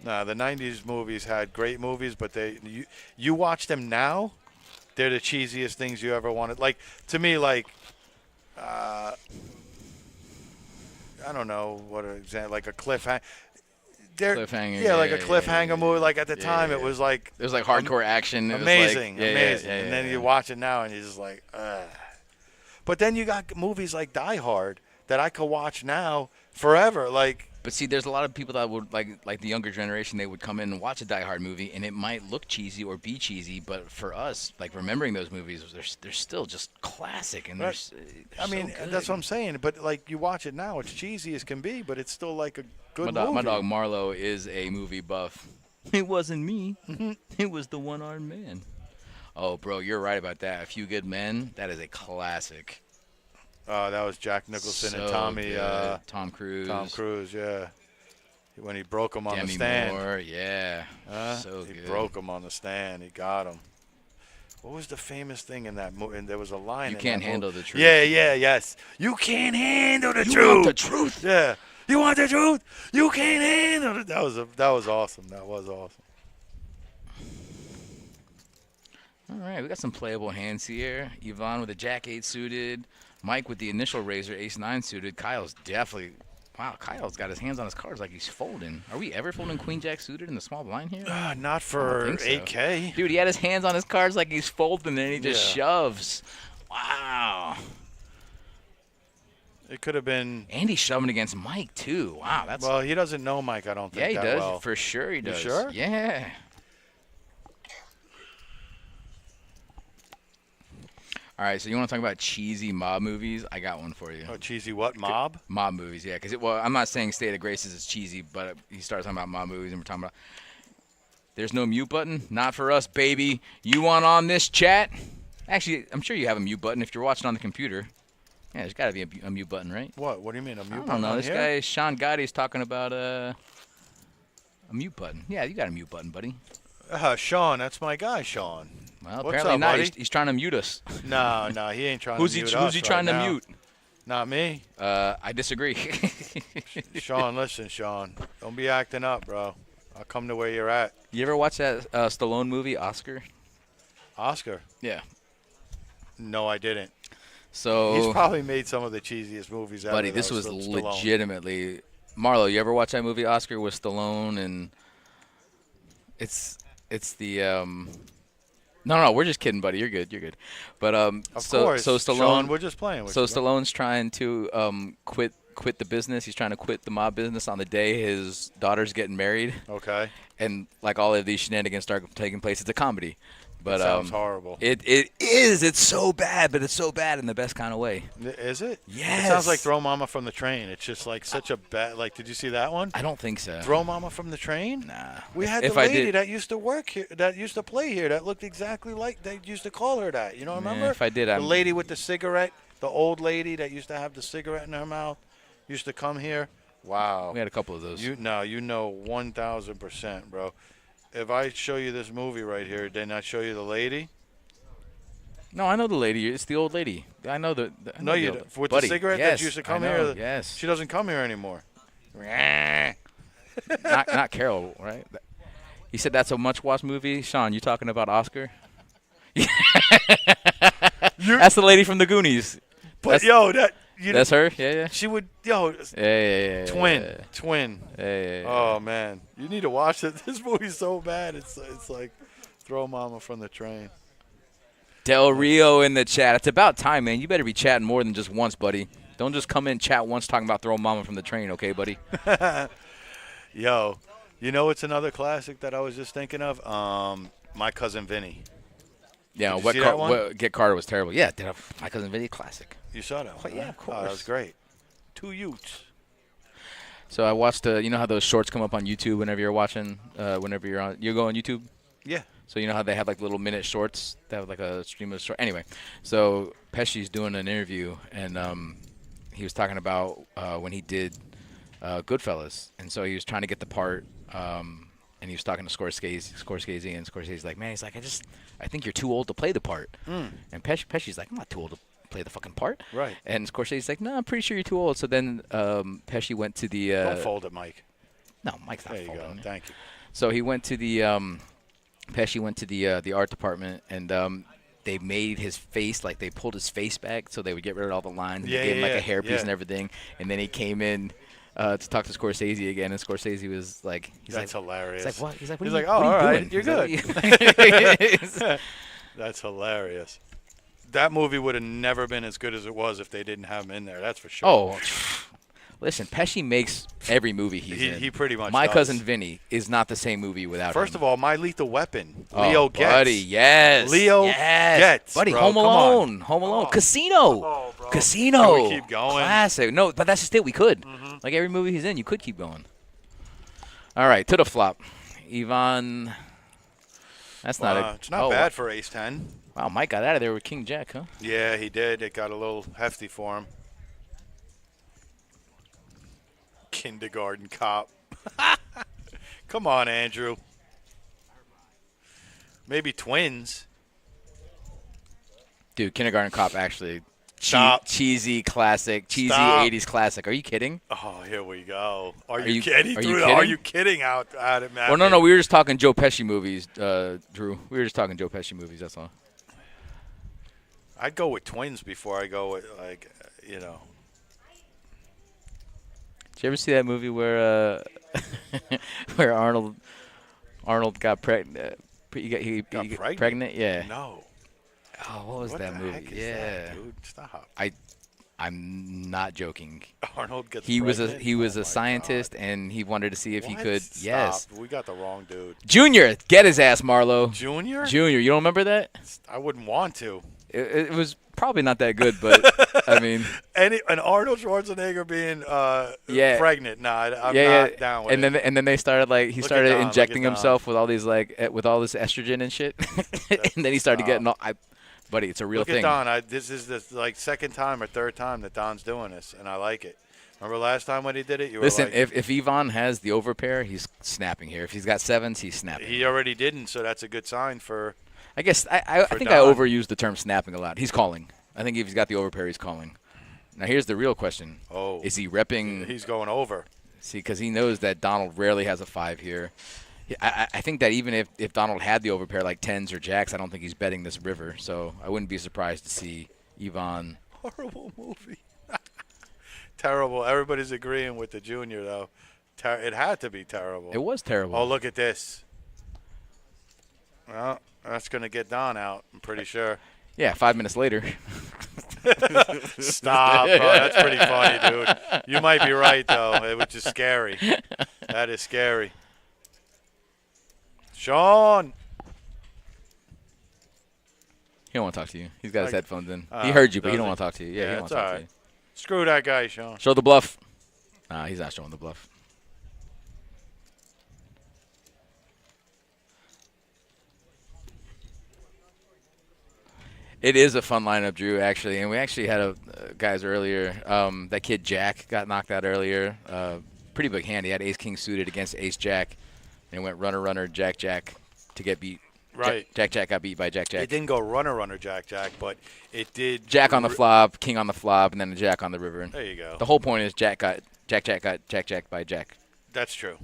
Nah, the '90s movies had great movies, but you watch them now, they're the cheesiest things you ever wanted. Like to me, like I don't know what an example, like a cliffhanger. Cliffhanger. Yeah, like a cliffhanger movie. Like at the time, it was like it was like hardcore action. It was amazing, like, amazing. And then you watch it now, and you're just like, ugh. But then you got movies like Die Hard that I could watch now forever. Like, But see, there's a lot of people that would like the younger generation. They would come in and watch a Die Hard movie, and it might look cheesy or be cheesy, but for us, like remembering those movies, they're still just classic, and they're I mean, so good. that's what I'm saying. But like you watch it now, it's cheesy as can be, but it's still like a good movie. My dog Marlo is a movie buff. It wasn't me. It was the one-armed man. Oh, bro, you're right about that. A Few Good Men. That is a classic. That was Jack Nicholson So and Tommy. good. Tom Cruise. Tom Cruise, yeah. When he broke him on Demi the stand. Moore, yeah. So he good. broke him on the stand. He got him. What was the famous thing in that movie? And there was a line. You in can't that handle movie. the truth. Yes. You can't handle the You truth. want the truth? Yeah. You want the truth? You can't handle it. That was awesome. That was awesome. All right, we got some playable hands here. Yvonne with a Jack 8 suited. Mike with the initial razor, Ace 9 suited. Kyle's definitely. Wow, Kyle's got his hands on his cards like he's folding. Are we ever folding Queen Jack suited in the small blind here? Not for I don't think so. 8K. Dude, he had his hands on his cards like he's folding, and he just shoves. Wow. It could have been. And he's shoving against Mike, too. Wow, that's. Well, he doesn't know Mike, I don't think. Yeah, he that does. well. For sure he does. sure? Yeah. All right, so you want to talk about cheesy mob movies? I got one for you. Oh, cheesy what? Mob? Mob movies, yeah. Because I'm not saying State of Graces is cheesy, but he started talking about mob movies, and we're talking about. There's no mute button, not for us, baby. You want on this chat? Actually, I'm sure you have a mute button if you're watching on the computer. Yeah, there's got to be a mute button, right? What? What do you mean a mute I button? don't know. on This here? guy Sean Gotti's talking about a mute button. Yeah, you got a mute button, buddy. Sean, that's my guy, Sean. Well, What's apparently up, not. buddy? He's trying to mute us. No, he ain't trying Who's to he? mute Who's us he right trying to now. mute? Not me. I disagree. Sean, listen, Sean. Don't be acting up, bro. I'll come to where you're at. You ever watch that Stallone movie, Oscar? Oscar? Yeah. No, I didn't. So, He's probably made some of the cheesiest movies ever. buddy, though, this was Stallone. legitimately. Marlo, you ever watch that movie, Oscar, with Stallone? And it's the No, we're just kidding, buddy. You're good. But Of course, so Stallone, Sean, we're just playing with so you. Stallone's trying to quit the business. He's trying to quit the mob business on the day his daughter's getting married. Okay. And like all of these shenanigans start taking place. It's a comedy. But it sounds horrible. It is. It's so bad, but it's so bad in the best kind of way. Is it? Yes. It sounds like Throw Mama from the Train. It's just like such a bad. Like, did you see that one? I don't think so. Throw Mama from the Train? Nah. We had If the I lady did- that used to work here, that used to play here, that looked exactly like they used to call her that. You know, remember? If I did, the I'm- lady with the cigarette, the old lady that used to have the cigarette in her mouth, used to come here. Wow. We had a couple of those. You know 1,000%, bro. If I show you this movie right here, didn't I show you the lady? No, I know the lady. It's the old lady. I know the. I know No, the you old- don't. With Buddy, the cigarette yes, that used to I come know, here. Yes. She doesn't come here anymore. not Carol, right? He said that's a much-watched movie. Sean, you talking about Oscar? That's the lady from the Goonies. But That's her. Yeah. She would Yeah. twin. Yeah. Oh man, you need to watch it. This movie's so bad. It's like Throw Mama from the Train. Del Rio in the chat. It's about time, man. You better be chatting more than just once, buddy. Don't just come in chat once talking about Throw Mama from the Train, okay, buddy? Yo, you know it's another classic that I was just thinking of. My Cousin Vinny. Yeah, Did you see that one? Get Carter was terrible. Yeah, My Cousin Vinny, classic. You saw that one? Yeah, right? of course. Oh, that was great. Two Utes. So I watched. You know how those shorts come up on YouTube whenever you're watching, whenever you're on. You go on YouTube. Yeah. So you know how they have like little minute shorts. They have like a stream of short. Anyway, so Pesci's doing an interview and he was talking about when he did Goodfellas, and so he was trying to get the part. And he was talking to Scorsese, and Scorsese's like, man, he's like, I think you're too old to play the part. And Pesci's like, I'm not too old to play the fucking part. Right. And Scorsese's like, no, I'm pretty sure you're too old. So then Pesci went to the. Don't fold it, Mike. No, Mike's not There you folding. go. Thank you. So he went to the. Pesci went to the art department, and they made his face, like they pulled his face back so they would get rid of all the lines. And Yeah, they gave him like yeah, a hairpiece yeah. and everything. And then he came in to talk to Scorsese again, and Scorsese was like, That's hilarious. He's like, what? He's like, He's what like, are you, oh, what are all you right, doing? you're He's good. like- That's hilarious. That movie would have never been as good as it was if they didn't have him in there. That's for sure. Oh, listen, Pesci makes every movie he's in. He pretty much My does. Cousin Vinny is not the same movie without him. First of all, My Lethal Weapon. Oh, Leo Getz. buddy, yes. Leo yes. Getz, Buddy, bro, Home come on. Alone. Home Alone. Oh. Casino. Oh, bro. Casino. Can we keep going? Classic. No, but that's just it. We could. Like every movie he's in, you could keep going. All right, to the flop. Ivan. That's not a. It's not bad for ace 10. Wow, Mike got out of there with King Jack, huh? Yeah, he did. It got a little hefty for him. Kindergarten cop. Come on, Andrew. Maybe twins. Dude, Kindergarten Cop actually. Stop. Cheesy classic. Cheesy Stop. 80s classic. Are you kidding? Oh, here we go. Are you- you kidding? are you Dude, kidding? Are you kidding out at it, man? Well, no. We were just talking Joe Pesci movies, Drew. We were just talking Joe Pesci movies. That's all. I'd go with twins before I go with, like, you know. Did you ever see that movie where where Arnold got pregnant? He got pregnant? Yeah. No. Oh, what was What that the movie? heck is Yeah. that, dude? Stop. I'm not joking. Arnold gets He was pregnant? a Oh, my scientist, and he wanted to see if he What? could. Stop. Yes. We got the wrong dude. Junior, get his ass, Marlo. Junior? Junior, you don't remember that? I wouldn't want to. It was probably not that good, but I mean, An Arnold Schwarzenegger being pregnant. Nah, I'm not down with and it. then and then they started like he Look at started Don, look at injecting Don. himself with all these with all this estrogen and shit, and then he started getting all. Buddy, it's a real Look thing. at Don. This is the second time or third time that Don's doing this, and I like it. Remember last time when he did it? You were Listen, like, if Yvonne has the overpair, he's snapping here. If he's got sevens, he's snapping. he already didn't, so that's a good sign for. I guess I think I Don. overuse the term snapping a lot. He's calling. I think if he's got the overpair, he's calling. Now here's the real question: Oh, is he repping? He's going over. See, because he knows that Donald rarely has a 5 here. I think that even if Donald had the overpair like 10s or jacks, I don't think he's betting this river. So I wouldn't be surprised to see Yvonne. Horrible movie. Terrible. Everybody's agreeing with the Junior though. It had to be terrible. It was terrible. Oh, look at this. Well, that's going to get Don out, I'm pretty sure. Yeah, 5 minutes later. Stop, bro. That's pretty funny, dude. You might be right, though, which is scary. That is scary. Sean. He don't want to talk to you. He's got his Like, headphones in. He heard you, but he does don't he? want to talk to you. Yeah, he don't want it's to talk all to right. you. Screw that guy, Sean. Show the bluff. Nah, he's not showing the bluff. It is a fun lineup, Drew, actually. And we actually had guys earlier. That kid Jack got knocked out earlier. Pretty big hand. He had ace-king suited against ace-jack. And went runner, jack to get beat. Right. Jack got beat by Jack. It didn't go runner, jack, but it did. Jack on the flop, king on the flop, and then the jack on the river. There you go. The whole point is Jack got Jack by Jack. That's true.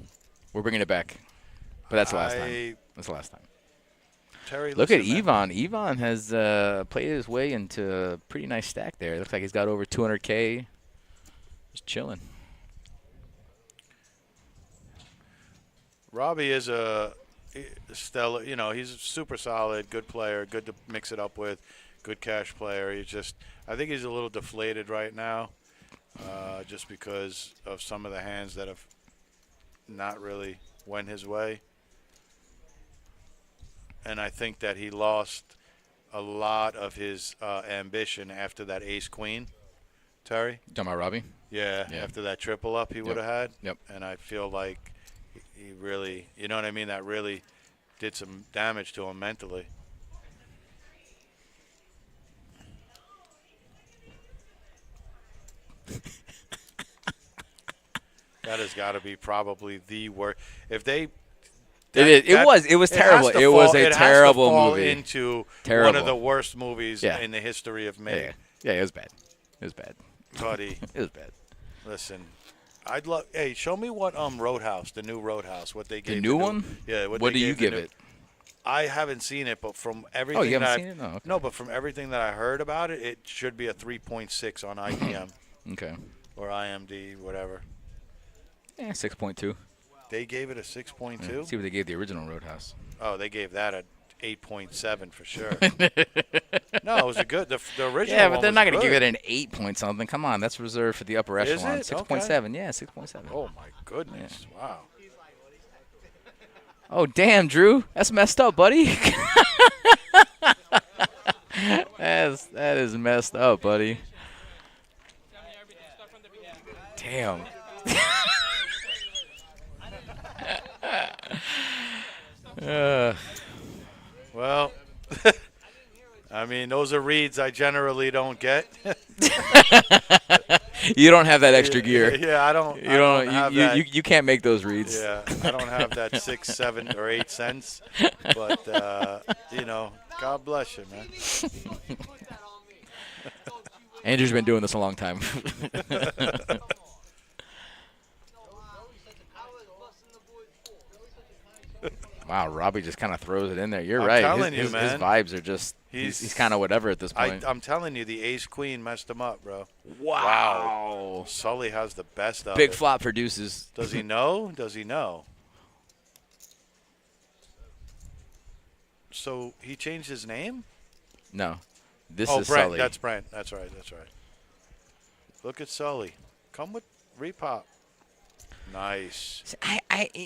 We're bringing it back. But that's the last time. That's the last time. Terry, Look at listen, man. Yvonne. Yvonne has played his way into a pretty nice stack there. It looks like he's got over 200K. Just chilling. Robbie is a stellar, he's a super solid, good player, good to mix it up with, good cash player. I think he's a little deflated right now, just because of some of the hands that have not really went his way. And I think that he lost a lot of his ambition after that ace-queen, Terry. You talking about Robbie? Yeah, after that triple up he would have had. Yep. And I feel like he really, you know what I mean, that really did some damage to him mentally. That has got to be probably the worst. If they, It was terrible. It was a terrible movie. Into terrible. One of the worst movies in the history of made. Yeah, it was bad. It was bad. Buddy, it was bad. Listen, I'd love. Hey, show me what Roadhouse, the new Roadhouse, what they gave. The new one? Yeah. What do you give it? I haven't seen it, but from everything. Oh, you haven't seen it? No. Okay. No, but from everything that I heard about it, it should be a 3.6 on IBM. Okay. Or IMD, whatever. Yeah, 6.2. They gave it a 6.2. Yeah, see what they gave the original Roadhouse. Oh, they gave that a 8.7 for sure. No, it was a good. The original. Yeah, but they're one not was going to good. give it an 8 point something. Come on, that's reserved for the upper echelon. Is it? 6.7. Okay. Yeah, 6.7. Oh my goodness! Yeah. Wow. Oh damn, Drew, that's messed up, buddy. that is messed up, buddy. Damn. Well, I mean, those are reads I generally don't get. You don't have that extra gear. Yeah, I don't. I don't have that. You can't make those reads. Yeah, I don't have that 6, 7, or 8 cents. But God bless you, man. Andrew's been doing this a long time. Wow, Robbie just kind of throws it in there. You're right. I'm telling you, his man. vibes are just he's kind of whatever at this point. I'm telling you, the ace-queen messed him up, bro. Wow. Sully has the best of Big it. flop produces. Does he know? Does he know? So he changed his name? No. This Oh, is Brent. Sully. That's Brent. That's right. That's right. Look at Sully. Come with repop. Nice.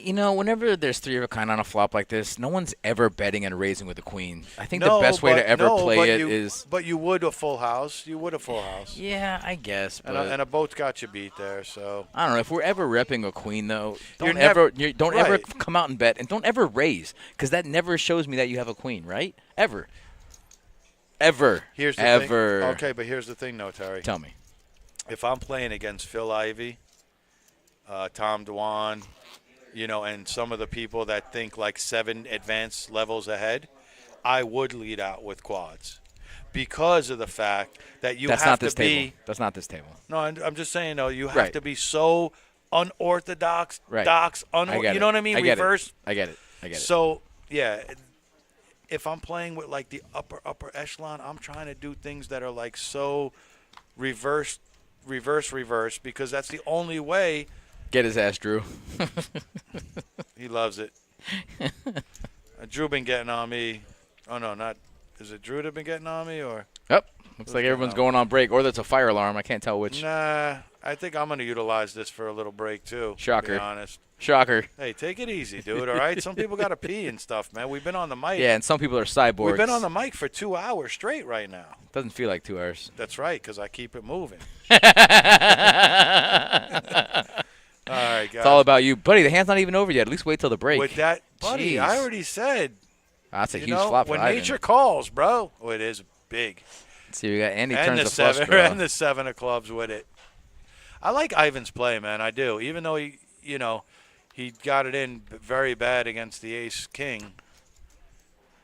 Whenever there's three of a kind on a flop like this, no one's ever betting and raising with the queen. I think No, the best way but- to ever no, play but it you- is. But you would a full house. You would a full house. Yeah, I guess. But And a boat got you beat there, so. I don't know. If we're ever repping a queen, though, don't You're never- ever right. come out and bet, and don't ever raise, because that never shows me that you have a queen, right? Ever. Here's the Ever. thing. Okay, but here's the thing, though, Terry. Tell me. If I'm playing against Phil Ivey, Tom Dwan, and some of the people that think like 7 advanced levels ahead, I would lead out with quads because of the fact that you That's have not to this be. table. That's not this table. No, I'm just saying though, you have Right. to be so unorthodox. Right. You know what I mean? I get Reverse. it. I get it. So yeah, if I'm playing with like the upper echelon, I'm trying to do things that are like so reverse, because that's the only way. Get his ass, Drew. He loves it. Drew been getting on me. Oh no, not. Is it Drew that been getting on me or? Yep. Looks like everyone's going on break, or that's a fire alarm. I can't tell which. Nah, I think I'm gonna utilize this for a little break too. Shocker. To be honest. Shocker. Hey, take it easy, dude, all right? Some people got to pee and stuff, man. We've been on the mic. Yeah, and some people are cyborgs. We've been on the mic for 2 hours straight right now. Doesn't feel like 2 hours. That's right, because I keep it moving. All right, guys. It's all about you. Buddy, the hand's not even over yet. At least wait till the break. With that, buddy, Jeez. I already said. That's a You huge know, flop for when Ivan. nature calls, bro. Oh, it is big. Let's see, we got Andy And turns the the flush seven, draw. and the 7 of clubs with it. I like Ivan's play, man. I do. Even though he got it in very bad against the ace king.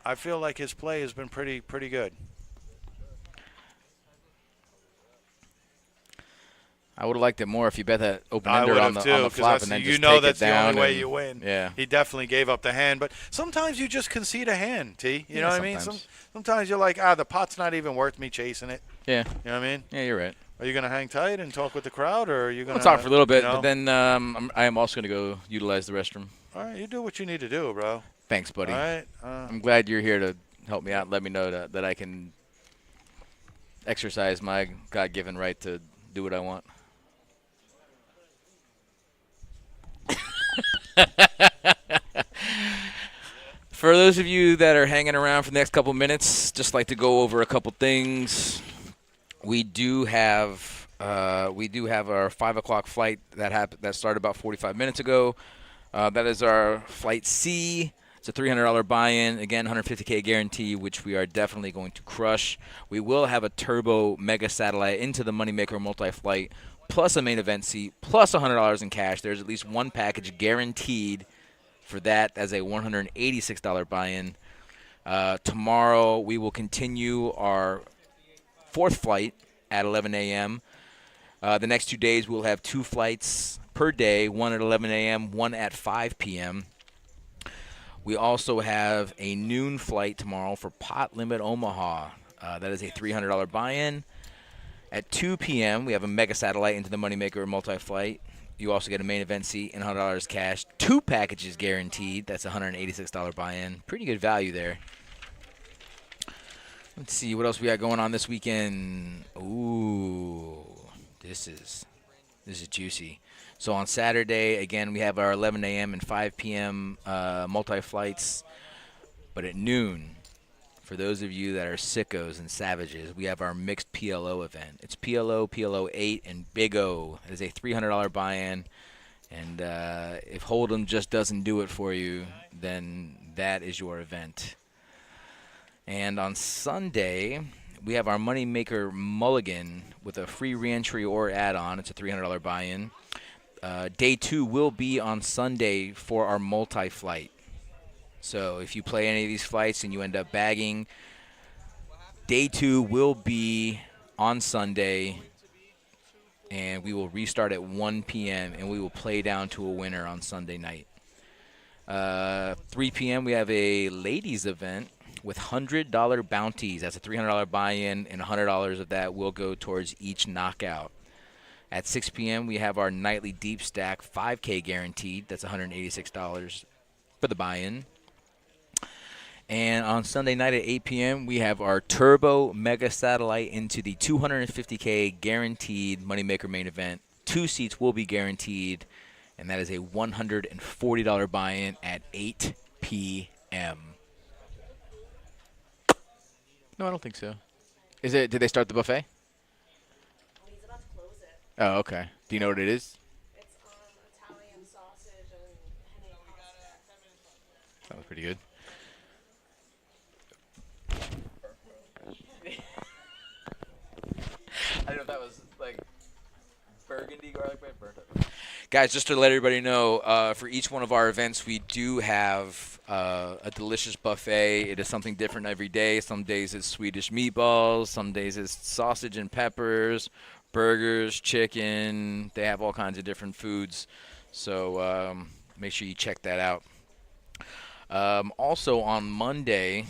I feel like his play has been pretty good. I would have liked it more if you bet that open I ender would on have the too, flop because and then you just know take that's it the down only way and- you win. Yeah. He definitely gave up the hand, but sometimes you just concede a hand, T. You know what I mean? sometimes. Sometimes you're like, the pot's not even worth me chasing it. Yeah. You know what I mean? Yeah, you're right. Are you gonna hang tight and talk with the crowd, or are you gonna We'll talk for a little bit, you know? but then I am also going to go utilize the restroom. All right, you do what you need to do, bro. Thanks, buddy. All right. I'm glad you're here to help me out and let me know that I can exercise my God-given right to do what I want. For those of you that are hanging around for the next couple minutes, just like to go over a couple things. We do have our 5 o'clock flight that started about 45 minutes ago. That is our flight C. It's a $300 buy-in, again, 150K guarantee, which we are definitely going to crush. We will have a turbo mega satellite into the Moneymaker multi-flight, plus a main event seat, plus $100 in cash. There's at least one package guaranteed for that as a $186 buy-in. Tomorrow we will continue our 4th flight at 11 a.m. The next 2 days we'll have 2 flights per day, one at 11 a.m., one at 5 p.m. We also have a noon flight tomorrow for Pot Limit Omaha. That is a $300 buy-in. At 2 p.m., we have a mega satellite into the Moneymaker multi-flight. You also get a main event seat and $100 cash. 2 packages guaranteed. That's a $186 buy-in. Pretty good value there. Let's see what else we got going on this weekend. Ooh, this is juicy. So on Saturday, again, we have our 11 a.m. and 5 p.m. Multi-flights. But at noon, for those of you that are sickos and savages, we have our mixed PLO event. It's PLO, PLO 8, and Big O. It is a $300 buy-in. And if Hold'em just doesn't do it for you, then that is your event. And on Sunday, we have our Moneymaker Mulligan with a free reentry or add-on. It's a $300 buy-in. Day 2 will be on Sunday for our multi-flight. So if you play any of these flights and you end up bagging, Day 2 will be on Sunday, and we will restart at 1 p.m., and we will play down to a winner on Sunday night. 3 p.m., we have a ladies event with $100 bounties. That's a $300 buy-in, and $100 of that will go towards each knockout. At 6 p.m., we have our nightly deep stack 5K guaranteed. That's $186 for the buy-in. And on Sunday night at 8 p.m., we have our turbo mega satellite into the 250K guaranteed Moneymaker main event. 2 seats will be guaranteed, and that is a $140 buy-in at 8 p.m. No, I don't think so. Did they start the buffet? He's about to close it. Oh, okay. Do you know what it is? It's Italian sausage and penne pasta. That was pretty good. I don't know if that was like burgundy garlic bread. Burnt up. Guys, just to let everybody know, for each one of our events, we do have a delicious buffet. It is something different every day. Some days it's Swedish meatballs. Some days it's sausage and peppers, burgers, chicken. They have all kinds of different foods. So make sure you check that out. Also on Monday,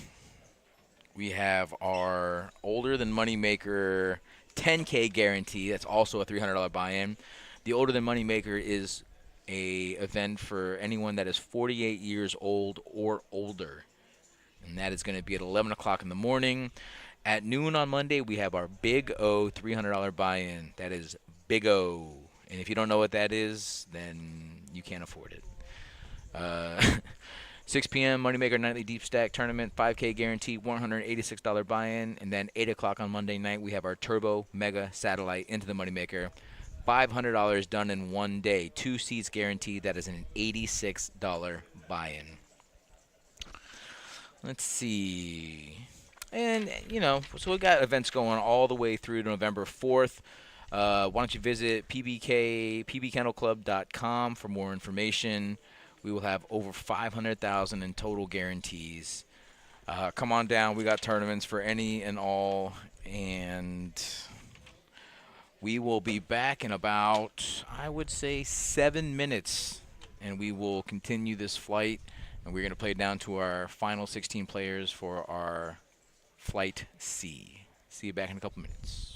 we have our Older Than Moneymaker 10K guarantee. That's also a $300 buy-in. The Older Than Moneymaker is a event for anyone that is 48 years old or older. And that is going to be at 11 o'clock in the morning. At noon on Monday, we have our Big O $300 buy-in. That is Big O. And if you don't know what that is, then you can't afford it. Uh, 6 p.m. Moneymaker Nightly Deep Stack Tournament, 5K guarantee, $186 buy-in. And then 8 o'clock on Monday night, we have our Turbo Mega Satellite into the Moneymaker. $500 done in one day. 2 seats guaranteed. That is an $86 buy-in. Let's see. And, you know, so we got events going all the way through to November 4th. Why don't you visit pbkennelclub.com for more information. We will have over 500,000 in total guarantees. Come on down. We got tournaments for any and all. And we will be back in about, I would say, 7 minutes. And we will continue this flight. And we're going to play down to our final 16 players for our Flight C. See you back in a couple minutes.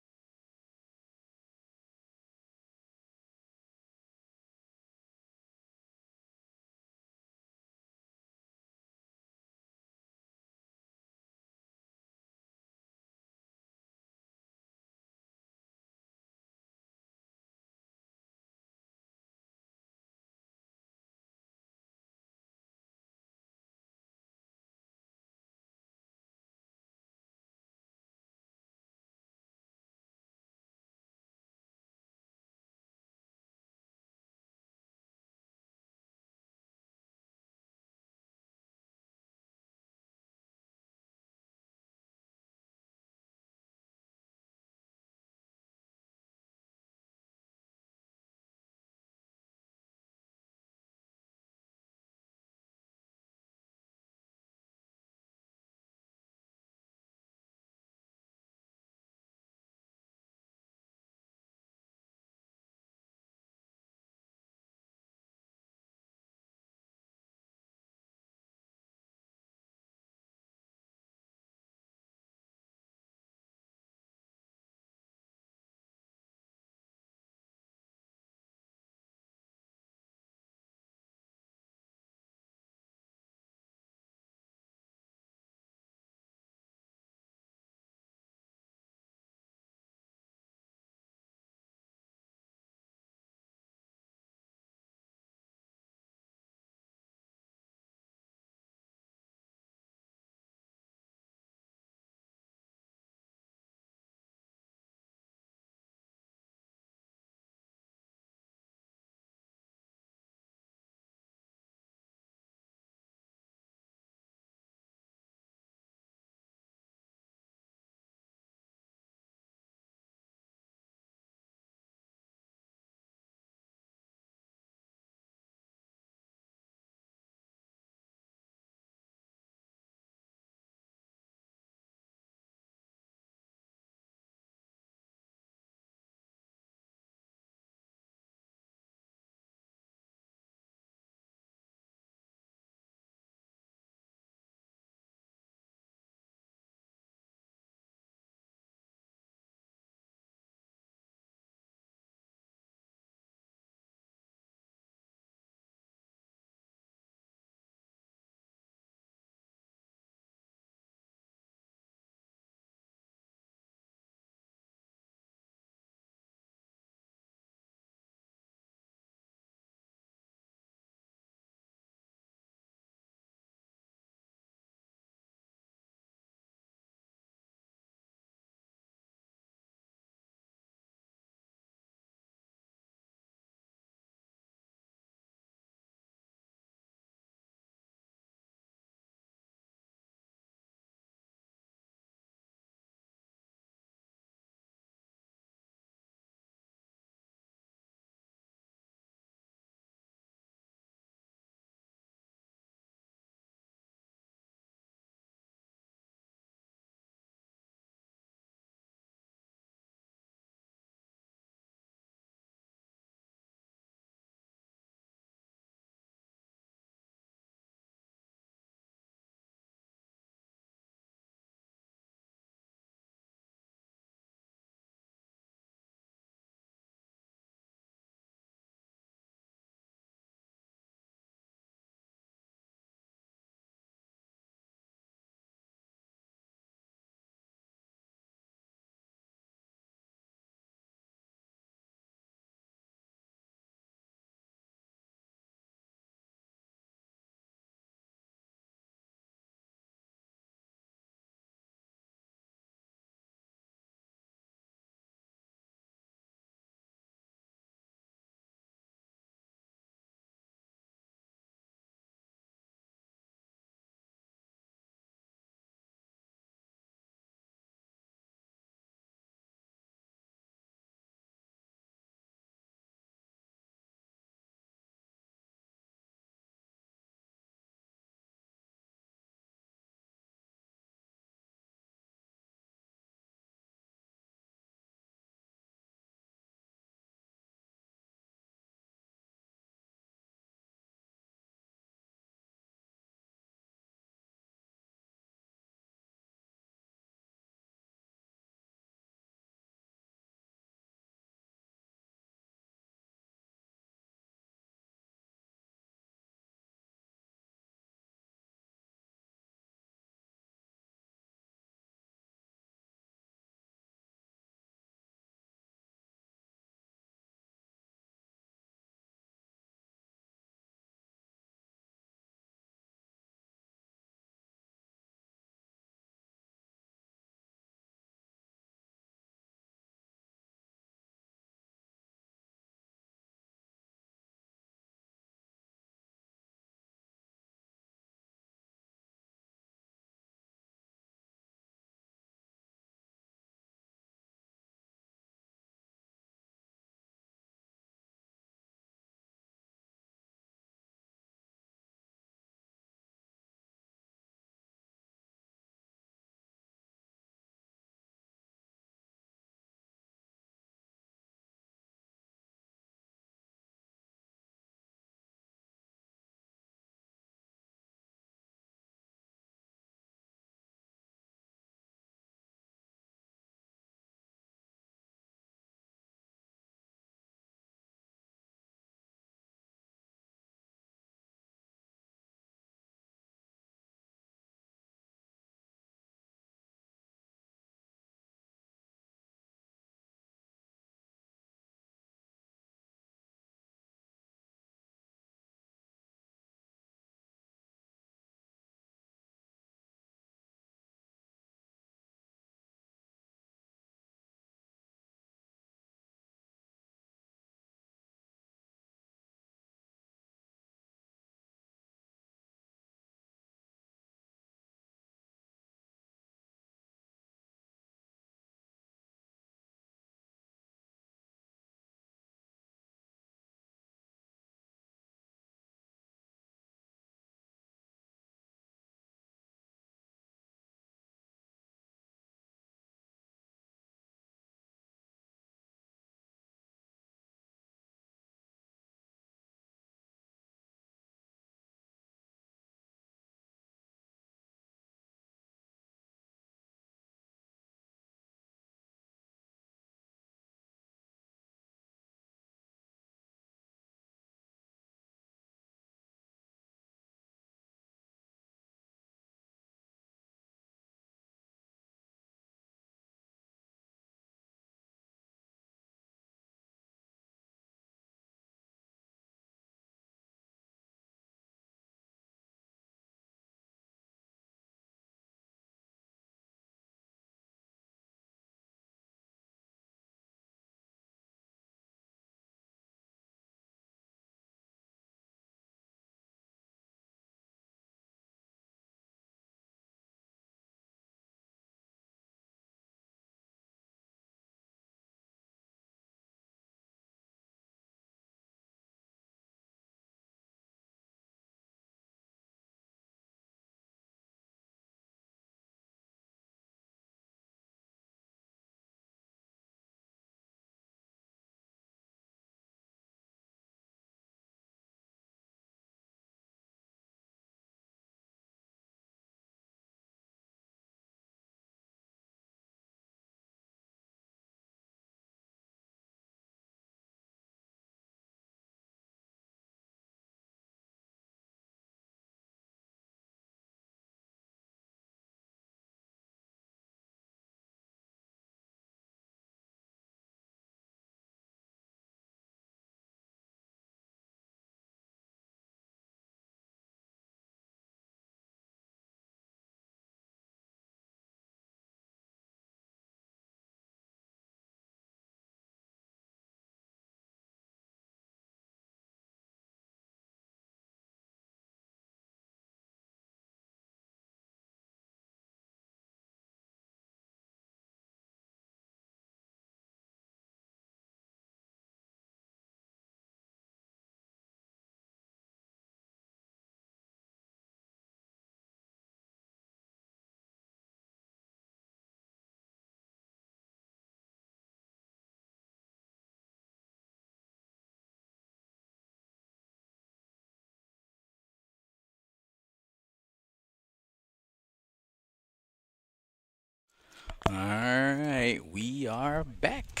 All right, we are back.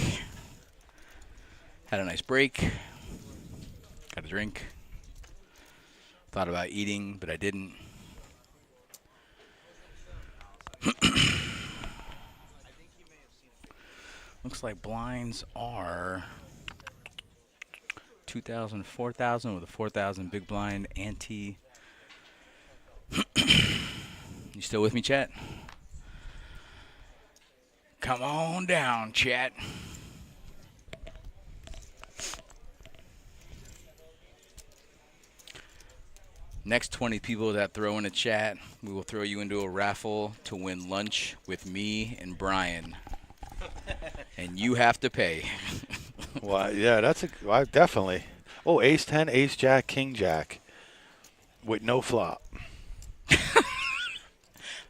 Had a nice break. Got a drink. Thought about eating, but I didn't. Looks like blinds are 2,000, 4,000 with a 4,000 big blind ante. You still with me, chat? Come on down, chat. Next 20 people that throw in a chat, we will throw you into a raffle to win lunch with me and Brian. And you have to pay. Well, yeah, well, definitely. Oh, ace 10, ace jack, king jack with no flop.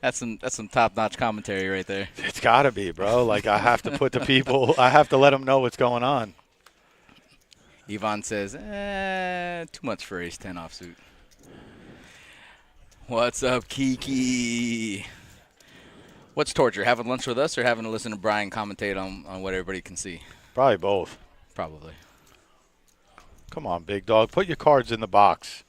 That's some top-notch commentary right there. It's got to be, bro. Like, I have to put the people, I have to let them know what's going on. Yvonne says, too much for ace 10 offsuit. What's up, Kiki? What's torture, having lunch with us or having to listen to Brian commentate on what everybody can see? Probably both. Probably. Come on, big dog. Put your cards in the box.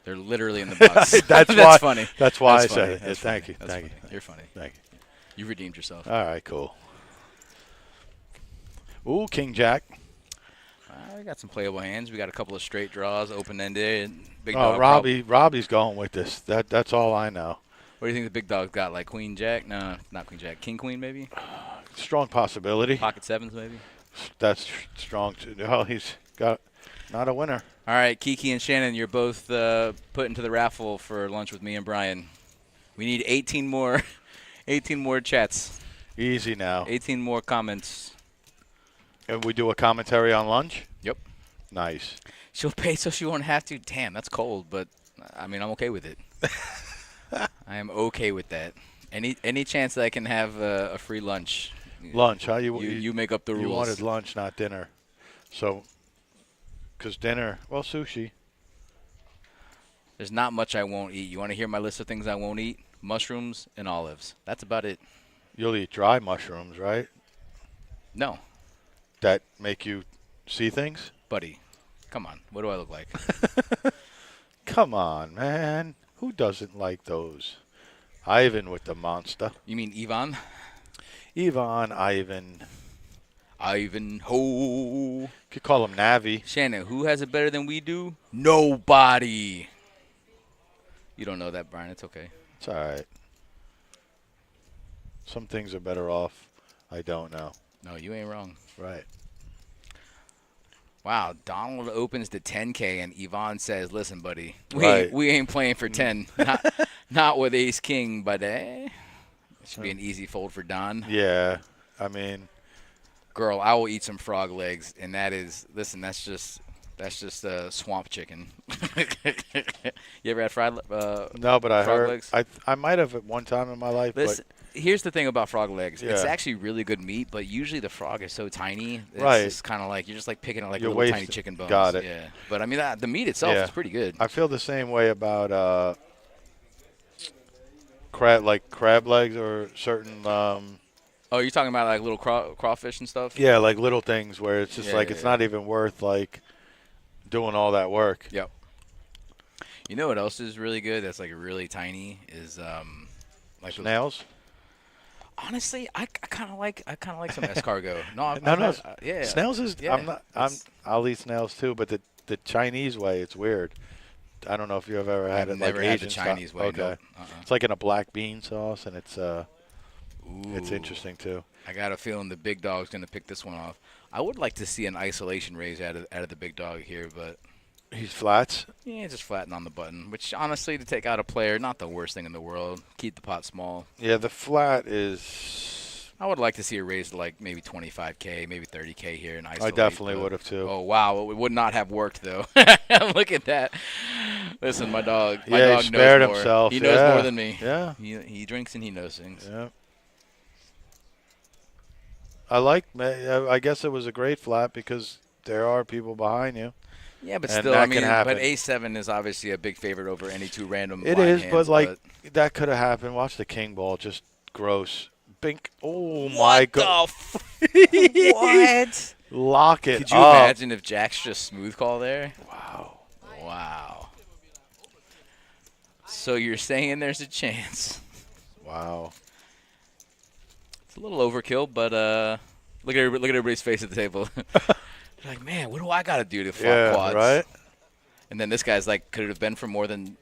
They're literally in the box. That's funny. That's why That's I funny. said it. That's Thank funny. you. That's Thank you. funny. You're funny. Thank you. You redeemed yourself. All right, cool. Ooh, king jack. We got some playable hands. We got a couple of straight draws, open-ended. Big Oh, dog. Robbie's going with this. That's all I know. What do you think the big dog's got? Like queen jack? No, not queen jack. King queen maybe? Strong possibility. Pocket sevens maybe? That's strong. Oh, he's got not a winner. All right, Kiki and Shannon, you're both put into the raffle for lunch with me and Brian. We need 18 more, 18 more chats. Easy now. 18 more comments. And we do a commentary on lunch? Yep. Nice. She'll pay so she won't have to. Damn, that's cold, but I mean, I'm okay with it. I am okay with that. Any chance that I can have a free lunch? Lunch, huh? You make up the rules. You wanted lunch, not dinner. So, because dinner, well, sushi. There's not much I won't eat. You want to hear my list of things I won't eat? Mushrooms and olives. That's about it. You'll eat dry mushrooms, right? No. That make you see things? Buddy, come on. What do I look like? Come on, man. Who doesn't like those? Ivan with the monster. You mean Yvonne? Ivan, Ivan. Ivanhoe. Could call him Navi. Shannon, who has it better than we do? Nobody. You don't know that, Brian. It's okay. It's all right. Some things are better off. I don't know. No, you ain't wrong. Right. Wow, Donald opens to 10K, and Yvonne says, listen, buddy, Right. we ain't playing for 10. Not with ace-king, but it should be an easy fold for Don. Yeah. I mean, Girl, I will eat some frog legs, and that is, listen, that's just swamp chicken. You ever had fried no, but I frog heard. legs? I might have at one time in my life. Listen, here's the thing about frog legs. It's Yeah. actually really good meat, but usually the frog is so tiny. It's Right. just kind of like you're just like picking at like You're little tiny wasting- chicken bones. got it. Yeah. But I mean, the meat itself Yeah. is pretty good. I feel the same way about crab legs or certain. Oh, you're talking about like little crawfish and stuff? Yeah, like little things where it's just Yeah, like yeah, it's yeah. not even worth like doing all that work. Yep. You know what else is really good? That's like really tiny is like Snails. Honestly, I kind of like some escargot. No, No. Yeah. Snails is. Yeah, I'll eat snails too, but the Chinese way, it's weird. I don't know if you've ever had I've it never like had Asian the Chinese style. way. Okay. No. It's like in a black bean sauce, and it's Ooh. interesting too. I got a feeling the big dog's going to pick this one off. I would like to see an isolation raise out of the big dog here, but He's flats. yeah, just flatten on the button. Which honestly, to take out a player, not the worst thing in the world. Keep the pot small. Yeah, the flat is. I would like to see a raise to like maybe 25K, maybe 30K here in isolate. I definitely but- would have too. Oh wow, it would not have worked though. Look at that. Listen, my dog. My Yeah, dog he spared knows more. himself. He knows Yeah. more than me. Yeah. He drinks and he knows things. Yeah. I guess it was a great flat because there are people behind you. Yeah, but And still, that I mean, can happen. but A7 is obviously a big favorite over any two random. It blind is, hands, but like that could have happened. Watch the king ball, just gross Bink. Oh my God. What? Lock it Could you up. imagine if Jack's just smooth call there? Wow. Wow. So you're saying there's a chance? Wow. It's a little overkill, but look at everybody's face at the table. Like, man, what do I got to do to flop Yeah, quads? right? And then this guy's like, could it have been for more than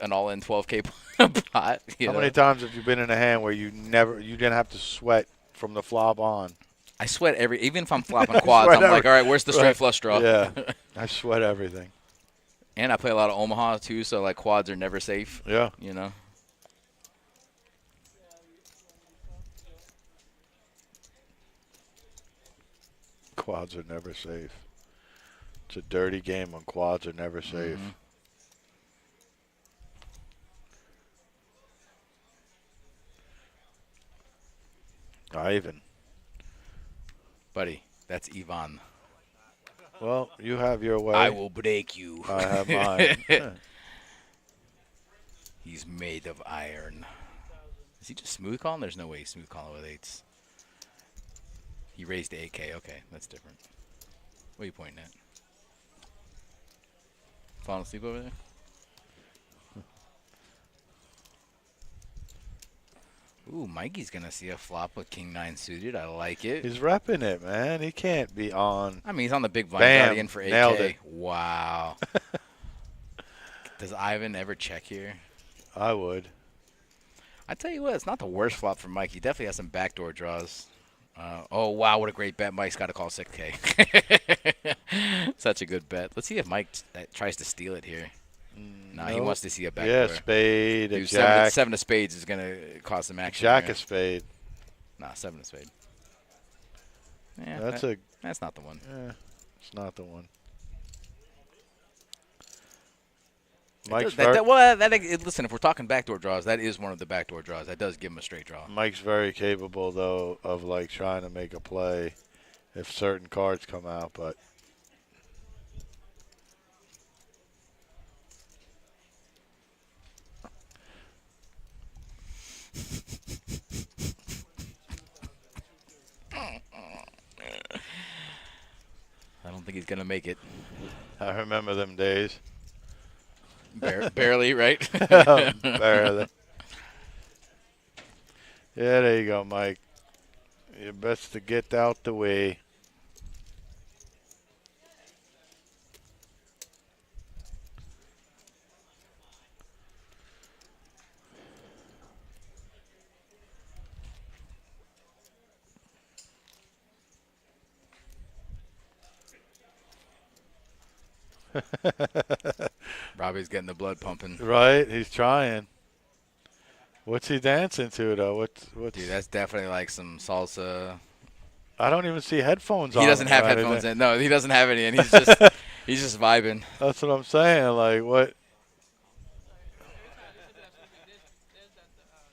an all-in 12K pot? How many times have you been in a hand where you didn't have to sweat from the flop on? I sweat even if I'm flopping quads, I'm like, all right, where's the straight flush draw? Yeah, I sweat everything. And I play a lot of Omaha too, so like quads are never safe. Yeah. You know. Quads are never safe. It's a dirty game when quads are never safe. Mm-hmm. Ivan. Buddy, that's Ivan. Well, you have your way. I will break you. I have mine. He's made of iron. Is he just smooth calling? There's no way he's smooth calling with eights. He raised to 8K. Okay, that's different. What are you pointing at? Falling asleep over there? Ooh, Mikey's going to see a flop with King 9 suited. I like it. He's repping it, man. He can't be on. I mean, he's on the big blind Bam. guardian for 8K. Nailed it. Wow. Does Ivan ever check here? I would. I tell you what, it's not the worst flop for Mike. He definitely has some backdoor draws. Oh, wow, what a great bet. Mike's got to call 6K. Such a good bet. Let's see if Mike tries to steal it here. No, he wants to see a backdoor. Yeah, spade, a Dude, jack. seven of spades is going to cause some action. Jack here. of spade. Nah, 7 of spade. Yeah, That's not the one. It's not the one. Listen, if we're talking backdoor draws, that is one of the backdoor draws. That does give him a straight draw. Mike's very capable, though, of, like, trying to make a play if certain cards come out, but I don't think he's going to make it. I remember them days. Barely, right? Barely. Yeah, there you go, Mike. Your best to get out the way. Robbie's getting the blood pumping. Right, he's trying. What's he dancing to, though? What's? Dude, that's definitely like some salsa. I don't even see headphones on. He doesn't have right? headphones in. No, he doesn't have any, and he's just vibing. That's what I'm saying. Like, what?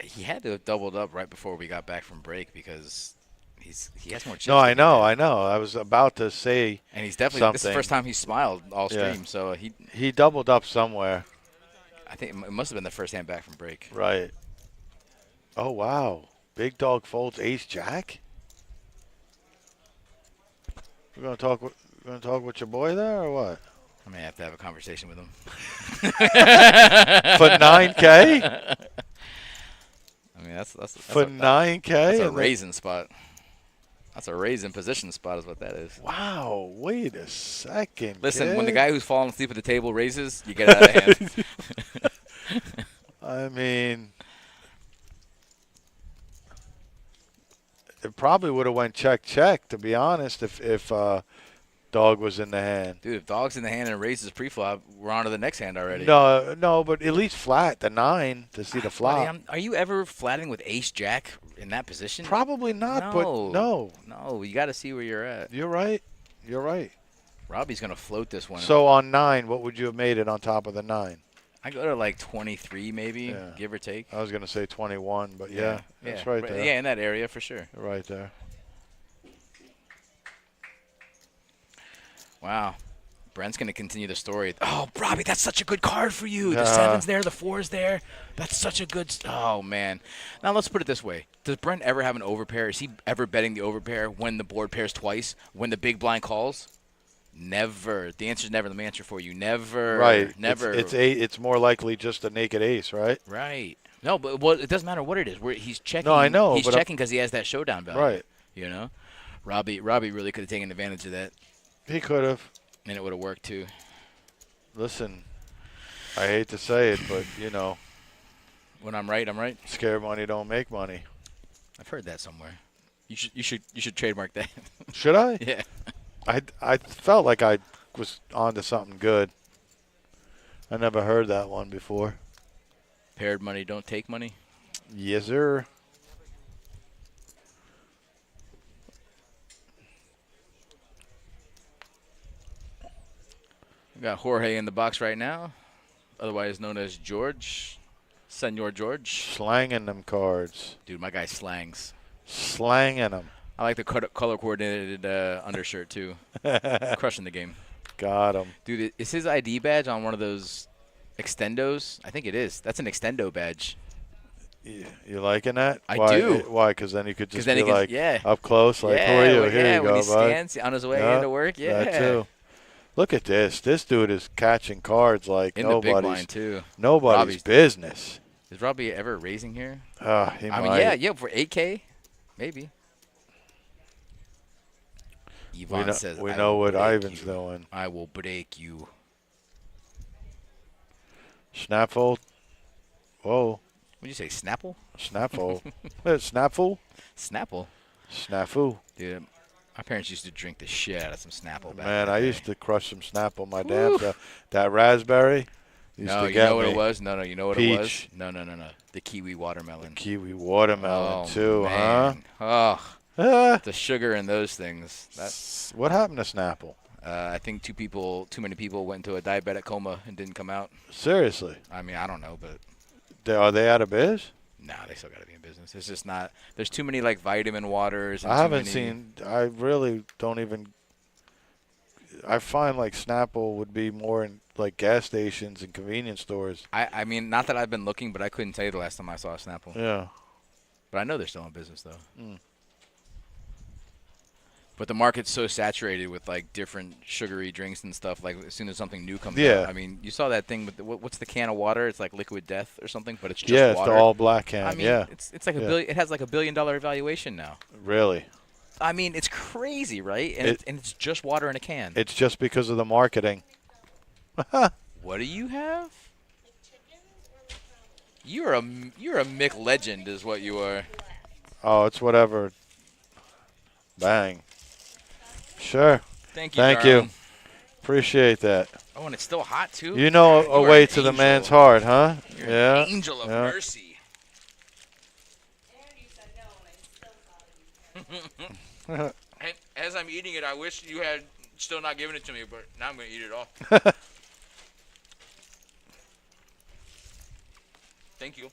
He had to have doubled up right before we got back from break because he has more chips. No, I know. I was about to say. And he's definitely this is the something. first time he smiled all Yeah. stream. So He doubled up somewhere. I think it must have been the first hand back from break. Right. Oh wow! Big dog folds ace jack. We're gonna talk. With your boy there or what? I may have to have a conversation with him. For 9K. I mean that's For 9K. That's a raising spot. That's a raising position spot is what that is. Wow! Wait a second. Listen, kid. when the guy who's falling asleep at the table raises, you get it out of hand. I mean, it probably would have went check. To be honest, if dog was in the hand. Dude, if dog's in the hand and raises pre-flop, we're on to the next hand already. No, but at least flat the 9 to see the flop. Buddy, are you ever flatting with ace jack in that position? Probably not, but no. No, you got to see where you're at. You're right. Robbie's going to float this one. So on 9, what would you have made it on top of the 9? I go to like 23 maybe, Yeah. give or take. I was going to say 21, but yeah, that's right there. Yeah, in that area for sure. You're right there. Wow. Brent's going to continue the story. Oh, Robbie, that's such a good card for you. The Uh. 7's there, the 4's there. That's such a good. Oh, man. Now, let's put it this way. Does Brent ever have an overpair? Is he ever betting the overpair when the board pairs twice, when the big blind calls? Never. The answer's never. Let me answer for you. Never. Right. Never. It's more likely just a naked ace, right? Right. No, but well, it doesn't matter what it is. He's checking. No, I know, He's but checking because he has that showdown value. Right. You know? Robbie really could have taken advantage of that, He could have. and it would have worked too. Listen, I hate to say it, but, you know, When I'm right, I'm right. scare money don't make money. I've heard that somewhere. You should trademark that. Should I? Yeah. I felt like I was onto something good. I never heard that one before. Paired money don't take money. Yes, sir. We got Jorge in the box right now, otherwise known as George, Senor George. Slanging them cards. Dude, my guy slangs. Slanging them. I like the color coordinated undershirt too. Crushing the game. Got him. Dude, is his ID badge on one of those extendos? I think it is. That's an extendo badge. You liking that? I Why? do. Why? Because then you could just then be he can- like yeah. up close, like, yeah, who are you? well, Here yeah, you when go, he bud. stands on his way Yeah, into work. Yeah. That too. Look at this. This dude is catching cards like In the big nobody's blind too. nobody's Robbie's- business. Is Robbie ever raising here? He I mean, might. yeah, for 8K, maybe. We Yvonne know, says, we "I know will what break Ivan's you. doing. I will break you." Snapfold. Whoa. What'd you say, Snapple? Snapfold. Snapfool? Snapple? Snafu. Dude, my parents used to drink the shit out of some Snapple back in Man, the I day. used to crush some Snapple. My damn self. That raspberry used No, to you get know what me. it was? No, you know what it was? Peach. No. The kiwi watermelon. Kiwi watermelon, Oh, too, man. Oh, huh? Ah, the sugar in those things. That's. what happened to Snapple? I think too many people went into a diabetic coma and didn't come out. Seriously. I mean, I don't know, but Are they out of biz? nah, they still got to be in business. It's just not. There's too many like vitamin waters. And I too haven't many- seen. I really don't even. I find like Snapple would be more in like gas stations and convenience stores. I mean, not that I've been looking, but I couldn't tell you the last time I saw a Snapple. Yeah. But I know they're still in business though. Mm. But the market's so saturated with like different sugary drinks and stuff. Like as soon as something new comes Yeah. out, I mean, you saw that thing with what's the can of water? It's like Liquid Death or something, but it's just Yeah, it's water. the all black can. I mean, yeah. it's like a Yeah. billion. It has like $1 billion valuation now. Really. I mean, it's crazy, right? And it's just water in a can. It's just because of the marketing. What do you have? You're a Mick legend, is what you are. Oh, it's whatever. Bang. Sure. Thank you. Thank darling. you. Appreciate that. Oh, and it's still hot too. You know You a are way an to the angel. man's heart, huh? You're Yeah. an angel of yeah. mercy. And you said no, and I still thought of you. And as I'm eating it, I wish you had still not given it to me, but now I'm going to eat it all. Thank you.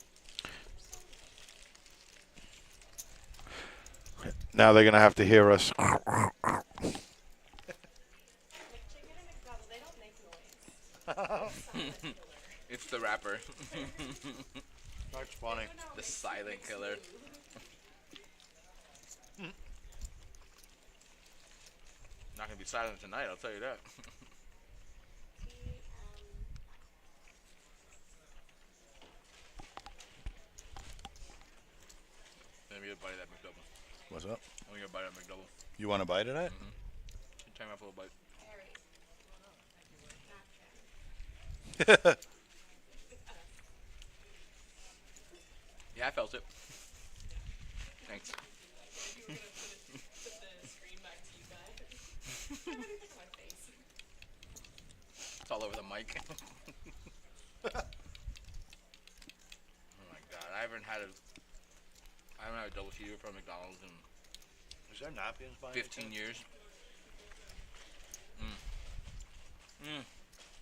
Now they're gonna have to hear us. McChicken and McDouble, they don't make noise. It's the rapper. That's funny. The silent killer. Not going to be silent tonight, I'll tell you that. Let me get a bite of that McDouble. What's up? Let me get a bite of that McDouble. You want a bite of that? Time out for a bite. Yeah, I felt it. Thanks. It's all over the mic. Oh my god, I haven't had a double cheeseburger from McDonald's in Is there napkins by 15 years.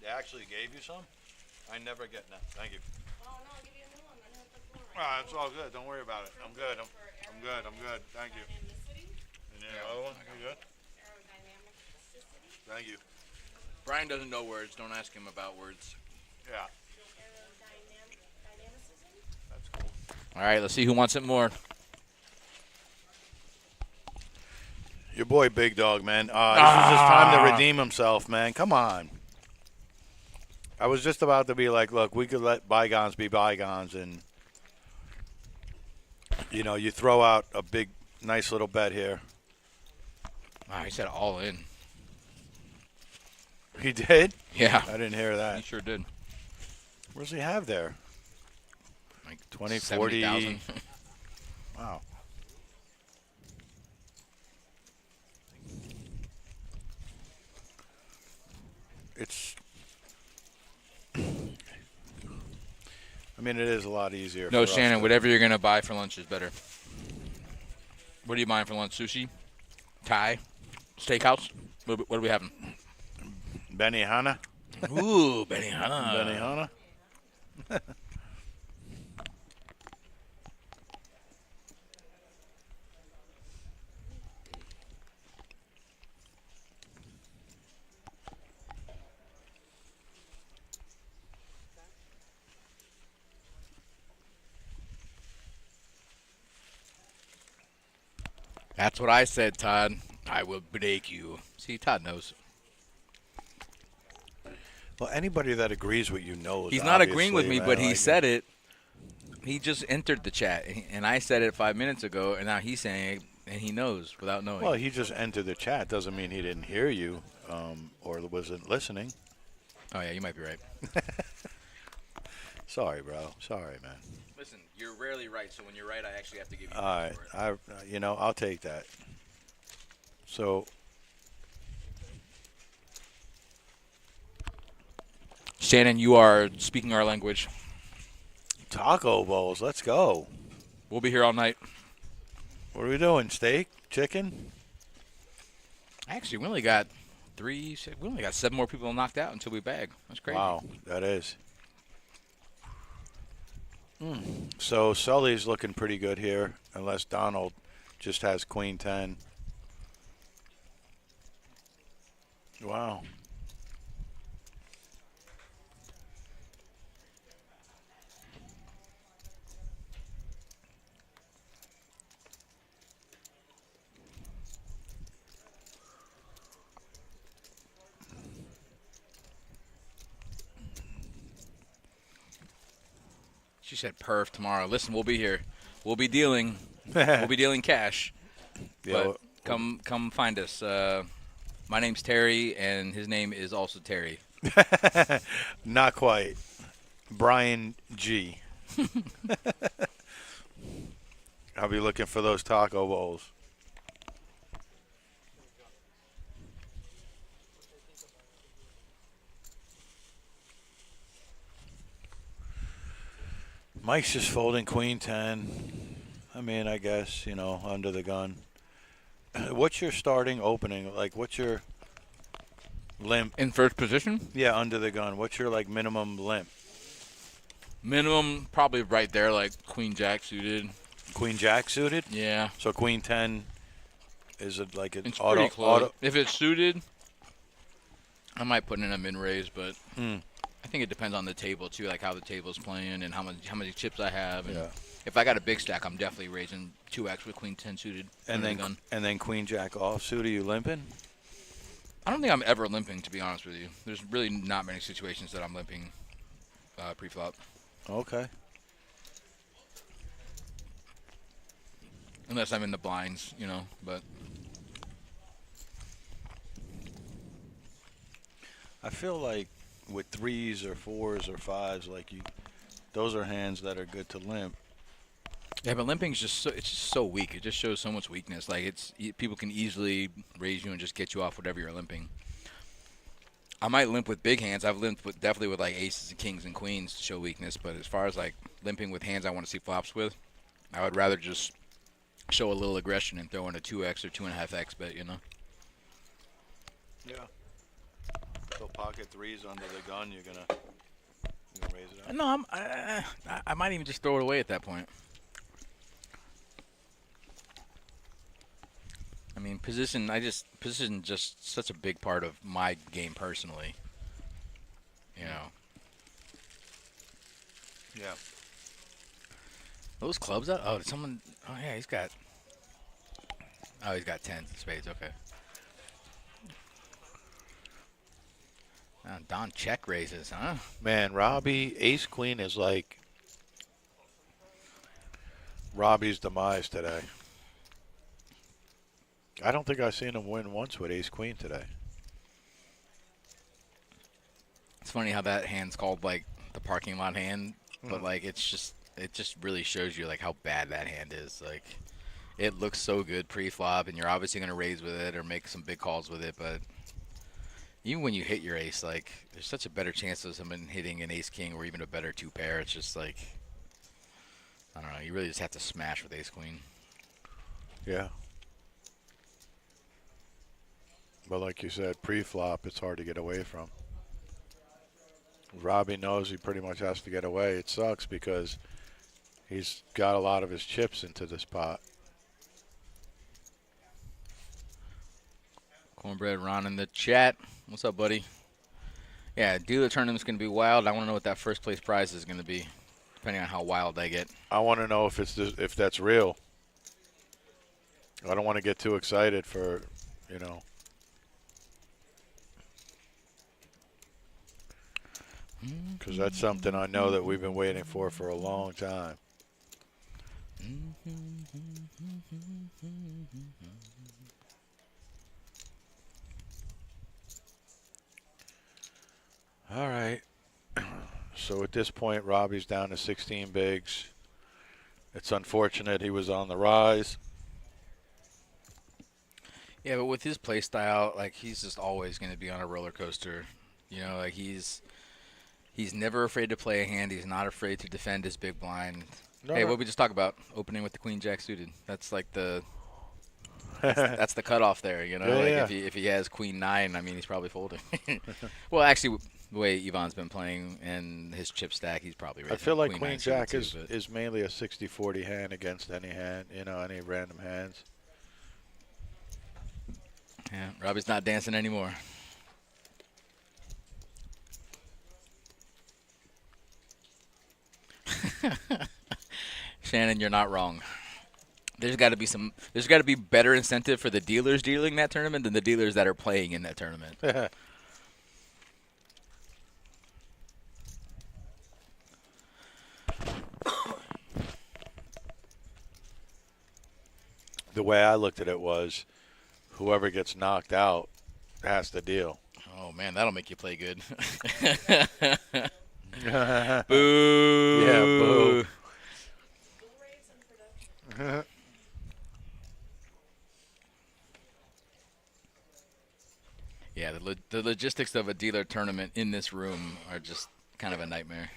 They actually gave you some? I never get that. Thank you. Oh, no, I'll give you a new one. I have the floor right Ah, it's all good. Don't worry about it. I'm good. I'm good. I'm good. Thank you. in the city. And then the other one? You good? Aerodynamic elasticity. Thank you. Brian doesn't know words. Don't ask him about words. Yeah. Aerodynamism? That's cool. All right, let's see who wants it more. Your boy Big Dog, man. This is his time to redeem himself, man. Come on. I was just about to be like, look, we could let bygones be bygones, and you throw out a big, nice little bet here. Wow, he said all in. He did? Yeah. I didn't hear that. He sure did. What does he have there? Like 20, 70,000. 40. Wow. It's. I mean, it is a lot easier. No, for us Shannon, to- whatever you're going to buy for lunch is better. What are you buying for lunch? Sushi? Thai? Steakhouse? What are we having? Benihana. Ooh, Benihana. Benihana. That's what I said, Todd. I will break you. See, Todd knows. Well, anybody that agrees with you knows. He's not agreeing with obviously, me, man. but he Like, said it. He just entered the chat, and I said it 5 minutes ago, and now he's saying it, and he knows without knowing. Well, he just entered the chat. Doesn't mean he didn't hear you, or wasn't listening. Oh, yeah, you might be right. Sorry, bro. Sorry, man. Listen, you're rarely right, so when you're right, I actually have to give you All right, I'll take that. So, Shannon, you are speaking our language. taco bowls. Let's go. We'll be here all night. What are we doing? Steak? Chicken? Actually, we only got 7 more people knocked out until we bag. That's crazy. Wow, that is. So Sully's looking pretty good here, unless Donald just has Queen 10. Wow. She said perf tomorrow. Listen, we'll be here. We'll be dealing. We'll be dealing cash. Yeah, But come find us. My name's Terry, and his name is also Terry. not quite. Brian G. I'll be looking for those taco bowls. Mike's just folding Queen 10. I mean, I guess, under the gun. What's your starting opening? Like, what's your limp? In first position? Yeah, under the gun. What's your, minimum limp? Minimum, probably right there, like Queen Jack suited. Queen Jack suited? Yeah. So Queen 10 is it like an It's auto? pretty close. Auto? If it's suited, I might put in a min raise, but I think it depends on the table too, like how the table's playing and how many chips I have. And Yeah. if I got a big stack, I'm definitely raising 2x with Queen 10 suited. And under the gun. then Queen Jack offsuit. Are you limping? I don't think I'm ever limping, to be honest with you. There's really not many situations that I'm limping pre-flop, Okay. unless I'm in the blinds, But I feel like with 3s or 4s or 5s, those are hands that are good to limp. yeah, but limping's it's just so weak. It just shows so much weakness. Like people can easily raise you and just get you off whatever you're limping. I might limp with big hands. I've limped definitely with like aces and kings and queens to show weakness. But as far as like limping with hands I want to see flops with, I would rather just show a little aggression and throw in a 2x or 2.5x bet, Yeah. So pocket 3s under the gun, you're gonna raise it up. No, I might even just throw it away at that point. mean, position just such a big part of my game personally. You know. Yeah. Those clubs out? Oh, did someone? Oh yeah, he's got tens and spades. Okay. Don check raises, huh? Man, Robbie, ace queen is like Robbie's demise today. I don't think I've seen him win once with ace queen today. It's funny how that hand's called like the parking lot hand, but like it just really shows you like how bad that hand is. Like it looks so good pre-flop, and you're obviously gonna raise with it or make some big calls with it, but even when you hit your ace, like there's such a better chance of someone hitting an ace king or even a better two pair. It's just like I don't know. You really just have to smash with ace queen. Yeah. But like you said, pre-flop, it's hard to get away from. Robbie knows he pretty much has to get away. It sucks because he's got a lot of his chips into this pot. Cornbread Ron in the chat. What's up, buddy? Yeah, dealer tournament's going to be wild. I want to know what that first place prize is going to be, depending on how wild I get. I want to know if that's real. I don't want to get too excited for, you know. Because that's something I know that we've been waiting for a long time. All right. So at this point, Robbie's down to 16 bigs. It's unfortunate he was on the rise. Yeah, but with his play style, like he's just always going to be on a roller coaster. You know, like he's never afraid to play a hand. He's not afraid to defend his big blind. No, hey, no. what we just talked about, opening with the queen jack suited. That's like that's the cutoff there. You know, Yeah, like yeah. if he has queen nine, I mean, he's probably folding. Well, actually, the way Ivan's been playing and his chip stack, he's probably raising. I feel like queen queen nine suited jack too, is mainly a 60-40 hand against any hand, you know, any random hands. yeah, Robbie's not dancing anymore. Shannon, you're not wrong. There's got to be better incentive for the dealers dealing that tournament than the dealers that are playing in that tournament. The way I looked at it was whoever gets knocked out has to deal. Oh man, that'll make you play good. Yeah, Boo. boo. Yeah, the logistics of a dealer tournament in this room are just kind of a nightmare.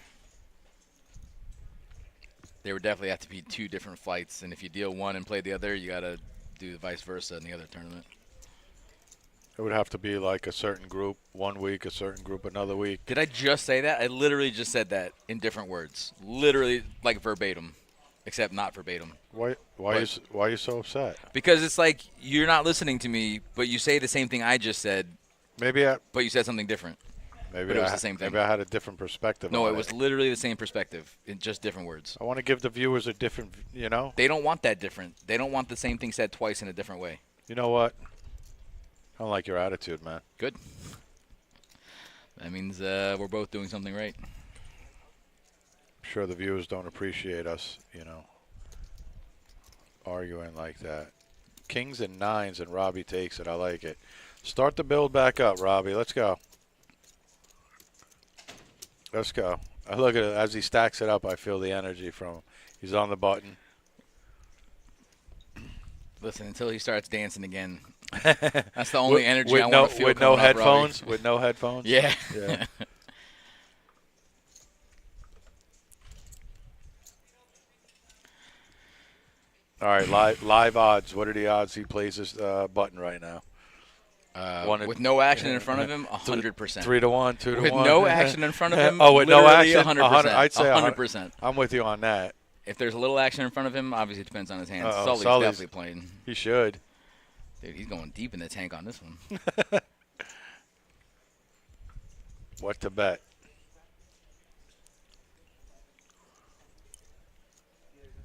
There would definitely have to be two different flights, and if you deal one and play the other, you got to do the vice versa in the other tournament. It would have to be like a certain group one week, a certain group another week. Did I just say that? I literally just said that in different words. Literally like verbatim, except not verbatim. Why are you so upset? Because it's like you're not listening to me, but you say the same thing I just said, Maybe but you said something different. But it was the same thing. Maybe I had a different perspective. No, on it was literally the same perspective in just different words. I want to give the viewers a different, you know. They don't want that different. They don't want the same thing said twice in a different way. You know what? I don't like your attitude, man. Good. That means we're both doing something right. I'm sure the viewers don't appreciate us, you know, arguing like that. Kings and nines, and Robbie takes it. I like it. Start the build back up, Robbie. Let's go. Let's go. I look at it as he stacks it up. I feel the energy from him. He's on the button. Listen, until he starts dancing again, that's the only energy I no, want to feel. With no coming off headphones. Robbie. With no headphones. Yeah. Yeah. All right, live odds. What are the odds he plays this button right now? With no action in front of him, 100%. 3-1, 2-1. With no action in front of him, oh, with no literally action, 100%. I'd say 100%. I'm with you on that. If there's a little action in front of him, obviously it depends on his hands. Uh-oh, Sully's Sully's- definitely playing. He should. Dude, he's going deep in the tank on this one. What to bet?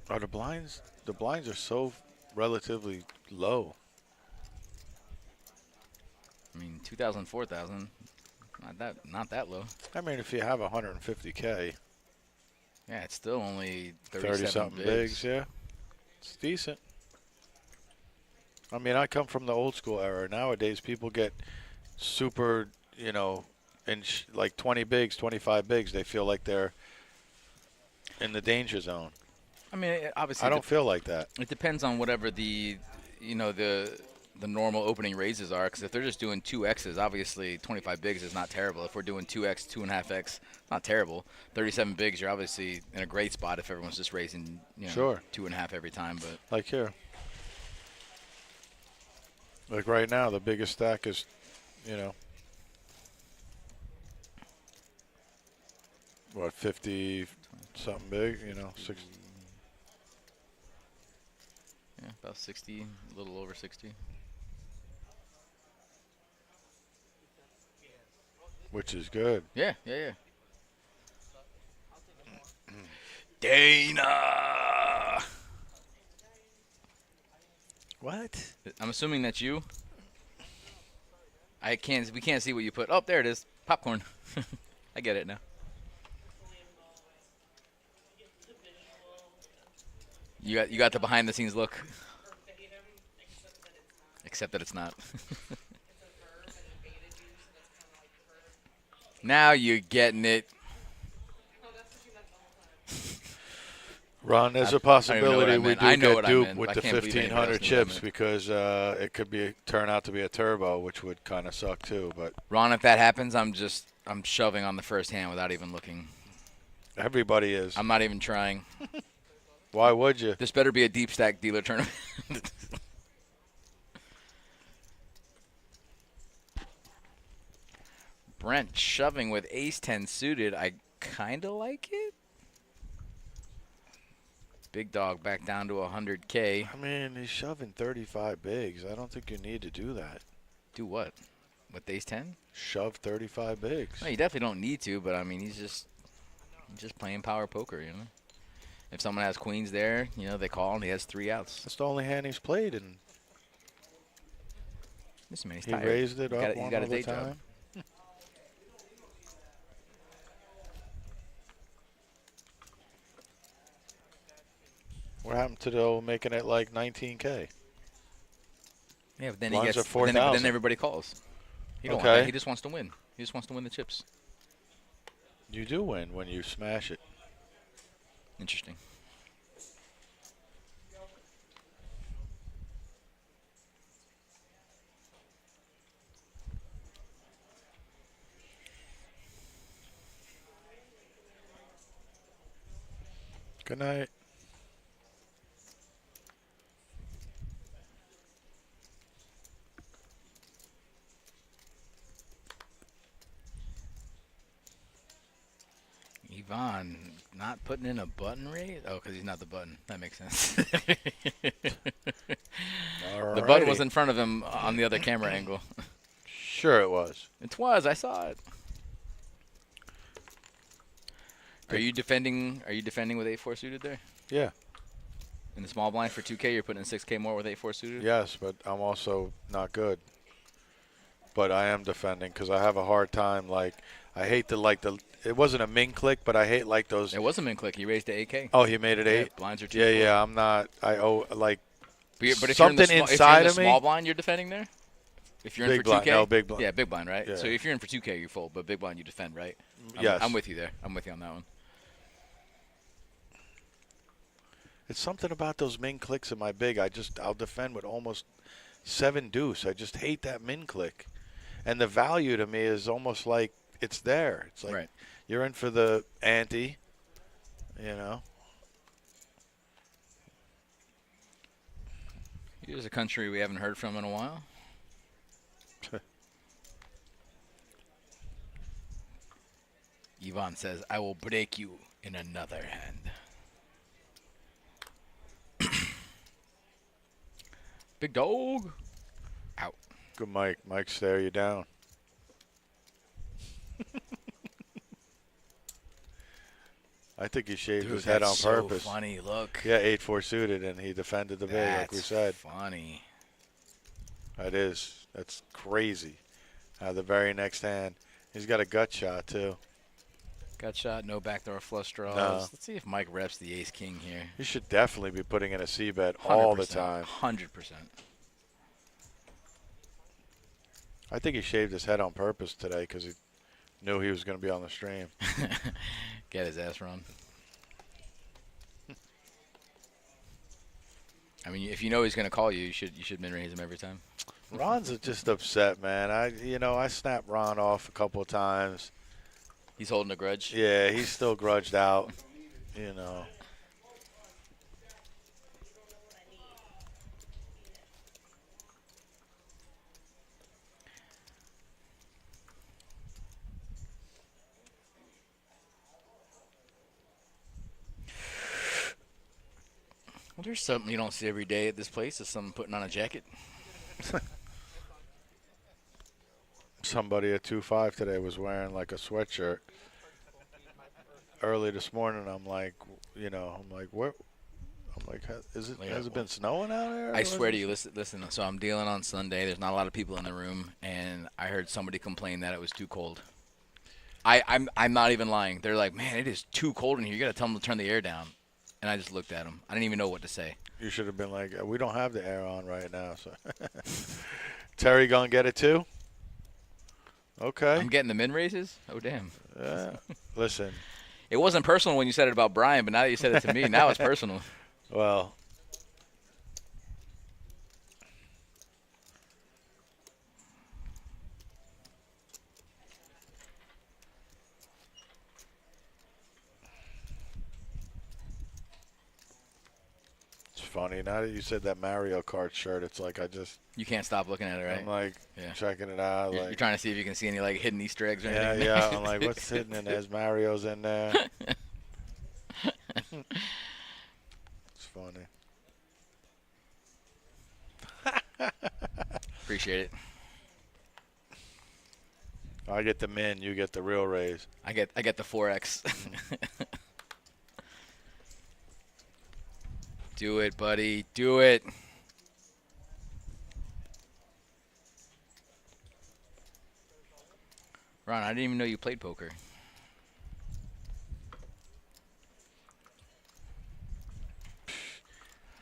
Are the blinds? The blinds are so relatively low. I mean, 2,000, 4,000. Not that low. I mean, if you have 150K, Yeah, it's still only 30-something bigs, yeah, it's decent. I mean, I come from the old school era. Nowadays, people get super, you know, like 20 bigs, 25 bigs. They feel like they're in the danger zone. I mean, obviously, I don't feel like that. it depends on whatever the normal opening raises are. Because if they're just doing 2Xs, obviously 25 bigs is not terrible. If we're doing 2X, 2.5X, not terrible. 37 bigs, you're obviously in a great spot if everyone's just raising, Sure. 2.5 every time. But Like here. Like right now, the biggest stack is, you know, what, 50-something big, you know, 60. yeah, about 60, a little over 60. Which is good. Yeah. Dana. What? I'm assuming that's you. We can't see what you put. Oh, there it is. Popcorn. I get it now. You got the behind the scenes look. Except that it's not. Now you're getting it. Ron, there's a I don't possibility even know we what I do meant. I know get what I duped meant, with but the I can't believe anybody else 1,500 knew what I chips meant. because it could turn out to be a turbo, which would kind of suck too. But Ron, if that happens, I'm shoving on the first hand without even looking. everybody is. I'm not even trying. Why would you? This better be a deep stack dealer tournament. Brent shoving with ace-10 suited. I kind of like it. Big dog back down to 100K. I mean, he's shoving 35 bigs. I don't think you need to do that. Do what? With ace-10? Shove 35 bigs. No, you definitely don't need to, but I mean, he's just playing power poker, you know? If someone has queens there, they call and he has 3 outs. That's the only hand he's played, and Listen, man, he's he tired. raised it He's up got one a other day job. time. What happened to making it like 19K? Yeah, but then Blinds he gets. are But then 4,000. everybody calls. He don't want Okay. that. He just wants to win. He just wants to win the chips. You do win when you smash it. Interesting. Good night. Yvonne not putting in a button raise? Oh, because he's not the button. That makes sense. The button was in front of him on the other camera angle. Sure it was. It was. I saw it. Are you defending? Are you defending with 8-4 suited there? Yeah. In the small blind for 2K, you're putting in 6K more with 8-4 suited? Yes, but I'm also not good. But I am defending because I have a hard time. Like, I hate it wasn't a min click, but I hate like those. It was a min click. He raised to 8K. Oh, he made it 8? Yeah, blinds are 2-4. Yeah, I'm not. I owe, like, But if something you're in the if inside you're in the of me. small blind, you're defending there? If you're in Big for blind. 2K? No, big blind. Yeah, big blind, right? Yeah. So if you're in for 2K, you fold, but big blind, you defend, right? Yes. I'm with you there. I'm with you on that one. It's something about those min clicks in my big. I'll defend with almost 7 deuce. I just hate that min click. And the value to me is almost like it's there. It's like Right. you're in for the ante, you know. Here's a country we haven't heard from in a while. Yvonne says, I will break you in another hand. Big dog. Out. Good, Mike. Mike, stare you down. I think he shaved Dude, his head on that's so purpose. funny. Look. Yeah, 8-4 suited, and he defended the big, like we said. Funny. That is. That's crazy. The very next hand, he's got a gut shot, too. Gut shot, no backdoor flush draws. No. Let's see if Mike reps the ace king here. He should definitely be putting in a C-bet all the 100%, time. 100%. I think he shaved his head on purpose today because he knew he was going to be on the stream. Get his ass run. I mean, if you know he's going to call you, you should min-raise him every time. Ron's just upset, man. I snapped Ron off a couple of times. He's holding a grudge. Yeah, he's still grudged out, you know. Well, there's something you don't see every day at this place. Is someone putting on a jacket. Somebody at 2-5 today was wearing like a sweatshirt. Early this morning, I'm like, what? I'm like, has it been snowing out there? I swear to you, listen. So I'm dealing on Sunday. There's not a lot of people in the room, and I heard somebody complain that it was too cold. I'm not even lying. They're like, man, it is too cold in here. You got to tell them to turn the air down. And I just looked at them. I didn't even know what to say. You should have been like, we don't have the air on right now. So Terry gonna get it too? Okay. I'm getting the min raises? Oh, damn. Yeah. Listen. It wasn't personal when you said it about Brian, but now that you said it to me, now it's personal. Well. It's funny. Now that you said that Mario Kart shirt, it's like You can't stop looking at it, right? I'm like Yeah. checking it out. You're Like, trying to see if you can see any like hidden Easter eggs or yeah, anything. yeah. I'm like, what's hidden in there? There's Mario's in there. It's funny. Appreciate it. I get the min, you get the real raise. I get the 4X. Do it, buddy. Do it. Ron, I didn't even know you played poker.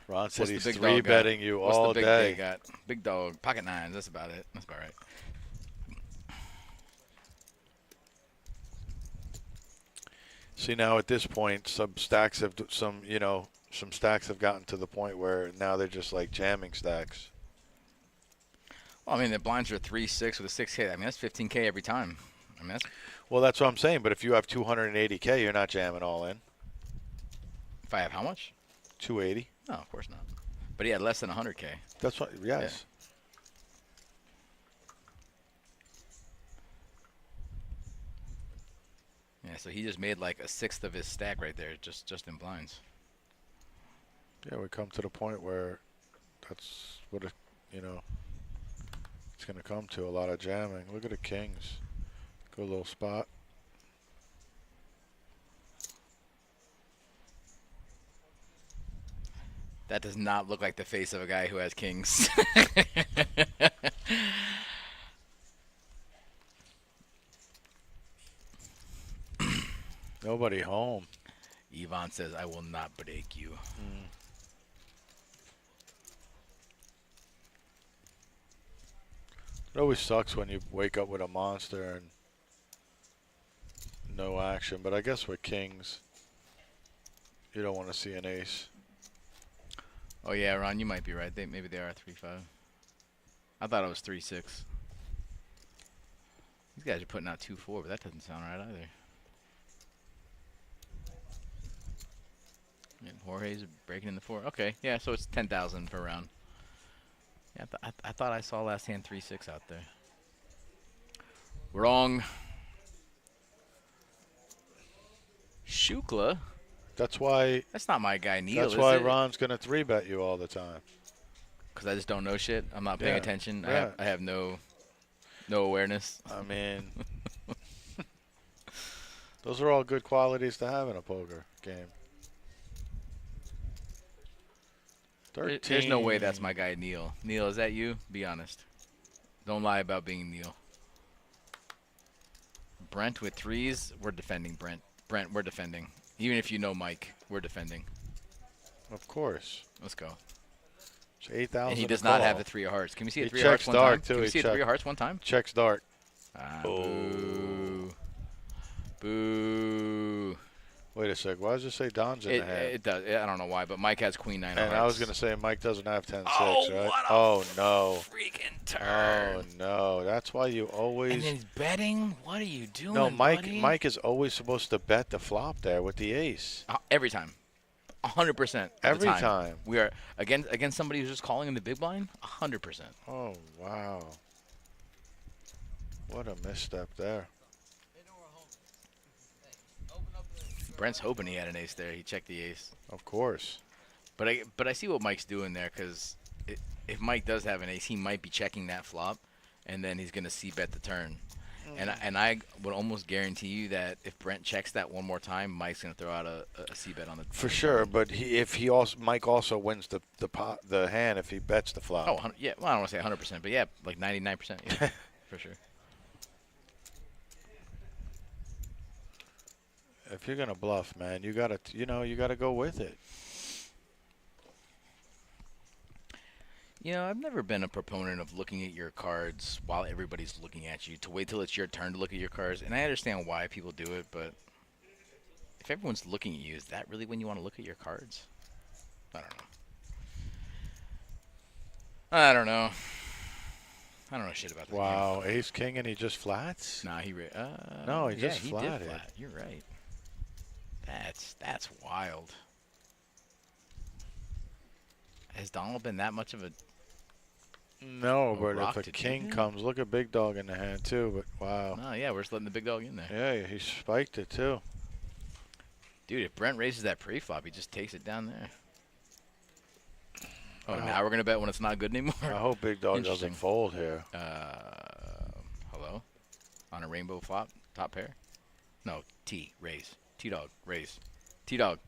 Ron said What's he's the big three dog got? betting you What's all the big day. Big got? Big dog, pocket nines. That's about it. That's about right. See, now at this point, some stacks have gotten to the point where now they're just like jamming stacks. Well, I mean, the blinds are 3-6 with a 6K. I mean, that's 15K every time. I mean, that's Well, that's what I'm saying. But if you have 280K, you're not jamming all in. if I have how much? 280. No, of course not. But he had less than 100K. That's what. Yes. Yeah, so he just made like a sixth of his stack right there, just in blinds. Yeah, we come to the point where that's what it's going to come to, a lot of jamming. Look at the kings. Good little spot. That does not look like the face of a guy who has kings. Nobody home. Yvonne says, I will not break you. It always sucks when you wake up with a monster and no action. But I guess with kings, you don't want to see an ace. Oh, yeah, Ron, you might be right. Maybe they are 3-5. I thought it was 3-6. These guys are putting out 2-4, but that doesn't sound right either. And Jorge's breaking in the 4. Okay, yeah, so it's 10,000 per round. Yeah, I thought I saw last hand 3-6 out there. Wrong. Shukla? That's why. That's not my guy, Neil. That's is why it? Ron's gonna 3-bet you all the time. because I just don't know shit. I'm not paying Yeah. attention. Yeah. I have no awareness. I mean, those are all good qualities to have in a poker game. 13. There's no way that's my guy Neil. Neil, is that you? Be honest. Don't lie about being Neil. Brent with threes. We're defending Brent. Brent, we're defending. Even if you know Mike, we're defending. Of course. Let's go. It's 8,000. And he does not have the 3 of hearts. Can we see a He 3 of hearts checks one time? dark, too. Can we He see a 3 check- of hearts one time? Checks dark. Boo. Boo. Wait a sec. Why does it say Don's in the hand? It does. I don't know why, but Mike has queen 9 of And hearts. I was going to say Mike doesn't have 10-6, Oh, right? what a Oh, no. freaking turn. Oh, no. That's why you And always... then he's betting? What are you doing, No, buddy? Mike is always supposed to bet the flop there with the ace. Every time. 100%. Every time. time. We are against somebody who's just calling in the big blind. 100%. Oh, wow. What a misstep there. Brent's hoping he had an ace there. He checked the ace. Of course. But I see what Mike's doing there, because if Mike does have an ace, he might be checking that flop, and then he's going to c-bet the turn. And I would almost guarantee you that if Brent checks that one more time, Mike's going to throw out a c-bet on the For sure, but Mike also wins the hand if he bets the flop. Oh, yeah. Well, I don't want to say 100%, but yeah, like 99%. Yeah, for sure. If you're gonna bluff, man, you gotta go with it. You know, I've never been a proponent of looking at your cards while everybody's looking at you, to wait till it's your turn to look at your cards. And I understand why people do it, but if everyone's looking at you, is that really when you want to look at your cards? I don't know. I don't know shit about this Wow, ace king and he just flats? game. Nah, No, he yeah, just he flatted. did flat. You're right. That's wild. Has Donald been that much of a... No, A but rock if to a do king that? comes, look at big dog in the hand too. But wow, Oh, yeah, we're just letting the big dog in there. yeah, he spiked it too. Dude, if Brent raises that pre-flop, he just takes it down there. Oh, Wow. now we're going to bet when it's not good anymore? I hope big dog Interesting. doesn't fold here. Hello? On a rainbow flop, top pair? No, T, raise. T-dog, raise. T-dog.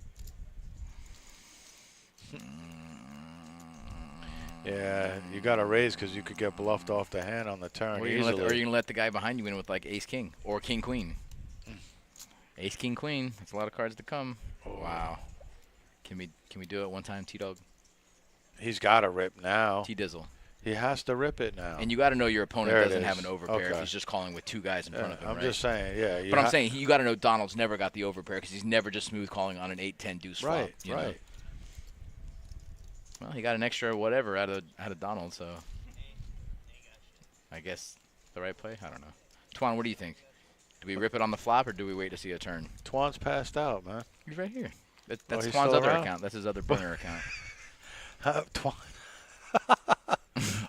Yeah, you got to raise because you could get bluffed off the hand on the turn Or you're easily. going to let the guy behind you in with like ace-king or king-queen. Ace-king-queen. That's a lot of cards to come. Oh. Wow. Can we do it one time, T-dog? He's got to rip now. T-dizzle. He has to rip it now. And you got to know your opponent There it doesn't have is. an overpair if Okay. he's just calling with 2 guys in front of him, I'm right? just saying, yeah. But I'm saying you got to know Donald's never got the overpair because he's never just smooth calling on an 8-10 deuce flop. Right, you know? right. Well, he got an extra whatever out of Donald, so I guess the right play. I don't know. Twan, what do you think? Do we rip it on the flop or do we wait to see a turn? Twan's passed out, man. He's right here. That's he's Twan's still other around? account. That's his other burner account. Twan.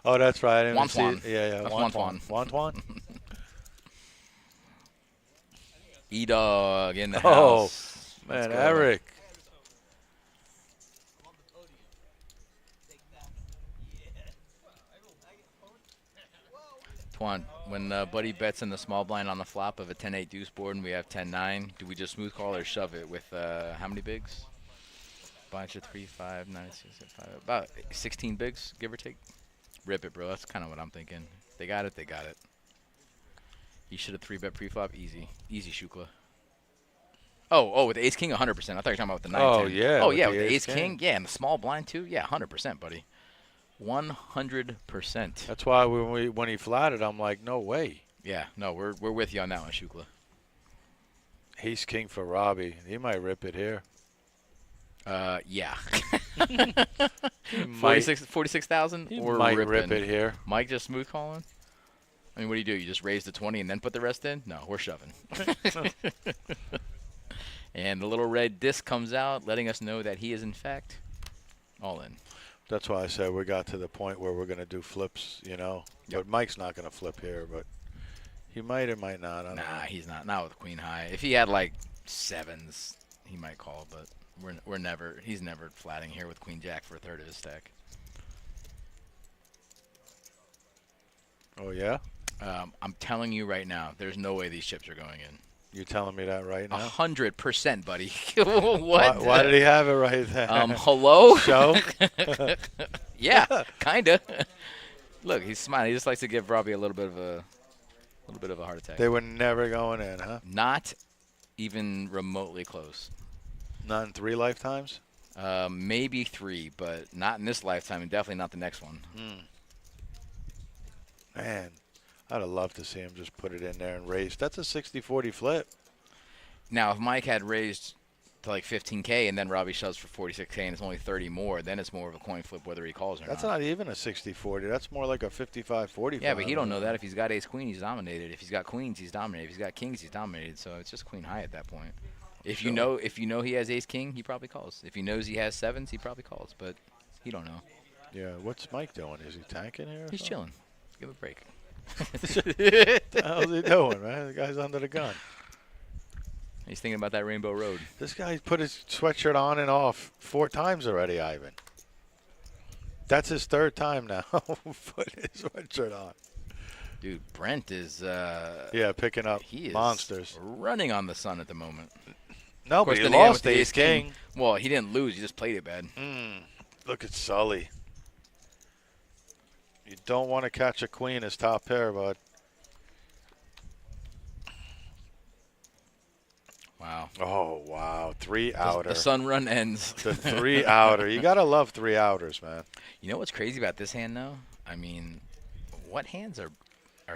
Oh, that's right. I didn't Wan see Twan. it. Yeah, yeah. That's Wan Wan Twan. Wan Twan? E-Dog in the Oh, house. Let's man, go. Eric. Twan, when Buddy bets in the small blind on the flop of a 10-8 deuce board and we have 10-9, do we just smooth call or shove it with how many bigs? Bunch of 3, 5, 9, 6, 5, about 16 bigs, give or take. Rip it, bro. That's kind of what I'm thinking. If they got it, they got it. He should have 3-bet pre-flop. Easy. Easy, Shukla. Oh, with the ace-king, 100%. I thought you were talking about with the 9-10. Oh, yeah, Oh, with yeah, the with the ace-king. ace-king. Yeah, and the small blind, too. Yeah, 100%, buddy. 100%. That's why when he flatted, I'm like, no way. Yeah, no, we're with you on that one, Shukla. He's king for Robbie. He might rip it here. Yeah. He might, 46,000 he or might ripping? rip it here. Mike just smooth calling? I mean, what do? You just raise the 20 and then put the rest in? No, we're shoving. And the little red disc comes out, letting us know that he is, in fact, all in. That's why I said we got to the point where we're going to do flips, you know. Yep. But Mike's not going to flip here, but he might or might not. I don't know. Nah, he's not. Not with queen high. If he had, like, 7s, he might call, but he's never flatting here with queen jack for a third of his stack. Oh, yeah? I'm telling you right now, there's no way these chips are going in. You're telling me that right now? 100%, buddy. What? Why did he have it right there? Hello? Show? Yeah, kinda. Look, he's smiling. He just likes to give Robbie a little bit of a heart attack. They were never going in, huh? Not even remotely close. Not in 3 lifetimes? Maybe 3, but not in this lifetime, and definitely not the next one. Man, I'd have loved to see him just put it in there and raise. That's a 60-40 flip. Now, if Mike had raised to like 15K and then Robbie shoves for 46K and it's only 30 more, then it's more of a coin flip whether he calls or That's not. not even a 60-40. That's more like a 55-45. Yeah, but he don't know that. If he's got ace queen, he's dominated. If he's got queens, he's dominated. If he's got kings, he's dominated. So it's just queen high at that point. If you know he has ace king, he probably calls. If he knows he has sevens, he probably calls. But he don't know. Yeah, what's Mike doing? Is he tanking here? He's chilling. Give him a break. What the hell's he doing, man? The guy's under the gun. He's thinking about that Rainbow Road. This guy put his sweatshirt on and off 4 times already, Ivan. That's his 3rd time now. Put his sweatshirt on. Dude, Brent is Yeah, picking up he is monsters. running on the sun at the moment. No, Of course, but he then again, with lost the ace king. Well, he didn't lose. He just played it bad. Look at Sully. You don't want to catch a queen as top pair, bud. Wow. Oh, wow. 3 outer. The sun run ends. The 3 outer. You got to love 3 outers, man. You know what's crazy about this hand, though? I mean, what hands are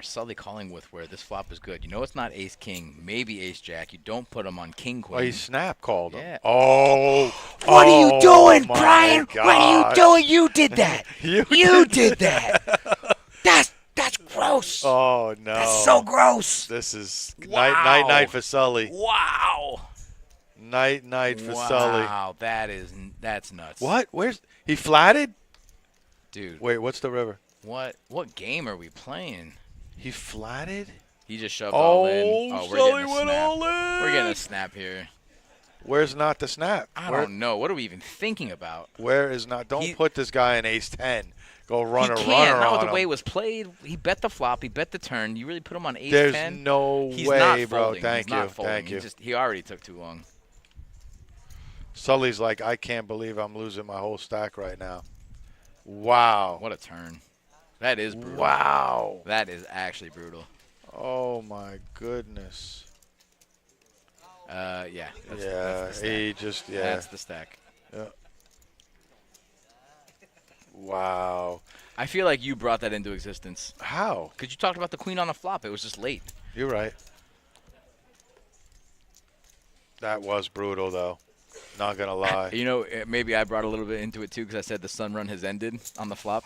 Sully calling with where this flop is good? You know it's not ace king, maybe ace jack. You don't put him on king queen. Oh, he snap called him. Yeah. Oh. What are you doing, my Brian? What are you gosh. doing? You did that. You did that. That's gross. Oh, no. That's so gross. This is Wow. night for Sully. Wow. Night for Sully. Wow, that's nuts. What? Where's he flatted? Dude, Wait, what's the river? what game are we playing? He flatted? He just shoved all in. Oh, We're Sully getting a went snap. all in. We're getting a snap here. Where's not the snap? I Where- don't know. What are we even thinking about? Where is not? Don't He- put this guy in ace 10. Go run a He runner can't. Not on with the way it him. was played. He bet the flop. He bet the turn. You really put him on ace There's 10? no He's way, not bro. folding. Thank He's not you. folding. Thank you. He already took too long. Sully's like, I can't believe I'm losing my whole stack right now. Wow. What a turn. That is brutal. Wow. That is actually brutal. Oh, my goodness. Yeah. That's Yeah, the stack. he just, yeah. That's the stack. Wow. I feel like you brought that into existence. How? Because you talked about the queen on the flop. It was just late. You're right. That was brutal, though. Not going to lie. You know, maybe I brought a little bit into it, too, because I said the sun run has ended on the flop.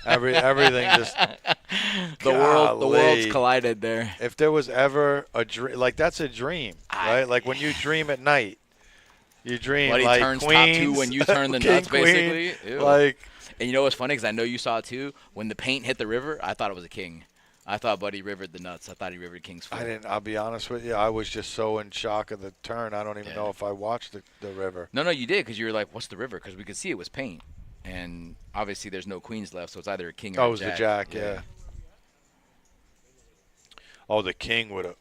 Everything just. The world's Golly. collided there. If there was ever a dream, like that's a dream, right? Like when you dream at night, you dream What, he like turns top queens, two when you turn the king, nuts, queen, basically? Ew. Like And you know what's funny? Because I know you saw it, too. When the paint hit the river, I thought it was a king. I thought Buddy rivered the nuts. I thought he rivered king's four. I didn't. I'll be honest with you. I was just so in shock of the turn. I don't even know if I watched the river. No, you did, because you were like, what's the river? Because we could see it was paint. And obviously there's no queens left, so it's either a king or Oh, a it was jack. the jack. Yeah. Oh, the king would have.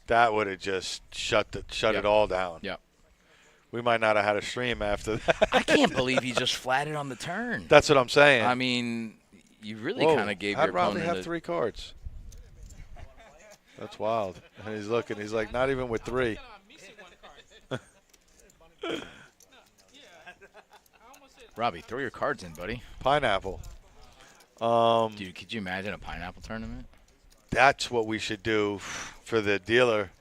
That would have just shut it all down. Yep. We might not have had a stream after that. I can't believe he just flatted on the turn. That's what I'm saying. I mean, you really Whoa, kind of gave how'd your Robbie opponent have 3 cards? That's wild. And he's looking. He's like, not even with 3. Robbie, throw your cards in, buddy. Pineapple. Dude, could you imagine a pineapple tournament? That's what we should do for the dealer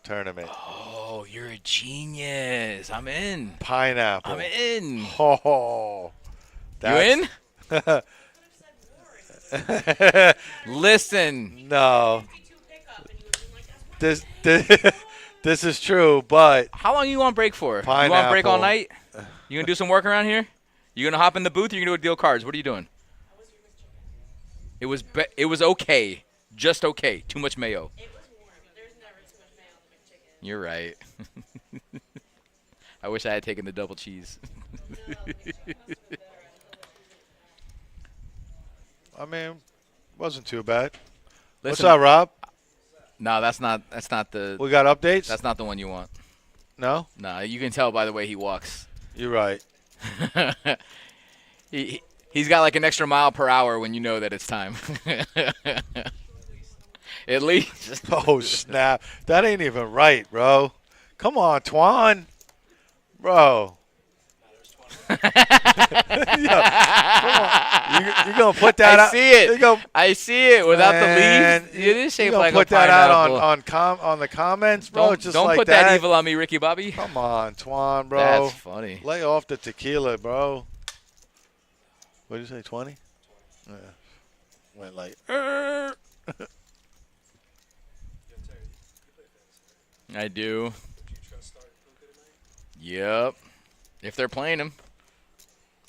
tournament. Oh, you're a genius. I'm in. Pineapple. I'm in. Oh. You in? Listen. No. This this is true, but How long you on break for? Pineapple. You on break all night? You gonna do some work around here? You gonna hop in the booth or you gonna go deal cards? What are you doing? It was okay. Just okay. Too much mayo. It was warm. There's never too much mayo on the McChicken. You're right. I wish I had taken the double cheese. I mean, wasn't too bad. What's Listen, up, Rob? No, that's not the We got updates? that's not the one you want. No? No, you can tell by the way he walks. You're right. He's got like an extra mile per hour when you know that it's time. At least. Oh, snap. That ain't even right, bro. Come on, Twan. Bro. You're going to put that out. I see it. You gonna, I see it without Man, the leaves. It is shaped gonna like put a that out pineapple. on the comments, bro. Don't Just don't like put that evil on me, Ricky Bobby. Come on, Twan, bro. That's funny. Lay off the tequila, bro. What did you say, 20? Yeah. Went like, I do. Yep. If they're playing him,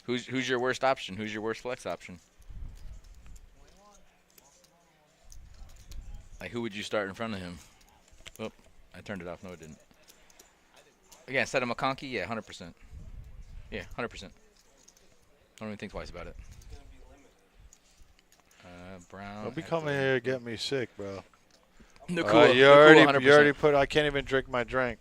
who's your worst option? Who's your worst flex option? Like, who would you start in front of him? Oh, I turned it off. No, it didn't. Again, set him a conky? Yeah, 100%. Yeah, 100%. I don't even think twice about it. Brown. don't be coming here to get me sick, bro. No, All cool. right, you no, already, cool, 100%. you already put. I can't even drink my drink.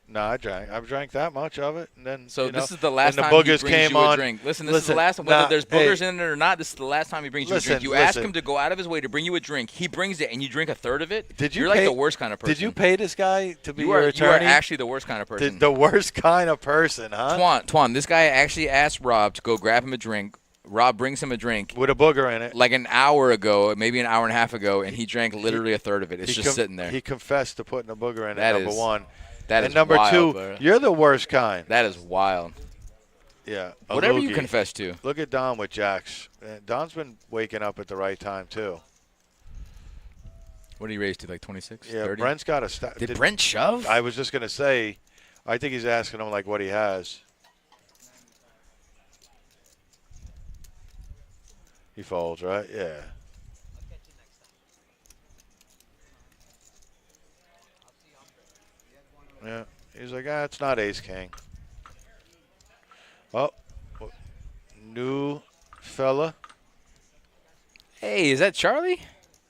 No, I drank. I've drank that much of it, and then So you know, this is the last when time the he boogers brings came you a on. drink. Listen, this is the Listen, last time. Whether nah, there's hey. boogers in it or not, this is the last time he brings you a drink. You ask him to go out of his way to bring you a drink. He brings it, and you drink a third of it. Did you You're like pay- the worst kind of person. Did you pay this guy to be You your are attorney? actually the worst kind of person. The worst kind of person, huh? Twan, this guy actually asked Rob to go grab him a drink. Rob brings him a drink With a booger in it. like an hour ago, maybe an hour and a half ago, and he drank literally a third of it. It's just sitting there. He confessed to putting a booger in it, That number is- one. That And is number wild, two, bro. you're the worst kind. That is wild. Yeah. a Whatever you loogie. confess to. Look at Don with Jax. Don's been waking up at the right time, too. What did he raise to, like 26, Yeah, 30? Brent's got a Did Brent shove? I was just going to say, I think he's asking him, like, what he has. He folds, right? Yeah. Yeah. He's like, it's not ace-king. Oh, new fella. Hey, is that Charlie?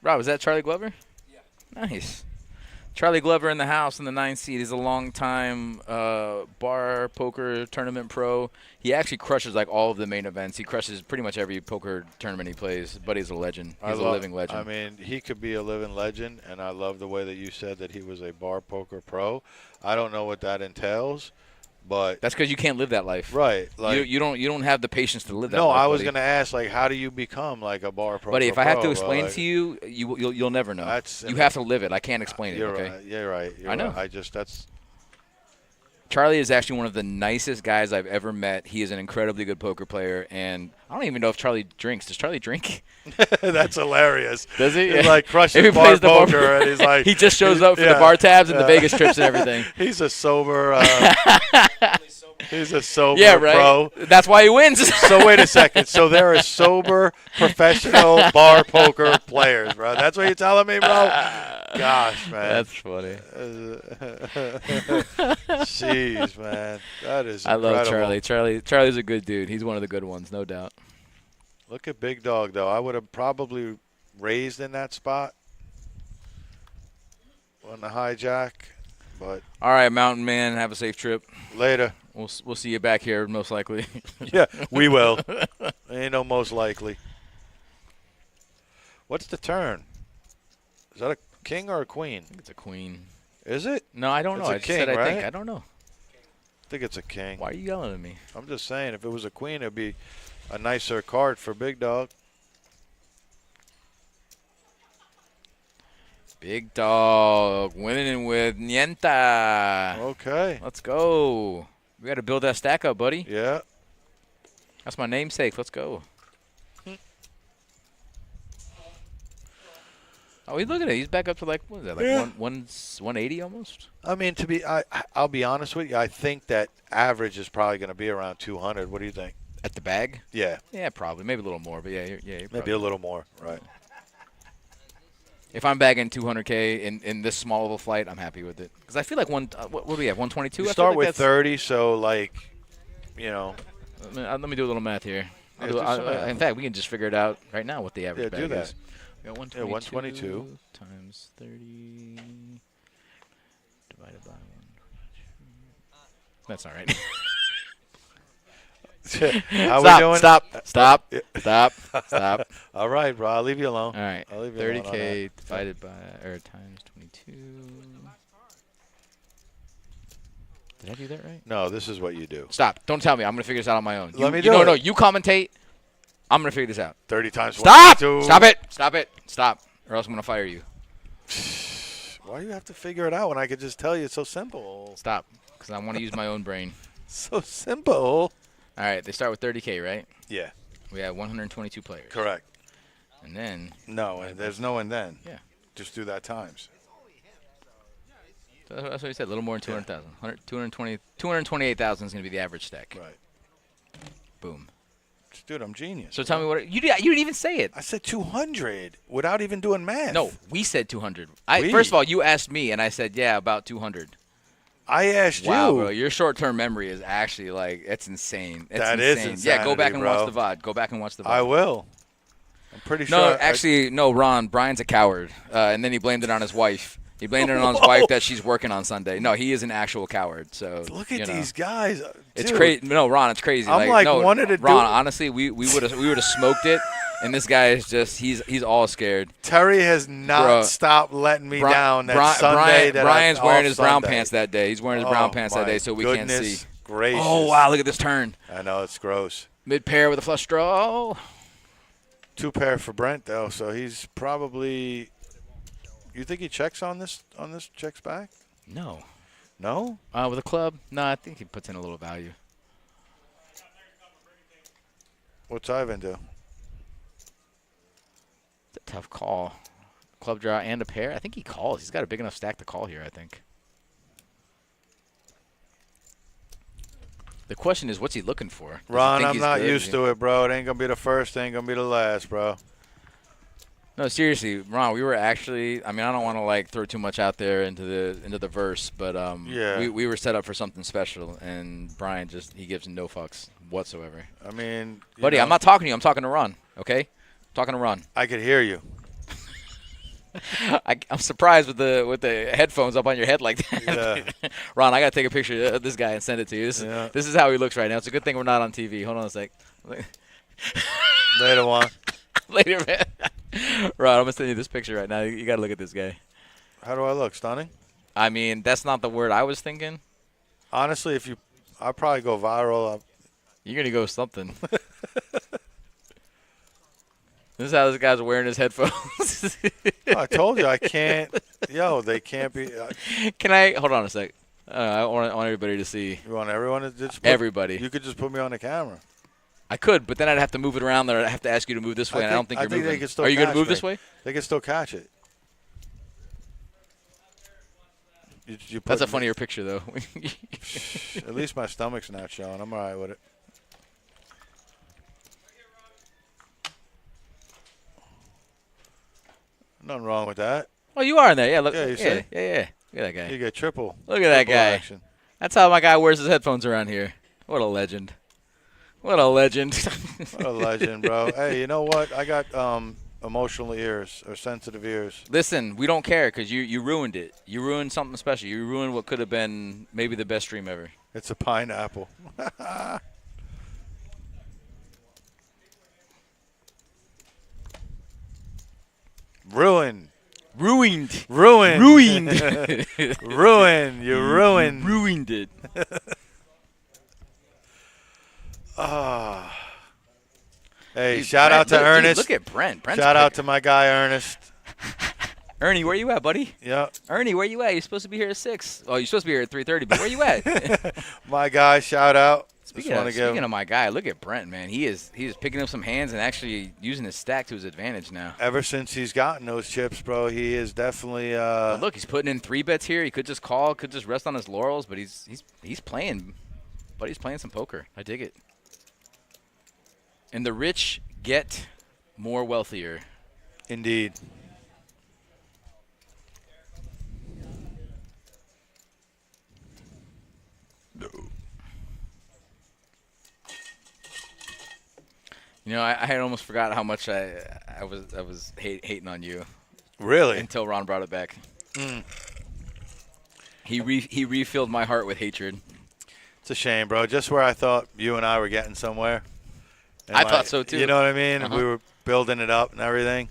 Rob, is that Charlie Glover? Yeah. Nice. Charlie Glover in the house in the 9th seed. He's a long-time bar poker tournament pro. He actually crushes like all of the main events. He crushes pretty much every poker tournament he plays. But he's a legend. He's a living legend. I mean, he could be a living legend, and I love the way that you said that he was a bar poker pro. I don't know what that entails, but That's because you can't live that life. right, like You don't have the patience to live that no, life. I was buddy. going to ask, like, how do you become like a bar poker? Buddy, if I have to pro, explain like, to you, you'll never know. That's- You have to live it. I can't explain it. you're Okay. right. You're right. You're I know. Right. That's Charlie is actually one of the nicest guys I've ever met. He is an incredibly good poker player, and I don't even know if Charlie drinks. Does Charlie drink? that's hilarious. Does he? He's Yeah. like If crushing he bar plays the bar- poker, and he's like he just shows up for the yeah, bar tabs and the yeah. Vegas trips and everything. He's a sober. He's a sober Yeah, right. pro. That's why he wins. So wait a second. So there are sober professional bar poker players, bro. That's what you're telling me, bro? Gosh, man. That's funny. Jeez, man. That is I love incredible. Charlie. Charlie's a good dude. He's one of the good ones, no doubt. Look at Big Dog, though. I would have probably raised in that spot on the hijack, but All right, Mountain Man, have a safe trip. later. We'll see you back here most likely. Yeah, we will. Ain't no most likely. What's the turn? Is that a king or a queen? I think it's a queen. Is it? No, I don't It's know. a I just king, said I think. right? I don't know. I think it's a king. Why are you yelling at me? I'm just saying, if it was a queen, it'd be a nicer card for Big Dog. Big Dog winning with Nienta. Okay. Let's go. We got to build that stack up, buddy. Yeah. That's my namesake. Let's go. Oh, look at it. He's back up to like, what is that, like Yeah. 180 almost? I mean, I'll be honest with you. I think that average is probably going to be around 200. What do you think? At the bag? Yeah, Yeah, probably. Maybe a little more, but you're maybe probably. a little more. Right. If I'm bagging 200K in this small of a flight, I'm happy with it. Because I feel like what do we have, 122? You I feel start like with that's- 30, so like, you know, Let me do a little math here. I'll Yeah, do it. do some math. In fact, we can just figure it out right now what the average Yeah, do bag that. is. We got 122, 122 times 30 divided by 1. That's not right. How we doing? Stop. All right, bro. I'll leave you alone. All right, I'll leave you alone on 30K divided by, or times 22. Did I do that right? No, this is what you do. Stop. Don't tell me. I'm going to figure this out on my own. Let me do No, it. no, you commentate. I'm going to figure this out. 30 times Stop! 122. Stop it. Stop. Or else I'm going to fire you. Why do you have to figure it out when I could just tell you? It's so simple. Stop. Because I want to use my own brain. So simple. All right. They start with 30K, right? Yeah, We have 122 players. correct. And then, No, and there's no and then. Yeah. Just do that times. that's what you said, a little more than 200,000. 228,000 is going to be the average stack. Right. Boom. Dude, I'm genius. So tell me what, you didn't even say it. I said 200 without even doing math. No, we said 200. We. First of all, you asked me, and I said, yeah, about 200. I asked Wow, you. bro, your short-term memory is actually like it's insane. It's That is insane. Yeah, go back and insanity, watch the VOD. Go back and watch the VOD. I will. I'm pretty sure. No, actually, no, Ron. Brian's a coward, and then he blamed it on his wife. He blamed it on his wife that she's working on Sunday. No, he is an actual coward. So Look at you know. these guys. It's Dude, crazy. No, Ron, it's crazy. I'm like no, wanted to Ron, do- honestly, we would have smoked it, and this guy is just he's all scared. Terry has not Bro, stopped letting me down that Sunday. Brown, that Brian's I'm wearing off his brown Sunday. pants that day. He's wearing his brown Oh, pants that my day, so we can't goodness see. Gracious. Oh wow! Look at this turn. I know it's gross. Mid pair with a flush draw. 2 pair for Brent though, so he's probably. You think he checks on this? Checks back? No. No. With a club? No, I think he puts in a little value. What's Ivan do? It's a tough call. Club draw and a pair. I think he calls. He's got a big enough stack to call here, I think. The question is, what's he looking for? Does he Ron, think I'm he's not good? used to it, bro. It ain't gonna be the first. Ain't gonna be the last, bro. No, seriously, Ron. We were actually. I mean, I don't want to like throw too much out there into the verse, but Yeah. we were set up for something special, and Brian he gives no fucks whatsoever. I mean, you Buddy, know, I'm not talking to you. I'm talking to Ron. Okay, I'm talking to Ron. I could hear you. I'm surprised with the headphones up on your head like that. Yeah. Ron, I gotta take a picture of this guy and send it to you. This is how he looks right now. It's a good thing we're not on TV. Hold on a sec. Later on. Later, man. Ron, I'm gonna send you this picture right now. You gotta look at this guy. How do I look? Stunning? I mean, that's not the word I was thinking. Honestly, I'd probably go viral. You're gonna go something. This is how this guy's wearing his headphones. I told you I can't. Yo, they can't be. Can I hold on a sec? I want everybody to see. You want everyone to just Everybody. You could just put me on the camera. I could, but then I'd have to move it around there. I'd have to ask you to move this way, and I don't think you're they moving. can still Are you going to catch move me. this way? They can still catch it. You That's a put- funnier picture, though. At least my stomach's not showing. I'm all right with it. Nothing wrong with that. Oh, you are in there. Yeah, look. Yeah, you yeah, see? yeah. Look at that guy. You get triple. Look at that triple guy. action. That's how my guy wears his headphones around here. What a legend. What a legend. What a legend, bro. Hey, you know what? I got emotional ears or sensitive ears. Listen, we don't care because you ruined it. You ruined something special. You ruined what could have been maybe the best stream ever. It's a pineapple. Ruin. Ruined. Ruin. Ruined. Ruin. You ruined. Ruined it. Ah. Hey, Dude, shout Brent, out to look, dude, Ernest. look at Brent. Brent's Shout out pick- to my guy Ernest. Ernie. Where you at, buddy? Yep. Ernie, where you at? You're supposed to be here at 6. Oh, you're supposed to be here at 3:30. But where you at? My guy, shout out. Speaking Just want to give of my guy, look at Brent, man. He is picking up some hands and actually using his stack to his advantage now. ever since he's gotten those chips, bro, he is definitely But look, he's putting in 3 bets here. He could just call, could just rest on his laurels, but he's playing. But he's playing some poker. I dig it. And the rich get more wealthier. indeed. You know, I had almost forgot how much I was hating on you Really? until Ron brought it back. Mm. He refilled my heart with hatred. It's a shame, bro. Just where I thought you and I were getting somewhere. And I thought so, too. You know what I mean? Uh-huh. We were building it up and everything.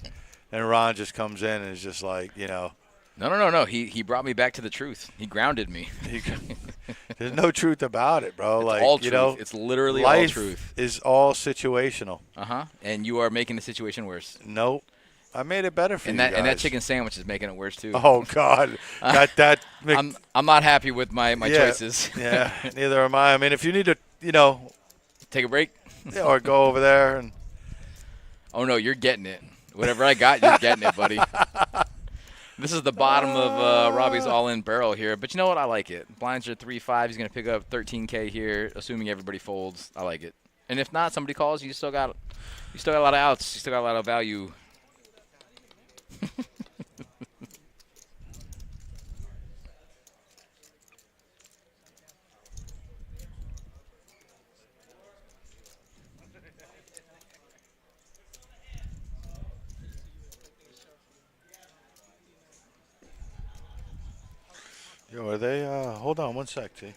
And Ron just comes in and is just like, you know. No. He brought me back to the truth. He grounded me. There's no truth about it, bro. It's like, all you truth. know, It's literally life all truth. is all situational. And you are making the situation worse. Nope. I made it better for you guys. And that chicken sandwich is making it worse too. Oh God, I'm not happy with my choices. Yeah, neither am I. I mean, if you need to, you know, Take a break. yeah, or go over there and. Oh no, you're getting it. Whatever I got, you're getting it, buddy. This is the bottom of Robbie's all-in barrel here, but you know what? I like it. Blinds are 3-5. He's gonna pick up 13K here, assuming everybody folds. I like it. And if not, somebody calls. You still got a lot of outs. You still got a lot of value. Yo, are they? Hold on one sec, T.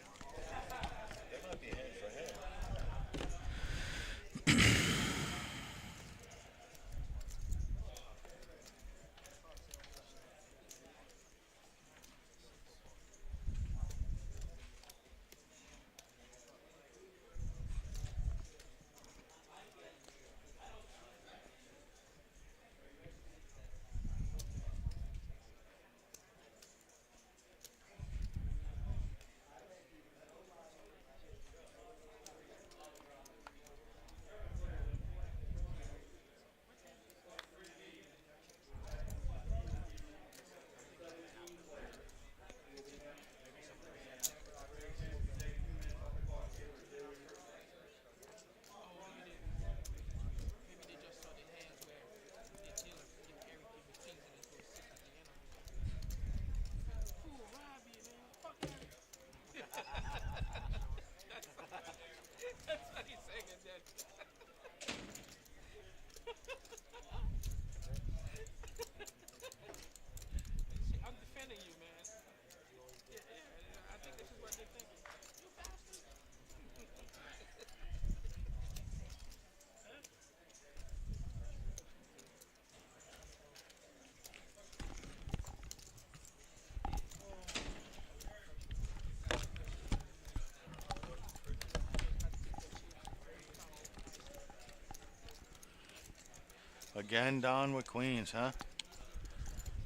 Again, Don with queens, huh?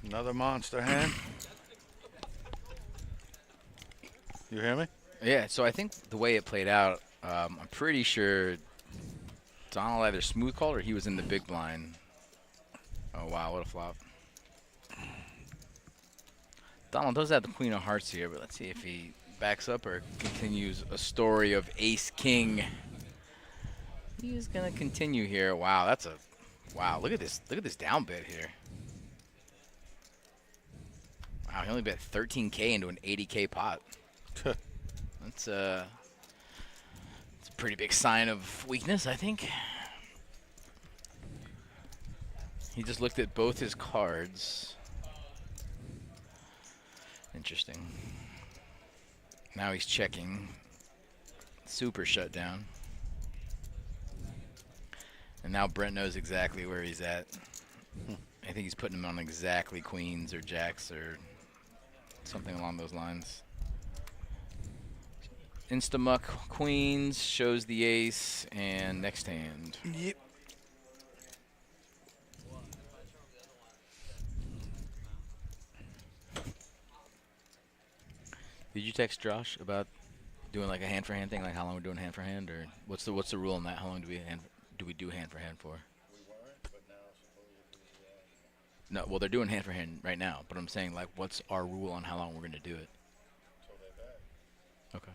Another monster hand. You hear me? Yeah, so I think the way it played out, I'm pretty sure Donald either smooth called or he was in the big blind. Oh, wow, what a flop. Donald does have the queen of hearts here, but let's see if he backs up or continues a story of ace-king. He's going to continue here. Wow, that's a... Wow, look at this. Look at this down bet here. Wow, he only bet 13K into an 80K pot. That's a pretty big sign of weakness, I think. He just looked at both his cards. Interesting. Now he's checking. Super shutdown. And now Brent knows exactly where he's at. I think he's putting him on exactly queens or jacks or something along those lines. Instamuck queens, shows the ace, and next hand. Yep. Did you text Josh about doing like a hand for hand thing, like how long we're doing hand for hand, or what's the rule on that? How long do we do hand for hand for? We weren't, but now supposedly. No, well they're doing hand for hand right now, but I'm saying like what's our rule on how long we're gonna do it? Until they bet. Okay.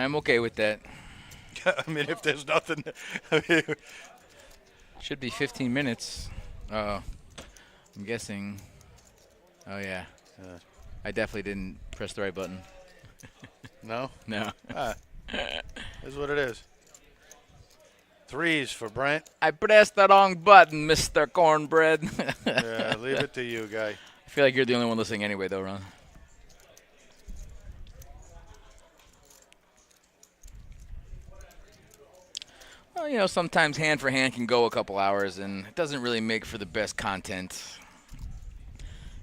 I'm okay with that. I mean, if there's nothing. I mean, Should be 15 minutes. I'm guessing. Oh, yeah. I definitely didn't press the right button. no? No. Is what it is. 3s for Brent. I pressed the wrong button, Mr. Cornbread. Yeah, leave it to you, guy. I feel like you're the only one listening anyway, though, Ron. Well, you know, sometimes hand for hand can go a couple hours, and it doesn't really make for the best content.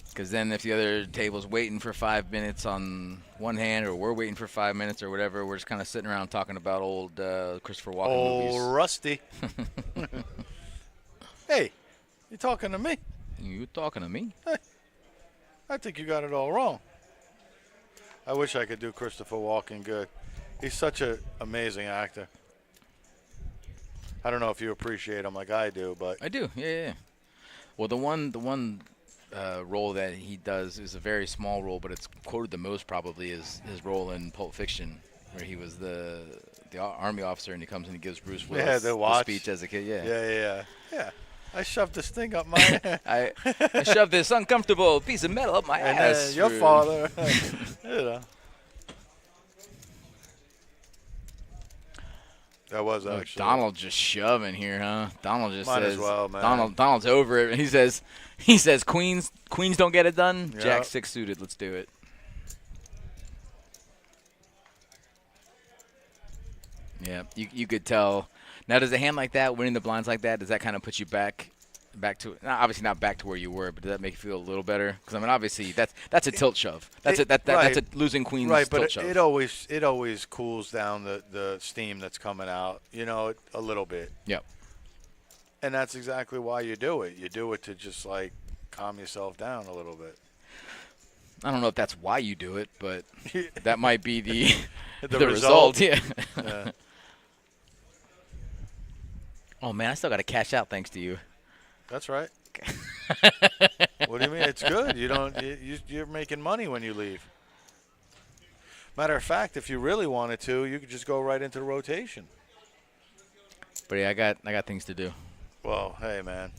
Because then if the other table's waiting for 5 minutes on one hand, or we're waiting for 5 minutes or whatever, we're just kind of sitting around talking about old Christopher Walken movies. Rusty. Hey, you talking to me? You talking to me? I think you got it all wrong. I wish I could do Christopher Walken good. He's such an amazing actor. I don't know if you appreciate him like I do, but I do, yeah. Well, the one role that he does is a very small role, but it's quoted the most probably is his role in Pulp Fiction, where he was the army officer, and he comes and he gives Bruce Willis the speech as a kid. Yeah. I shoved this thing up my I shoved this uncomfortable piece of metal up my ass. your father, you know. That was actually Donald just shoving here, huh? Donald just Might says, as well, man. Donald's over it, and he says, Queens don't get it done. Yep. Jack 6 suited, let's do it. Yeah, you could tell. Now, does a hand like that, winning the blinds like that, does that kind of put you back to obviously not back to where you were, but does that make you feel a little better? Because I mean, obviously that's a tilt shove. That's a losing queen's right, tilt but shove. it always cools down the steam that's coming out, you know, a little bit. Yep. And that's exactly why you do it. You do it to just like calm yourself down a little bit. I don't know if that's why you do it, but that might be the the result. Yeah. Yeah. Oh man, I still got to cash out thanks to you. That's right. What do you mean? It's good. You're making money when you leave. Matter of fact, if you really wanted to, you could just go right into the rotation. But yeah, I got things to do. Well, hey man.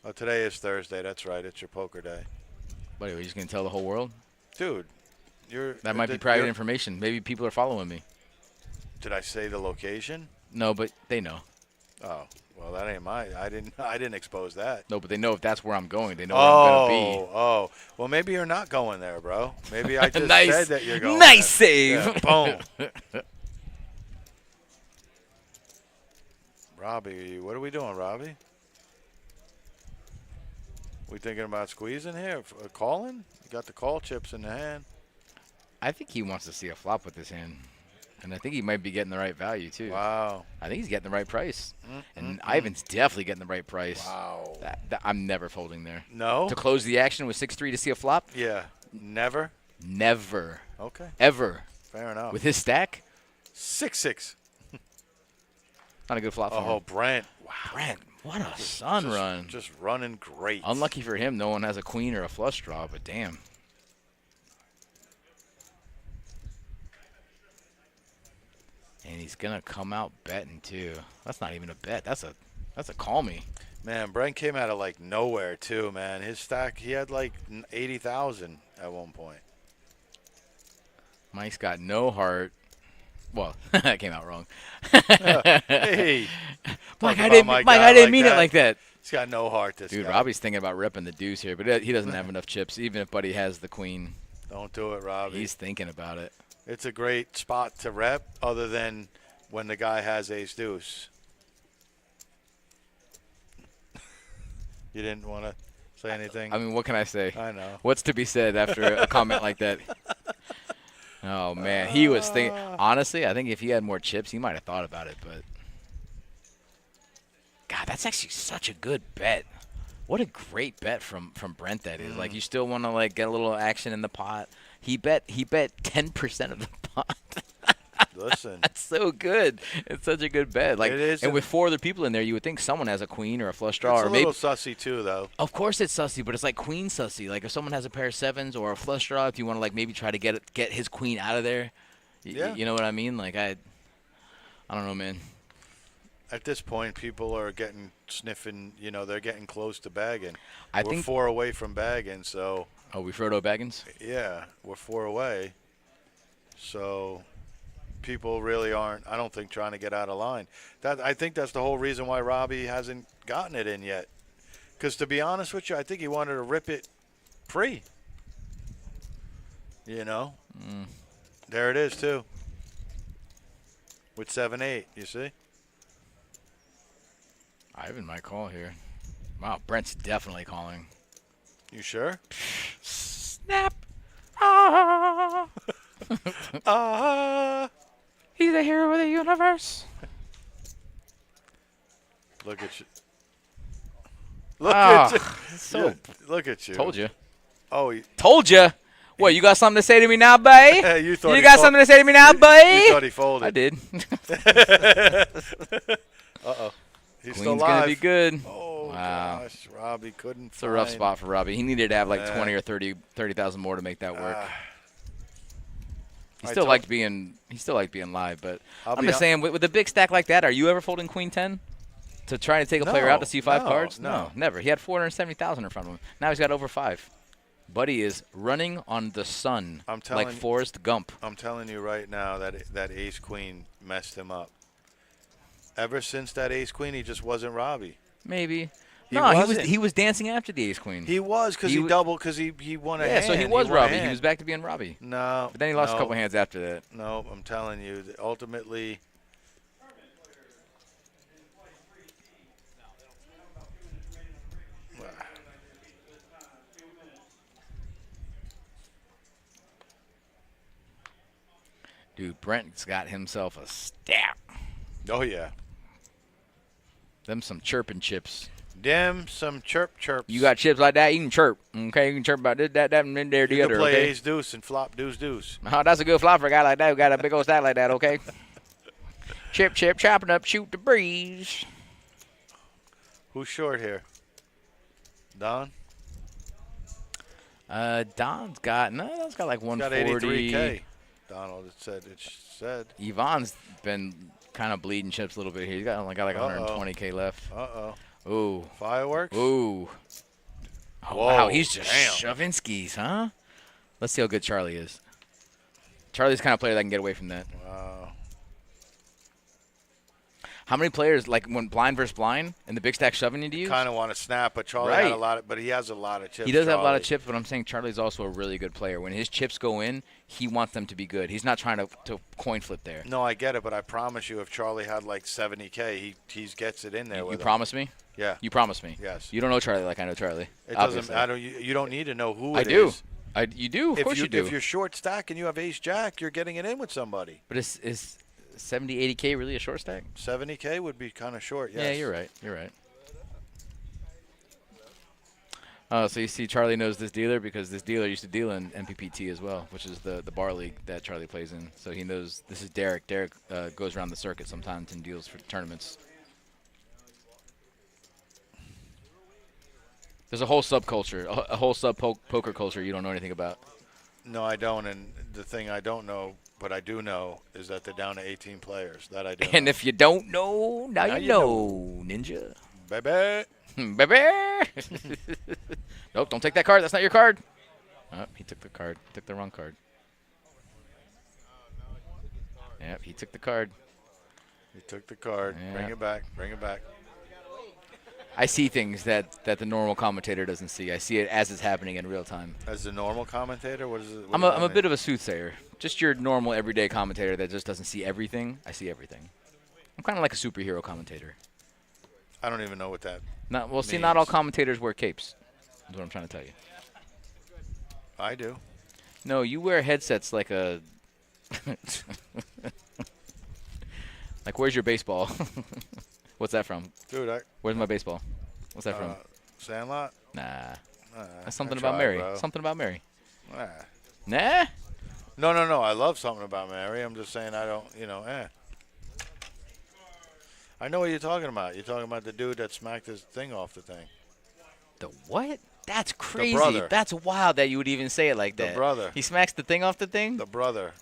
Oh, today is Thursday. That's right. It's your poker day, What, are you just gonna tell the whole world? dude. That might be private information. Maybe people are following me. Did I say the location? No, but they know. Oh, well, that ain't I didn't expose that. No, but they know if that's where I'm going. They know where I'm gonna be. Oh, well, maybe you're not going there, bro. Maybe I just Nice. said that you're going. Nice there. save. Yeah, boom. Robbie, what are we doing, Robbie? We thinking about squeezing here, calling? You got the call chips in the hand. I think he wants to see a flop with this hand, and I think he might be getting the right value too. Wow. I think he's getting the right price, and Ivan's definitely getting the right price. Wow. That I'm never folding there. No? To close the action with 6-3 to see a flop? Yeah. Never? Never. Okay. Ever. Fair enough. With his stack? 6-6. Not a good flop for Oh, him. Brent. Wow. Brent, what a sun run. Just running great. Unlucky for him, no one has a queen or a flush draw, but damn. And he's gonna come out betting too. That's not even a bet. That's a call me. Man, Brent came out of like nowhere too, man. His stack, he had like 80,000 at one point. Mike's got no heart. Well, that came out wrong. Hey, Mike, talk I about didn't, my Mike, guy I didn't like mean it that. like that. He's got no heart, this Dude, guy. Robbie's thinking about repping the deuce here, but he doesn't have enough chips, even if Buddy has the queen. Don't do it, Robbie. He's thinking about it. It's a great spot to rep other than when the guy has ace deuce. You didn't want to say anything? I mean, what can I say? I know. What's to be said after a comment like that? Oh, man. He was thinking. Honestly, I think if he had more chips, he might have thought about it. But, God, that's actually such a good bet. What a great bet from Brent that is. Like, you still want to, like, get a little action in the pot. He bet 10% of the pot. Listen. That's so good. It's such a good bet. Like, It is. and with 4 other people in there, you would think someone has a queen or a flush draw. It's or a maybe little sussy too, though. Of course it's sussy, but it's like queen sussy. Like if someone has a pair of 7s or a flush draw, if you want to like maybe try to get his queen out of there, Yeah. You know what I mean? Like I don't know, man. At this point, people are getting sniffing. You know, they're getting close to bagging. I We're think. 4 away from bagging, so Oh, we Frodo Baggins. yeah, we're 4 away. So people really aren't, I don't think, trying to get out of line. I think that's the whole reason why Robbie hasn't gotten it in yet. Because to be honest with you, I think he wanted to rip it free. You know? There it is, too. With 7-8, you see? Ivan might call here. Wow, Brent's definitely calling. You sure? Snap. Ah. He's the hero of the universe. Look at you. Look Ah, at you. so- Yeah, look at you. Told you. Oh, Told you. What, you got something to say to me now, bae? you thought You he got fold- something to say to me now, You bae? thought he folded. I did. Uh-oh. He's still Queen's alive. gonna be good. Oh, Wow. gosh. Robbie couldn't It's a rough find- spot for Robbie. He needed to have like Yeah. 20 or 30,000 more to make that work. He I still told- liked being live, but I'll I'm be just hon- saying with a big stack like that, are you ever folding Queen 10 to try to take a player out to see 5 No, cards? no. Never. He had 470,000 in front of him. Now he's got over 5. Buddy is running on the sun I'm telling like you- Forrest Gump. I'm telling you right now that ace-queen messed him up. Ever since that ace-queen, he just wasn't Robbie. Maybe. He No, wasn't. he was dancing after the ace queen. He was because He he wa- doubled because he won a yeah, hand. so he was won a Robbie. He hand. was back to being Robbie. No. But then he lost no, a couple hands after that. No, I'm telling you, that ultimately. Dude, Brent's got himself a stack. Oh yeah. Them some chirping chips. Dem some chirps. You got chips like that, you can chirp. Okay, you can chirp about this, that, and then there, the You can other. play Okay. ace deuce and flop deuce deuce. Oh, that's a good flop for a guy like that who got a big old stack like that. Okay. Chip, chopping up, shoot the breeze. Who's short here? Don? Don's got Don's got like Got 140. 83K. Donald it said. Yvonne's been kind of bleeding chips a little bit here. He's got only got like Uh-oh. 120K left. Uh-oh. Ooh. Fireworks? Ooh. Oh, Whoa, wow, he's just damn. shoving skis, huh? Let's see how good Charlie is. Charlie's the kind of player that can get away from that. Wow. How many players, like when blind versus blind and the big stack shoving into you? Kind of want to snap, but Charlie had Right. a lot of, but he has a lot of chips. He does have a lot of Charlie. chips, but I'm saying Charlie's also a really good player. When his chips go in, he wants them to be good. He's not trying to coin flip there. No, I get it, but I promise you, if Charlie had like 70K, he gets it in there You with him. promise me? Yeah. You promise me? Yes. You don't know Charlie like I know Charlie. It obviously. doesn't. You don't need to know who I it do. is. You do. Of course you do. If you're short stack and you have ace jack, you're getting it in with somebody. But is 70, 80K really a short stack? 70K would be kind of short. Yes. Yeah, you're right. You're right. Oh, so you see Charlie knows this dealer because this dealer used to deal in MPPT as well, which is the bar league that Charlie plays in. So he knows this is Derek. Derek goes around the circuit sometimes and deals for tournaments. There's a whole subculture, a whole poker culture you don't know anything about. No, I don't. And the thing I don't know, but I do know, is that they're down to 18 players. That I do. And if you don't know, now Now you you know, Ninja. Baby. Baby. Nope, don't take that card. That's not your card. Oh, he took the card. Took the wrong card. Yep, he took the card. He took the card. Yeah. Bring it back. Bring it back. I see things that the normal commentator doesn't see. I see it as it's happening in real time. As the normal commentator, what is it? I'm a bit of a soothsayer. Just your normal everyday commentator that just doesn't see everything. I see everything. I'm kind of like a superhero commentator. I don't even know what that. Not well. See, not all means. commentators wear capes. That's what I'm trying to tell you. I do. No, you wear headsets like a. Like, where's your baseball? What's that from? Dude, Where's my baseball? What's that from? Sandlot? Nah. Nah, That's something I about tried, Mary. bro. Something about Mary. Nah. Nah? No. I love something about Mary. I'm just saying I don't, I know what you're talking about. You're talking about the dude that smacked his thing off the thing. The what? That's crazy. brother. That's wild that you would even say it like The that. brother. He smacks the thing off the thing? The brother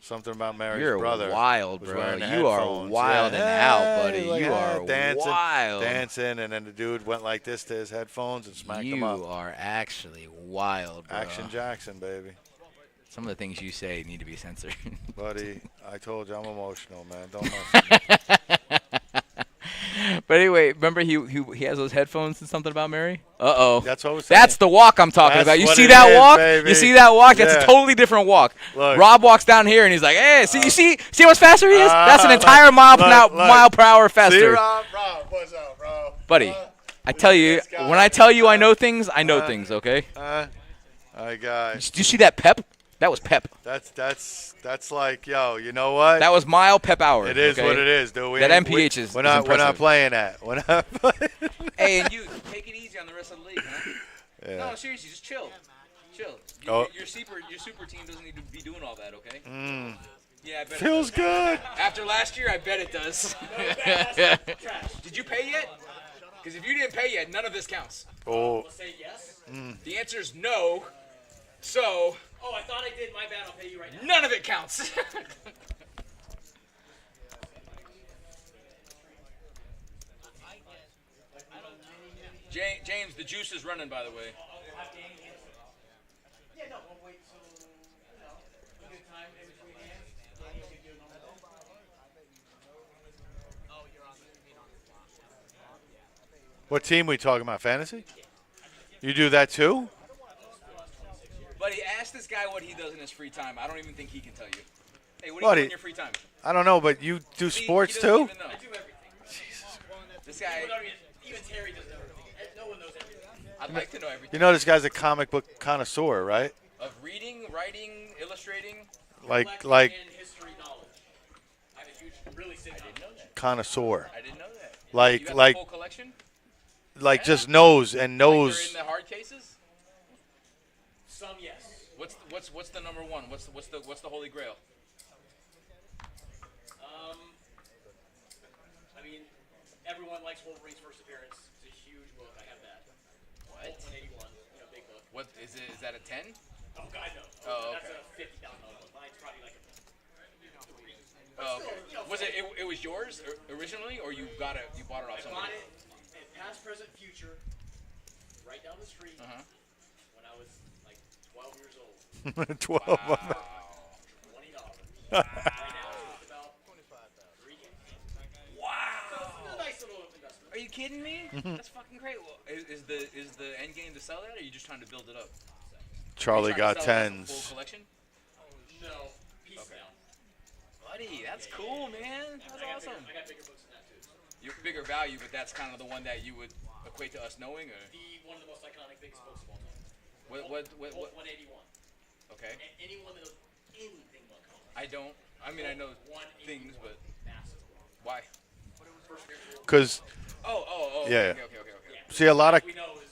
Something about Mary's You're brother. wild, was bro. wearing the You are headphones. wild Yeah. and out, buddy. Hey, like, You are dancing, wild. dancing, and then the dude went like this to his headphones and smacked him You up. are actually wild, bro. Action Jackson, baby. Some of the things you say need to be censored. Buddy, I told you I'm emotional, man. Don't mess with me. But anyway, remember he has those headphones and something about Mary? Uh-oh. That's what I was saying. That's the walk I'm talking That's about. You what see it that is, walk? baby. You see that walk? That's a Yeah. totally different walk. Look. Rob walks down here and he's like, "Hey, see, you see how much faster he is? That's an look, entire mile look. per hour faster." See, Rob, what's up, bro? Buddy, I tell you, this guy. when I tell you I know things, I know things, okay? My guy. Did you see that pep? That was pep. That's like, yo, you know what? That was mile pep hour. It is okay? what it is, dude. We That ain't- MPH is we're not impressive. playing that. We're not playing. Hey, and you take it easy on the rest of the league, huh? Yeah. No, seriously, just chill. Chill. Oh. Your super team doesn't need to be doing all that, okay? Yeah, I bet Feels it does. good. After last year, I bet it does. Did you pay yet? Because if you didn't pay yet, none of this counts. Oh, Say yes. The answer is no. So Oh, I thought I did. My bad. I'll pay you right now. none of it counts. James, the juice is running, by the way. Yeah, no, we'll wait till, a good time in between hands. what team we talking about? Fantasy? You do that too? Buddy, ask this guy what he does in his free time. I don't even think he can tell you. Hey, what do you Buddy, do in your free time? I don't know, but you do See, sports he doesn't too? even know. I do everything. This guy, Even Terry does everything. No one knows everything. I'd like to know everything. You know this guy's a comic book connoisseur, right? Of reading, writing, illustrating. Like And history knowledge. I'm a huge, really sit down. connoisseur. I didn't know that. Like- you got like- the full collection? Like just knows and Like they're knows. in the hard cases? Some yes. What's the number one? What's the holy grail? I mean, everyone likes Wolverine's first appearance. It's a huge book. I have that. What? 181. Big book. What is it? Is that a 10? Oh God, no. Oh, That's okay. a $50,000 book. Mine's probably like a 3. Oh, okay. Was it was yours originally, or you bought it off I somebody? bought it in past, present, future, right down the street when I was like 12 years old. 12. $20. Right now it's about 3K. Wow. So, a nice little investment. Are you kidding me? That's fucking great. Well, is the end game to sell that, or are you just trying to build it up? Charlie Are you trying got to sell it as a tens. Full collection? No, piece Okay. now. Buddy, that's cool, man. That's awesome. I got bigger books than that too. You're bigger value, but that's kind of the one that you would equate to us knowing, or One of the most iconic biggest books of all time. what? Bolt 181. Okay. And anyone that knows anything about comics. I don't. I mean, I know things, but Massive. why? First appearance of Wolverine. Because Oh. Yeah. Okay. see, a lot of We know is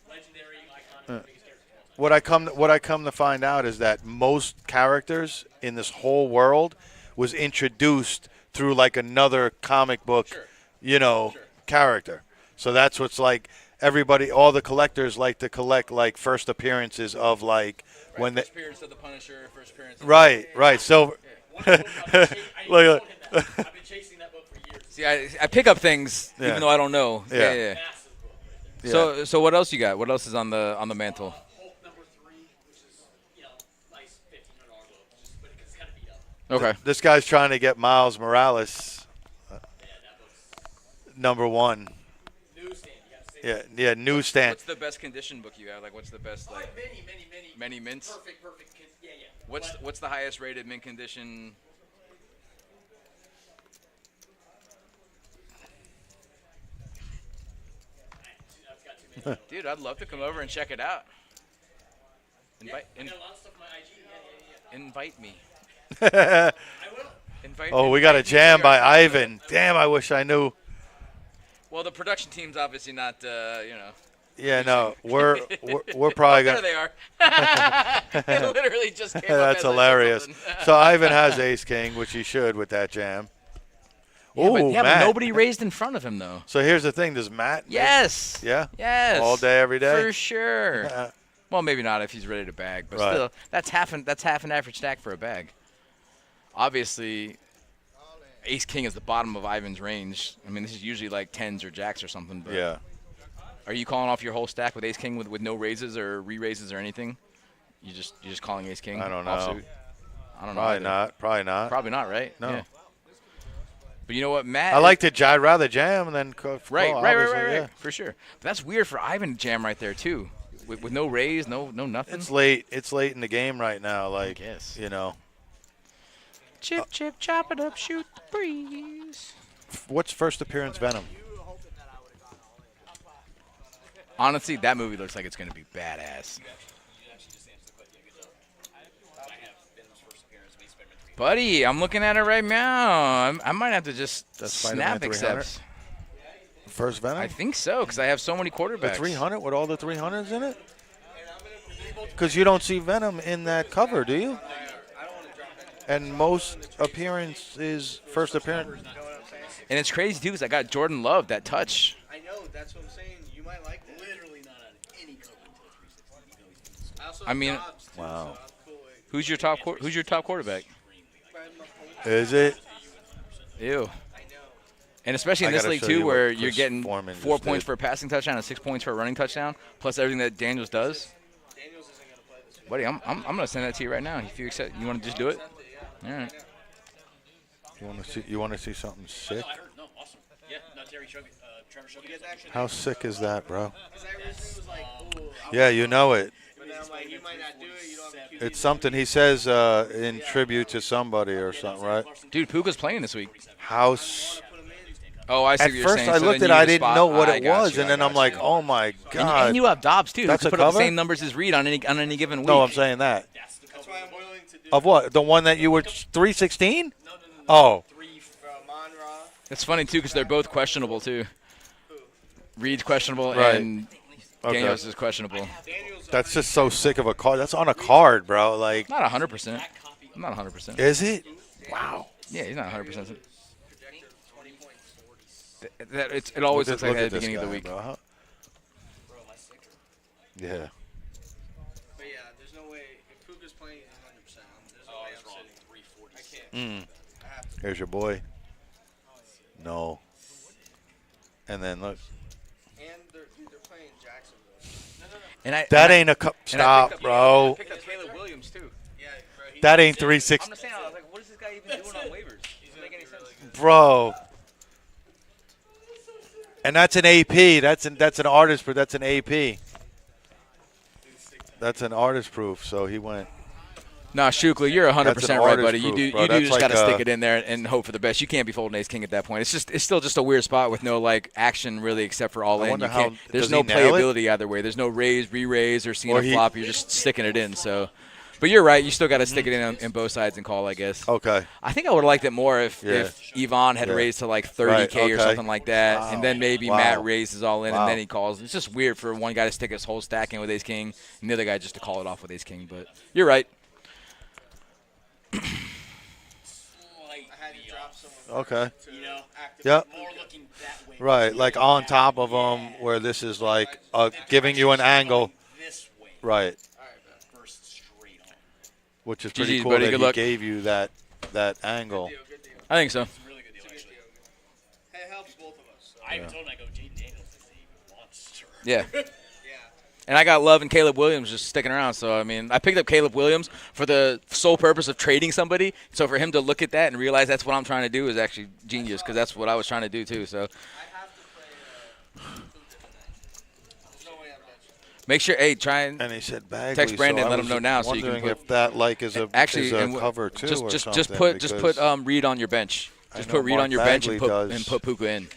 legendary, iconic, biggest character of all time. what I come to find out is that most characters in this whole world was introduced through like another comic book, Sure. Sure. character. So that's what's like. Everybody, all the collectors like to collect like first appearances of like when they. First appearance of the Punisher, first appearance. Of Right. So One of the books I've been I Look, told him that. I've been chasing that book for years. See, I pick up things Yeah. even though I don't know. Yeah. Yeah. Massive book right there. yeah. So what else you got? What else is on the mantle? Hulk number 3, which is, nice $1,500 book, but it's kind of beat up. Okay. This guy's trying to get Miles Morales Yeah, that book's #1. newsstand. You gotta say Yeah, newsstand. What's the best condition book you have? Like, what's the best I like? have many. Many mints? Perfect. Yeah. What's the highest rated mint condition? I've got too many. Dude, I'd love to come over and check it out. I got a lot of stuff on my IG. Yeah. Invite me. I will. Oh, we got a jam by Ivan. Damn, I wish I knew. Well, the production team's obviously not, Yeah, no, we're probably There gonna. they are. It literally just came up That's as I said hilarious. something. So Ivan has Ace King, which he should with that jam. But Matt. nobody raised in front of him though. So here's the thing: does Matt? Yes. Yeah. Yes. All day, every day. For sure. Well, maybe not if he's ready to bag, but Right. still, that's half an average stack for a bag. obviously, Ace King is the bottom of Ivan's range. I mean, this is usually like tens or jacks or something. But Yeah. Are you calling off your whole stack with Ace King with no raises or re-raises or anything? You're just calling Ace King? I don't know. Offsuit? I don't know. Probably either. not. Probably not. Probably not, right? No. Yeah. But you know what, Matt? I like to I'd rather jam and then Right, obviously, right. yeah. For sure. But that's weird for Ivan to jam right there too, with no raise, no nothing. It's late. It's late in the game right now. Like, guess. you know. Chip, chip, chop it up, shoot the breeze. What's first appearance Venom? Honestly, that movie looks like it's going to be badass. Buddy, I'm looking at it right now. I might have to just That's snap Spider-Man 300? accepts. First Venom? I think so, because I have so many The quarterbacks. 300 with all the 300s in it? Because you don't see Venom in that cover, do you? And most appearance is first appearance. And it's crazy, too, because I got Jordan Love, that touch. I know, that's what I'm saying. You might like that. Literally not on any cover until 360. I mean, Wow. who's your top quarterback? Is it? Ew. And especially in I this gotta league, show too, you what where you're Chris getting Foreman 4 just points did. for a passing touchdown and 6 points for a running touchdown, plus everything that Daniels does. Buddy, I'm going to send that to you right now. If you accept, you want to just do it? All right. You want to see something sick? I heard. No, awesome. Yeah, no, Trevor Shoggy. How sick is that, bro? Because I originally was like, ooh. Yeah, you know it. But then I'm like, you might not do it. You don't have a QB. It's something he says in tribute to somebody or something, right? Dude, Puka's playing this week. House. Oh, I see At what you're first, saying. I So looked then at it, you I need a didn't spot. know what I it got was, you, and then I I'm got like, you. oh my And god. you have Dobbs, too. That's Who a can put up the cover? same numbers as Reed on any given week. No, I'm saying that. That's why I'm willing to do Of what? The one that you were 316? Oh, 3 from Monra. It's funny, too, because they're both questionable, too. Reed's questionable Right. and Okay. Daniels is questionable. Daniel's that's just so sick of a card. That's on a card, bro. Like, Not 100%. I'm not 100%. is it? Wow. Yeah, he's not 100%. It always looks like that at the beginning of the week. Bro. Yeah. But yeah, there's no way. If Puka's playing, he's 100%. There's no way I'm sitting 340. I can't. Here's your boy. No. And then look. And they're playing Jacksonville. And I, That and I- ain't a cup. and I Stop, picked up- bro. I picked up Caleb Williams, too. Yeah, bro. That ain't 360. I'm just saying, I was like, what is this guy even doing on waivers? Doesn't make any sense. Bro. And that's an AP. That's an artist, but that's an AP. That's an artist proof. So he went. Nah, Shukla, you're 100% That's an right, artist buddy. proof, You bro. do That's just like got to a- stick it in there and hope for the best. You can't be folding Ace King at that point. It's still just a weird spot with no like action really except for all I in. wonder You how- can't, there's does no he nail it? playability either way. There's no raise, re-raise, or seeing Or a he- flop. You're just sticking it in. So, but you're right. You still got to stick it in both sides and call, I guess. Okay. I think I would have liked it more if Yvonne had Yeah. raised to like 30K Right, or okay. something like that, Wow. and then maybe Wow. Matt raises all in Wow. and then he calls. It's just weird for one guy to stick his whole stack in with Ace King, and the other guy just to call it off with Ace King. But you're right. I had to drop someone. Okay. You know, active. Yep. More looking that way. Right. Like on top of them, where this is like giving you an angle. This way. Right. First straight on. Which is pretty GG's, cool buddy. that Good he luck. gave you that angle. Good deal. I think so. Really good deal, actually. Hey, it helps both of us. I even told him, I go, Jaden Daniels is a monster. Yeah. Yeah. And I got Love and Caleb Williams just sticking around. So, I mean, I picked up Caleb Williams for the sole purpose of trading somebody. So, for him to look at that and realize that's what I'm trying to do is actually genius because that's what I was trying to do, too. So, I have to play. There's no way I'm benching. make sure, hey, try and And he said Bagley. Text Brandon, so I let him was know now so you can wondering put- if that like is a actually is a and cover too or just something. put because Reed on your bench. I Just know put Reed Mark on your bench and Bagley put does. Puka in,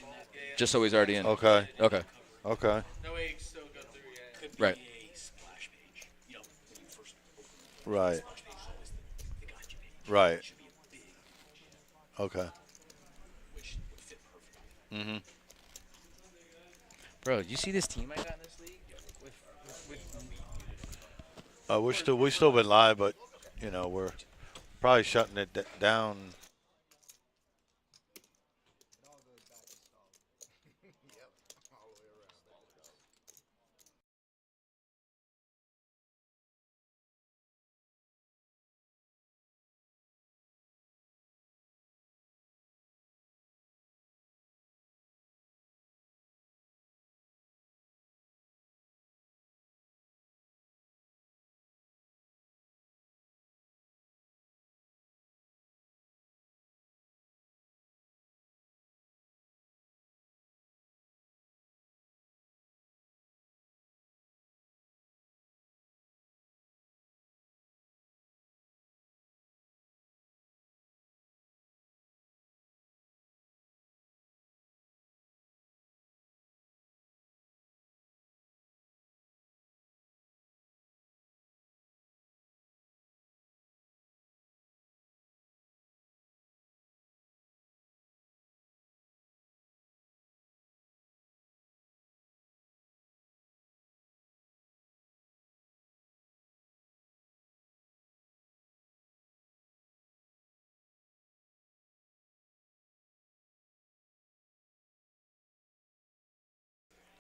just so he's already in. Okay. Okay. Okay. No way it still go through yet. Could Right. be a splash page. You know, when you first Right. splash page is always the gotcha page. Right. It should be a big, Okay. which would fit perfectly. Mm-hmm. Bro, you see this team I got in this league? We're still been live, but you know we're probably shutting it down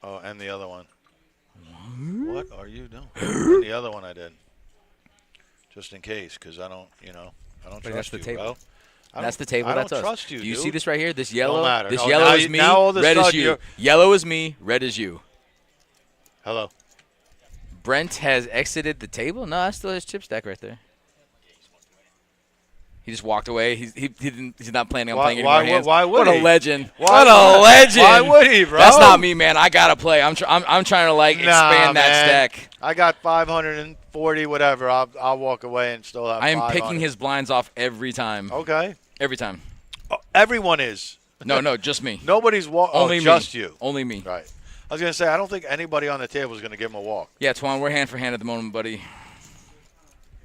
Oh, and the other one. What are you doing? And the other one I did. Just in case, because I don't, I don't But trust that's the you, table. bro. That's the table. I That's don't us. trust you, Do you dude. see this right here? This yellow. matter. This No, yellow now is you- me. now all of a Red is sudden you. you're- Yellow is me. Red is you. Hello. Brent has exited the table. No, I still has chip stack right there. He just walked away. He's not planning on playing any more hands. Why would what he? a legend! Why what a would- legend! Why would he, bro? That's not me, man. I gotta play. I'm trying to like expand that man. stack. I got 540, whatever. I'll walk away and still have I am 500. picking his blinds off every time. Okay. Every time. Oh, everyone is. No, just me. Nobody's Only me. just you. Only me. Right. I was gonna say I don't think anybody on the table is gonna give him a walk. Yeah, Twan, we're hand for hand at the moment, buddy.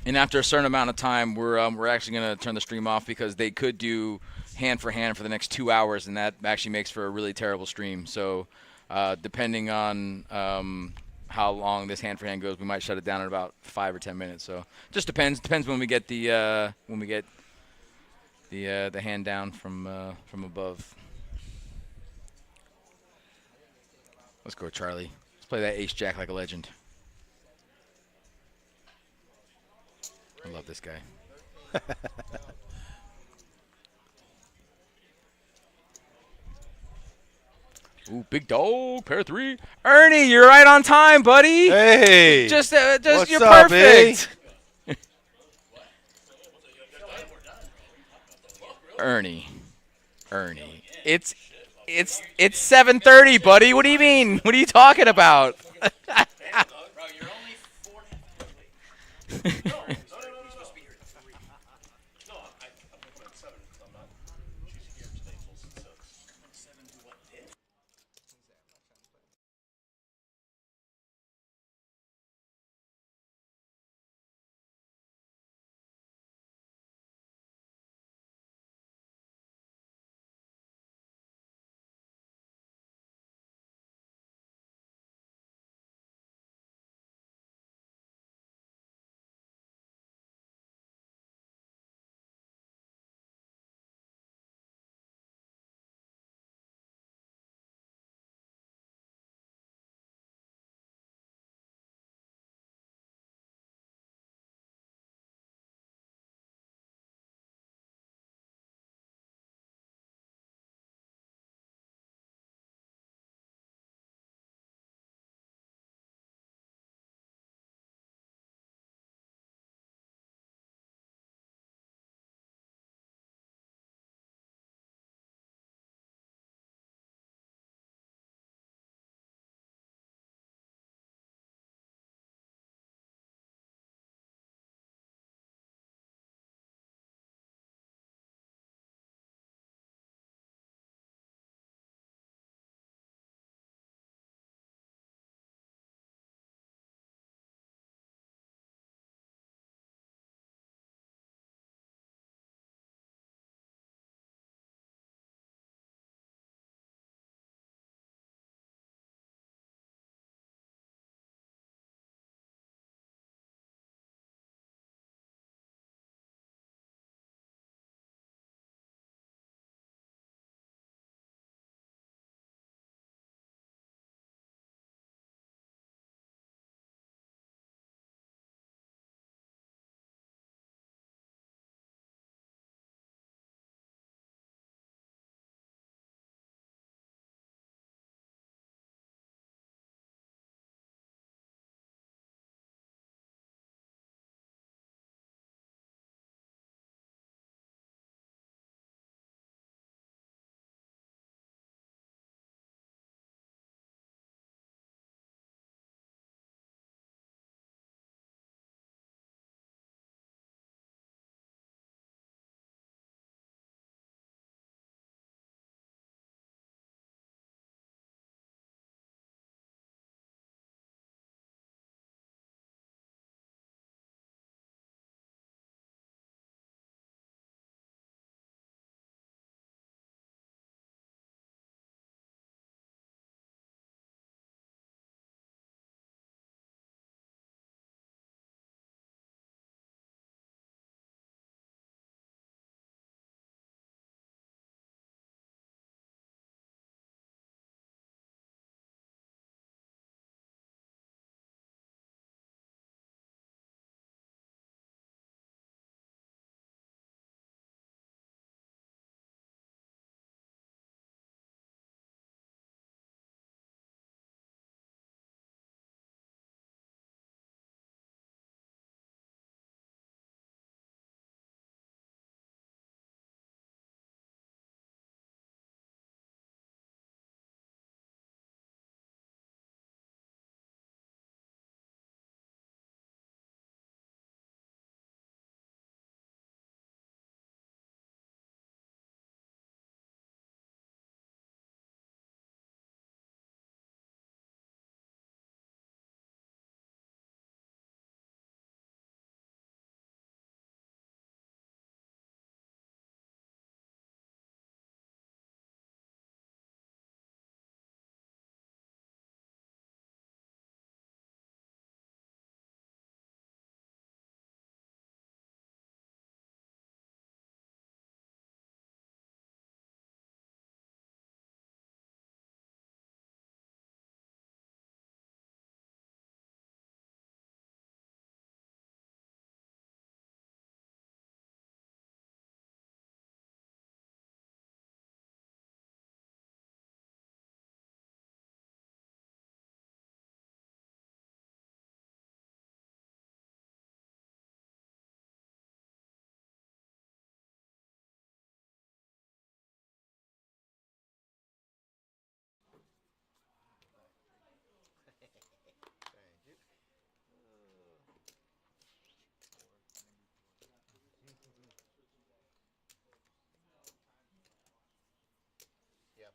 And after a certain amount of time, we're actually going to turn the stream off because they could do hand for hand for the next 2 hours, and that actually makes for a really terrible stream. So depending on how long this hand for hand goes, we might shut it down in about 5 or 10 minutes. So just depends. Depends when we get the hand down from above. Let's go, Charlie. Let's play that ace jack like a legend. I love this guy. Ooh, big dog, pair 3. Ernie, you're right on time, buddy. Hey. Just What's you're up, perfect. Ernie, it's 7:30, buddy. What do you mean? What are you talking about? Bro, you're only 4.5 hours late.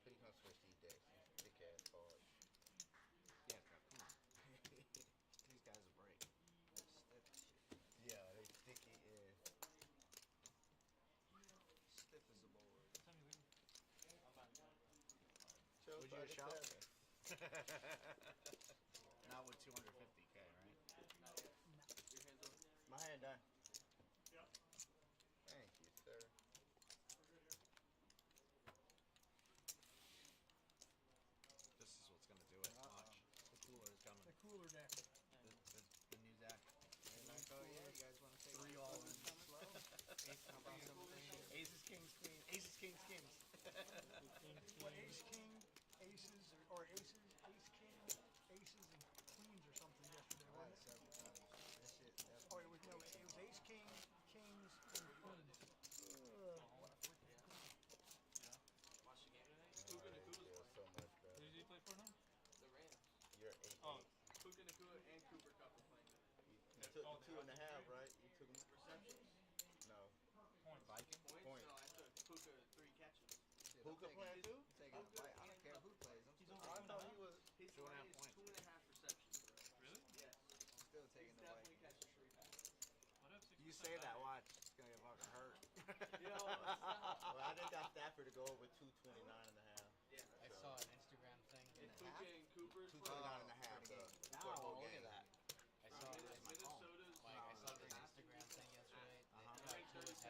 Please don't switch these decks. Thick ass cards. Yeah, come on. These guys a break. Yeah, they sticky and Stiff as a board. show Would you by the shout? seven. Not with 250K, right? My hand done. Yep. Thank you, sir. This is what's gonna do it. Watch. The cooler is coming. The cooler deck. The new deck. Oh yeah, you guys want to take 3 all in. Aces, kings, queens. Aces, kings, kings. What, ace, king, aces, or aces, ace, king, aces, and queens or something yesterday, wasn't it? That shit. Oh, it was ace, king, kings, and queens. Watch the game tonight. Puka Nakua so much better. Who did you play for now? The Rams. You're 8. Oh. Puka Nakua and Cooper Cup are playing. You took the 2.5, right? You took them. Receptions. No. Viking. Point. No, I took Puka 3 catches. Puka playing too? Taking a bite. I don't care who plays. He's I over thought he was. He's 2.5 points. 2.5 receptions. Really? Yes. Still taking He's the definitely bite. catching 3 passes. I'd have 6% You say that, value. watch. It's gonna get fucking hurt. Well, I just got Stafford to go over 229.5. Yeah. I saw an Instagram thing. And Puka and Cooper's 229.5. Wow, For the whole look game. at that. I saw this. Minnesota's. Like, I saw this Instagram thing yesterday.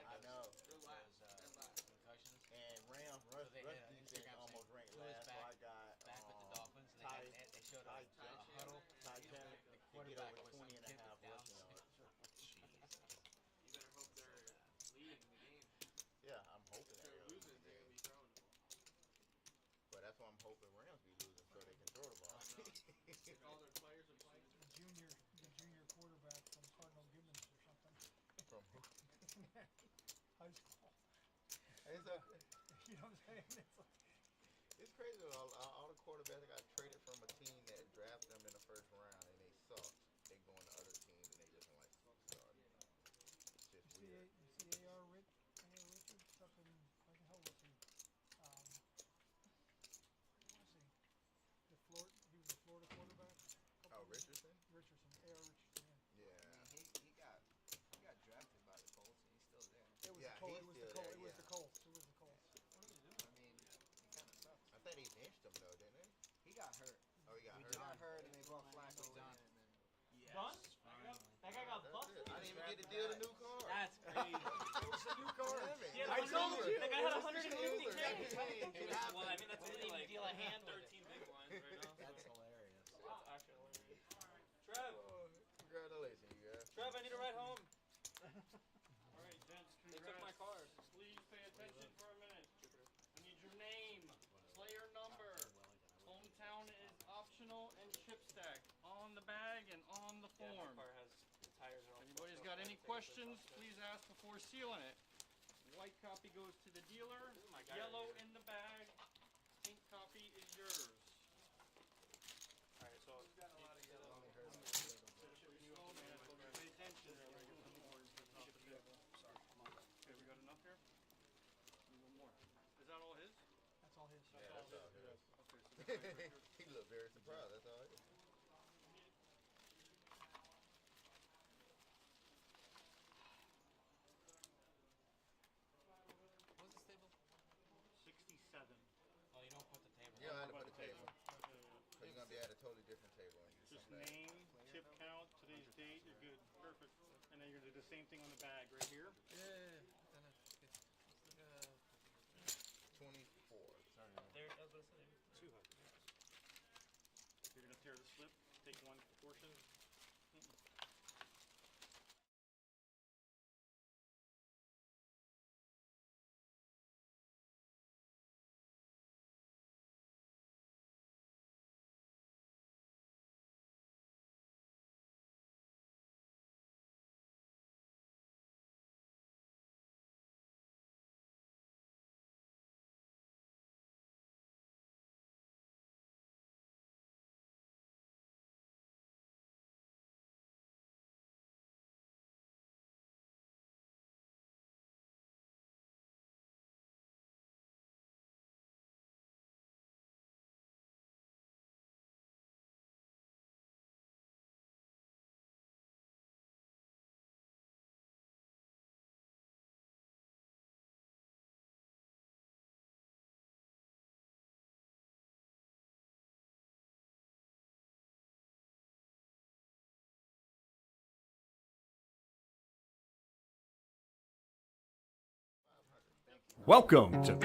I know. They're last. Those They're last. concussions. And Rams rush they rush had an defense Instagram almost saying, ranked who is last. So I back- got Back with the Dolphins. And Ty, they showed Ty, a huddle. Ty Chandler The to get quarterback over was 20 and a some kid half with Down rushing yards. You better hope they're leading the game. Yeah, I'm hoping If that they're they'll losing, lose the they're gonna game. be throwing the ball. But that's why I'm hoping Rams be losing so they can throw the ball. If all their players are playing. The junior quarterback from Cardinal Gibbons or something. From High school. it's, a, You know what I'm saying? It's like, it's crazy though. All the quarterbacks that got traded from a team that drafted them in the first round and they suck. They go into other teams and they just like starting. It's just weird. you see A.R. Richards up in, where the hell was he? Where was he? He was a Florida quarterback. Oh, Richardson? Richardson, A.R. Richardson, yeah. Yeah. He got drafted by the Colts and he's still there. It was Yeah, the Colts. he's It was still the Colts. there, It was yeah. the Colts. It was the Colts. I mean, he kind of sucks. I thought they benched him though, didn't they? He got hurt. Oh, he got He hurt. got hurt and they brought Flacco in. And then Done? That guy got That's busted? it. I didn't even get to deal the new car. That's crazy. It was a new car. Yeah, I told you. The guy had It was 150K. It happened. Well, I mean, that's really like deal a hand with 13 big lines right now. that's hilarious. That's actually hilarious. Trev, Oh, congratulations, you guys. Trev, I need a ride home. All right, gents, they took my car. Please pay attention for a minute. I need your name, player number. Hometown is optional and chip stack on the bag and on the form. Anybody's got any questions, please ask before sealing it. White copy goes to the dealer, yellow in the bag, pink copy is yours. Alright, so pay attention. Okay, we got enough here? Need one more. Is that all his? That's all his. Yeah, that's all Okay, so good. He looked very surprised. That's all it is. What was this table? 67. Oh, you don't put the table. You don't have to put the table. So you're going to be at a totally different table. When you Just come back. name, tip count, today's date, you're good. Perfect. And then you're going to do the same thing on the bag right here. Yeah. 24. There, I was gonna say. 200. You're going to tear the slip, take one portion. Welcome to